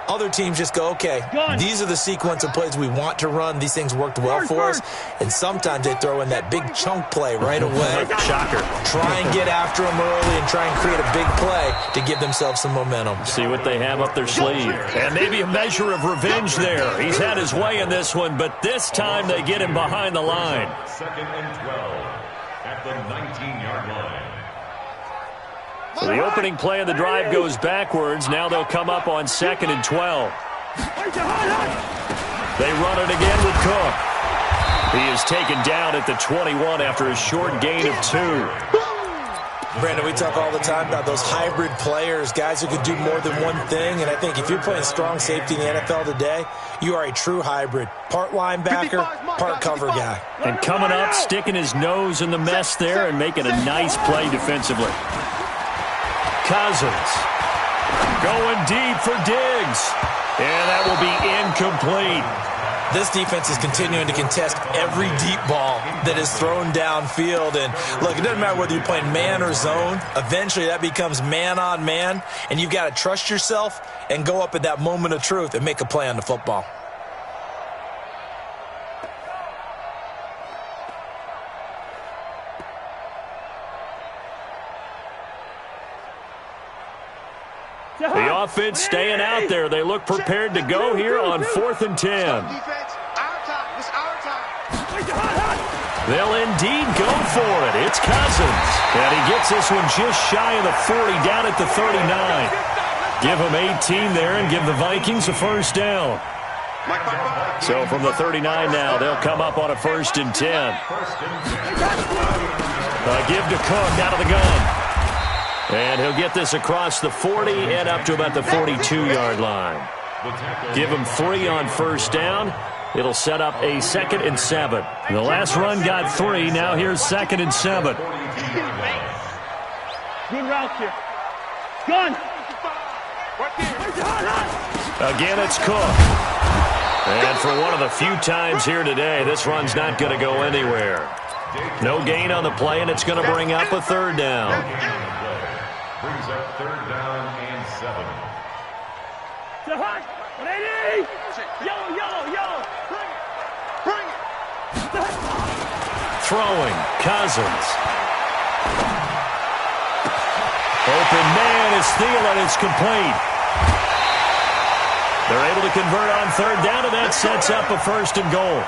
Other teams just go, okay, these are the sequence of plays we want to run. These things worked well for us. And sometimes they throw in that big chunk play right away. Shocker. Try and get after them early and try and create a big play to give themselves some momentum. See what they have up their sleeve. And maybe a measure of revenge there. He's had his way in this one, but this time they get him behind the line. 2nd and 12 at the 19-yard line. So the opening play of the drive goes backwards. Now they'll come up on 2nd and 12. They run it again with Cook. He is taken down at the 21 after a short gain of 2. Brandon, we talk all the time about those hybrid players, guys who could do more than one thing. And I think if you're playing strong safety in the NFL today, you are a true hybrid. Part linebacker, part cover guy. And coming up, sticking his nose in the mess there and making a nice play defensively. Cousins going deep for Diggs. And that will be incomplete. This defense is continuing to contest every deep ball that is thrown downfield. And look, it doesn't matter whether you're playing man or zone. Eventually that becomes man on man. And you've got to trust yourself and go up at that moment of truth and make a play on the football. The offense staying out there. They look prepared to go here on 4th and 10. They'll indeed go for it. It's Cousins. And he gets this one just shy of the 40, down at the 39. Give him 18 there and give the Vikings a first down. So from the 39 now, they'll come up on a 1st and 10. Give to Cook out of the gun. And he'll get this across the 40 and up to about the 42-yard line. Give him 3 on first down. It'll set up a 2nd and 7. The last run got 3. Now here's 2nd and 7. Good route here. Gun. Again, it's Cook. And for one of the few times here today, this run's not going to go anywhere. No gain on the play, and it's going to bring up a 3rd down. Brings up 3rd down and 7. Yellow. Bring it. Throwing, Cousins. Open man is Thielen. It's complete. They're able to convert on 3rd down, and that sets up a 1st and goal.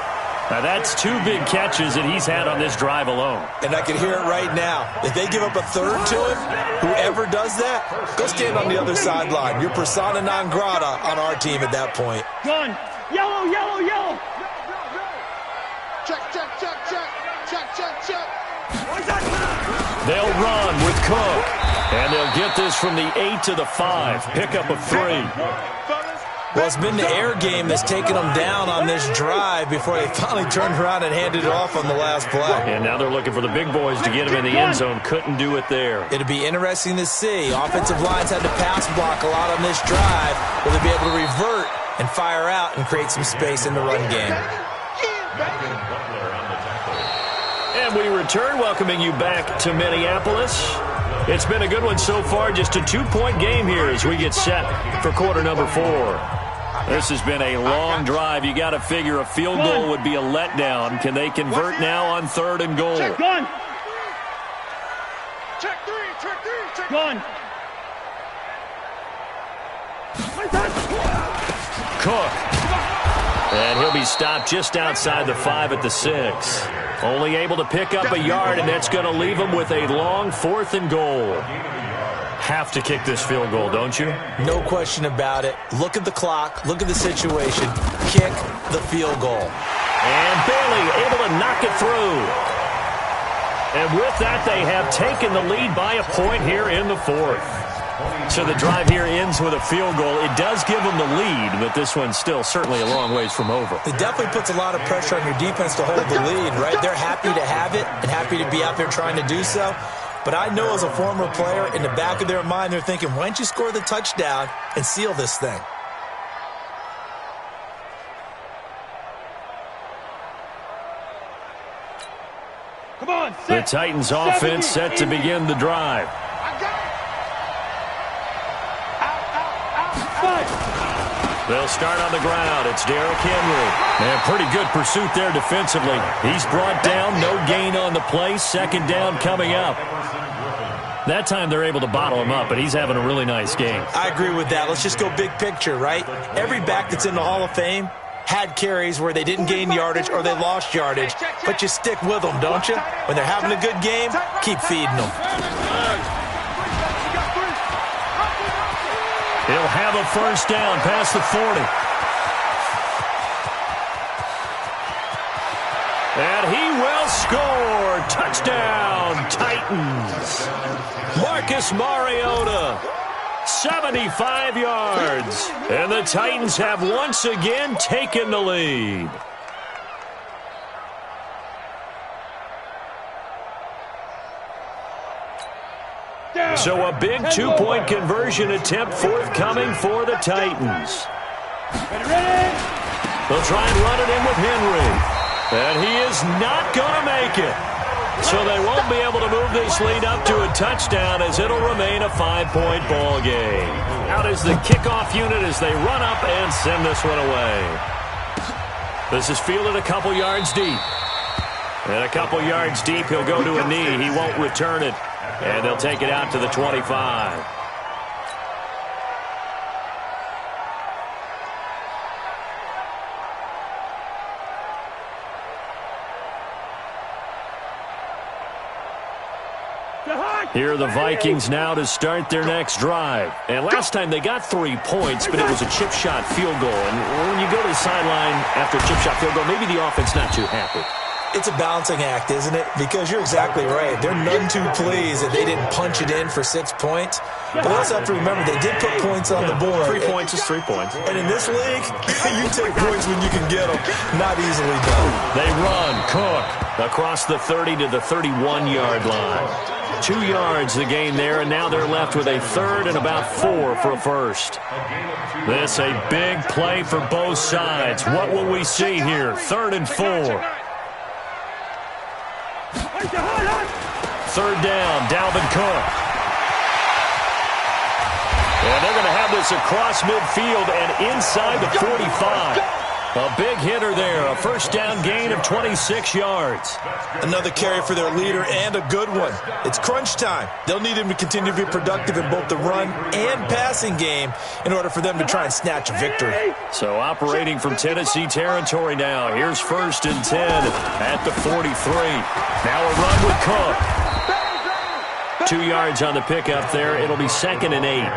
Now, that's 2 big catches that he's had on this drive alone. And I can hear it right now. If they give up a 3rd to him, whoever does that, go stand on the other sideline. You're persona non grata on our team at that point. Gun. Yellow. Check. They'll run with Cook. And they'll get this from the 8 to the 5. Pick up of 3. Well, it's been the air game that's taken them down on this drive before they finally turned around and handed it off on the last play. And now they're looking for the big boys to get him in the end zone. Couldn't do it there. It'll be interesting to see. Offensive lines had to pass block a lot on this drive. Will they be able to revert and fire out and create some space in the run game? And we return, welcoming you back to Minneapolis. It's been a good one so far, just a 2-point game here as we get set for quarter number 4. This has been a long drive. You got to figure a field goal would be a letdown. Can they convert now on 3rd and goal? Check gun. Check gun. Cook. And he'll be stopped just outside the 5 at the 6. Only able to pick up a yard, and that's going to leave him with a long 4th and goal. Have to kick this field goal, don't you? No question about it. Look at the clock. Look at the situation. Kick the field goal. And Bailey able to knock it through. And with that, they have taken the lead by a point here in the 4th. So the drive here ends with a field goal. It does give them the lead, but this one's still certainly a long ways from over. It definitely puts a lot of pressure on your defense to hold the lead, right? They're happy to have it and happy to be out there trying to do so. But I know as a former player, in the back of their mind, they're thinking, why don't you score the touchdown and seal this thing? Come on, the Titans offense set to begin the drive. They'll start on the ground. It's Derrick Henry. And pretty good pursuit there defensively. He's brought down. No gain on the play. 2nd down coming up. That time they're able to bottle him up, but he's having a really nice game. I agree with that. Let's just go big picture, right? Every back that's in the Hall of Fame had carries where they didn't gain yardage or they lost yardage, but you stick with them, don't you? When they're having a good game, keep feeding them. He'll have a 1st down past the 40. And he will score. Touchdown, Titans. Marcus Mariota, 75 yards. And the Titans have once again taken the lead. So a big 2-point conversion attempt forthcoming for the Titans. They'll try and run it in with Henry. And he is not going to make it. So they won't be able to move this lead up to a touchdown as it'll remain a 5-point ball game. Out is the kickoff unit as they run up and send this one away. This is fielded a couple yards deep. And a couple yards deep, he'll go to a knee. He won't return it. And they'll take it out to the 25. Here are the Vikings now to start their next drive. And last time they got 3 points, but it was a chip shot field goal. And when you go to the sideline after a chip shot field goal, maybe the offense not too happy. It's a balancing act, isn't it? Because you're exactly right. They're none too pleased that they didn't punch it in for 6 points. But they also have to remember they did put points on the board. 3 points is 3 points. And in this league, you take points when you can get them. Not easily done. They run. Cook across the 30 to the 31-yard line. 2 yards the gain there, and now they're left with a 3rd and about 4 for a 1st. This a big play for both sides. What will we see here? 3rd and 4. 3rd down, Dalvin Cook. And they're going to have this across midfield and inside the 45. A big hitter there, a 1st down gain of 26 yards. Another carry for their leader and a good one. It's crunch time. They'll need him to continue to be productive in both the run and passing game in order for them to try and snatch a victory. So operating from Tennessee territory now. Here's 1st and 10 at the 43. Now a run with Cook. 2 yards on the pickup there. It'll be 2nd and 8.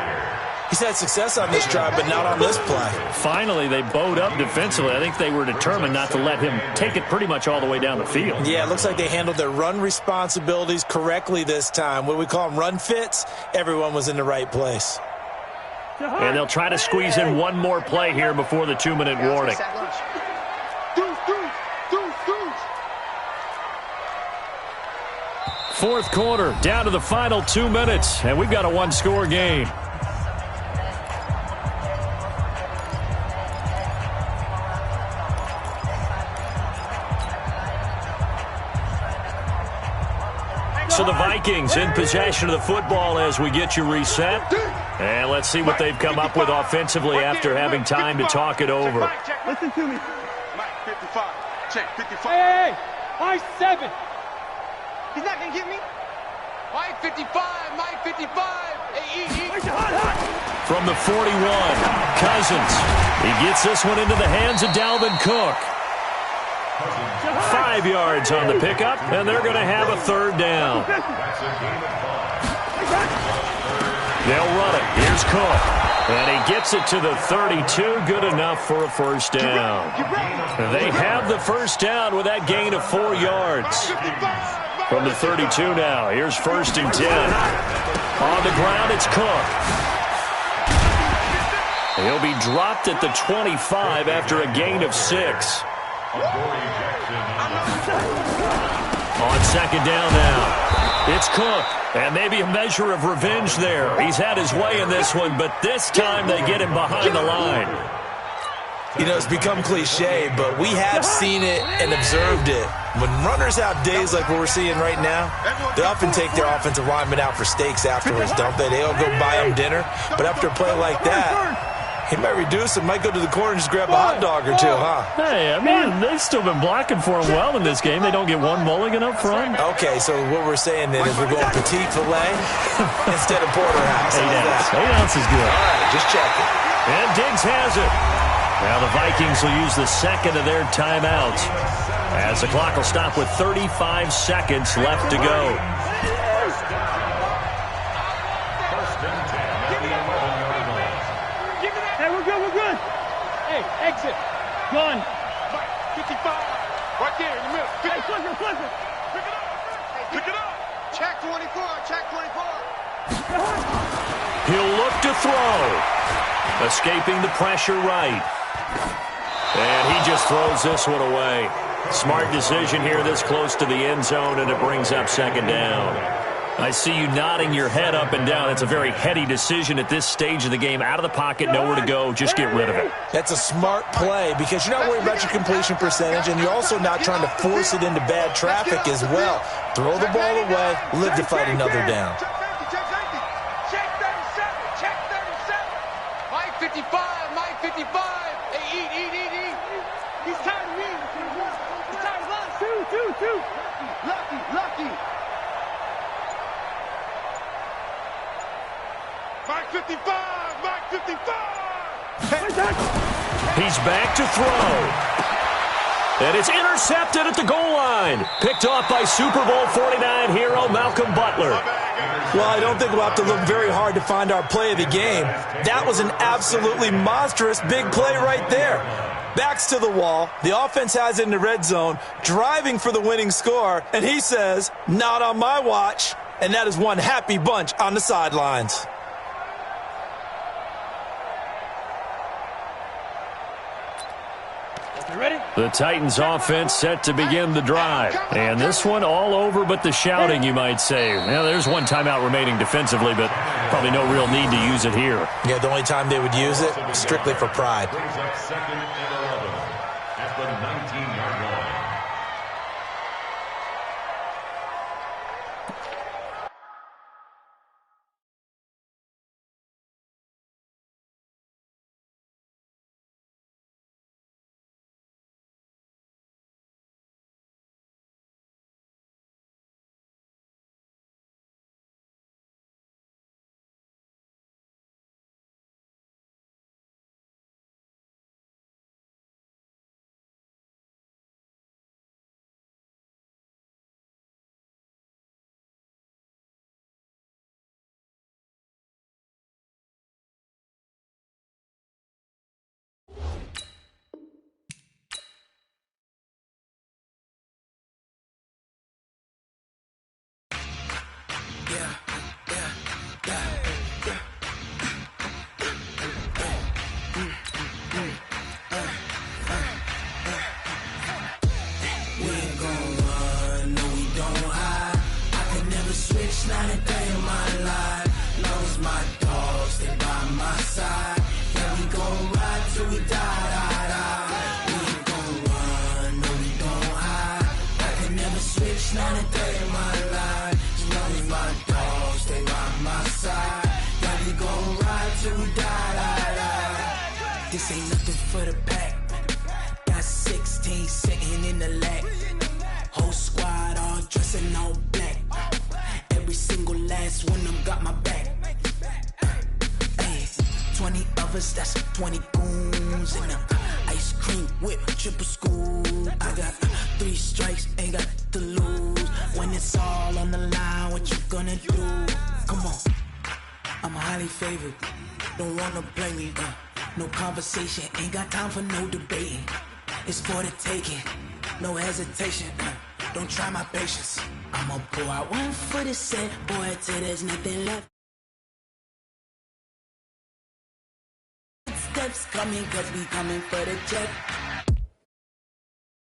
He's had success on this drive, but not on this play. Finally, they bowed up defensively. I think they were determined not to let him take it pretty much all the way down the field. Yeah, it looks like they handled their run responsibilities correctly this time. What we call them run fits, everyone was in the right place. And they'll try to squeeze in one more play here before the 2-minute warning. Fourth quarter, down to the final 2 minutes, and we've got a one-score game. So the Vikings in possession of the football as we get you reset. And let's see what they've come up with offensively after having time to talk it over. Listen to me. Mike 55. Check 55. Hey, Mike 7. He's not gonna get me. Mike 55, Mike 55. Hey, From the 41, Cousins. He gets this one into the hands of Dalvin Cook. 5 yards on the pickup, and they're going to have a third down. They'll run it. Here's Cook. And he gets it to the 32. Good enough for a first down. They have the first down with that gain of 4 yards. From the 32 now, here's 1st and 10. On the ground, it's Cook. He'll be dropped at the 25 after a gain of 6. On second down now, it's Cook. And maybe a measure of revenge there. He's had his way in this one, but this time they get him behind the line. You know, it's become cliche, but we have seen it and observed it. When runners have days like what we're seeing right now, they often take their offensive linemen out for steaks afterwards, don't they? They'll go buy them dinner. But after a play like that, he might reduce it, might go to the corner and just grab a hot dog or two, huh? Hey, I mean, they've still been blocking for him well in this game. They don't get one mulligan up front. Okay, so what we're saying then is we're going petite filet instead of porterhouse. 8 ounce. 8 ounce is good. All right, just checking. And Diggs has it. Now the Vikings will use the second of their timeouts as the clock will stop with 35 seconds left to go. Hey, we're good, we're good. Hey, exit. Gun. 55. Right there in the middle. Hey, Clifford. Pick it up. Pick it up. Check 24. Check 24. He'll look to throw. Escaping the pressure right. And he just throws this one away. Smart decision here this close to the end zone, and it brings up second down. I see you nodding your head up and down. It's a very heady decision at this stage of the game. Out of the pocket, nowhere to go. Just get rid of it. That's a smart play because you're not worried about your completion percentage, and you're also not trying to force it into bad traffic as well. Throw the ball away, live to fight another down. Check 37. Check 37. Mike 55, Mike 55. Hey, eat. He's tired of me. He's tired of us. Two. Lucky. Mike 55. Mike 55. He's back to throw. And it's intercepted at the goal line. Picked off by Super Bowl 49 hero Malcolm Butler. Well, I don't think we'll have to look very hard to find our play of the game. That was an absolutely monstrous big play right there. Backs to the wall. The offense has it in the red zone, driving for the winning score. And he says, not on my watch. And that is one happy bunch on the sidelines. The Titans offense set to begin the drive. And this one all over but the shouting, you might say. Now, there's one timeout remaining defensively, but probably no real need to use it here. Yeah, the only time they would use it, strictly for pride. Brings up 2nd and 11 at the 19-yard line. It's not a day in my life. You know me, my dog, stay by my side. Yeah, we gon' ride till we die. This ain't nothing for the pack. Got 16 sitting in the lap. Whole squad all dressing all black. Every single last one of them got my back. Hey, 20 of us, that's 20 goons in them. Ice cream whip, triple scoop. I got 3 strikes, ain't got to lose. When it's all on the line, what you gonna do? Come on, I'm highly favored. Don't wanna play me, no conversation, ain't got time for no debating. It's for the taking, no hesitation. Don't try my patience. I'ma pull out one for the set, boy, till there's nothing left. Steps coming, cause we coming for the check.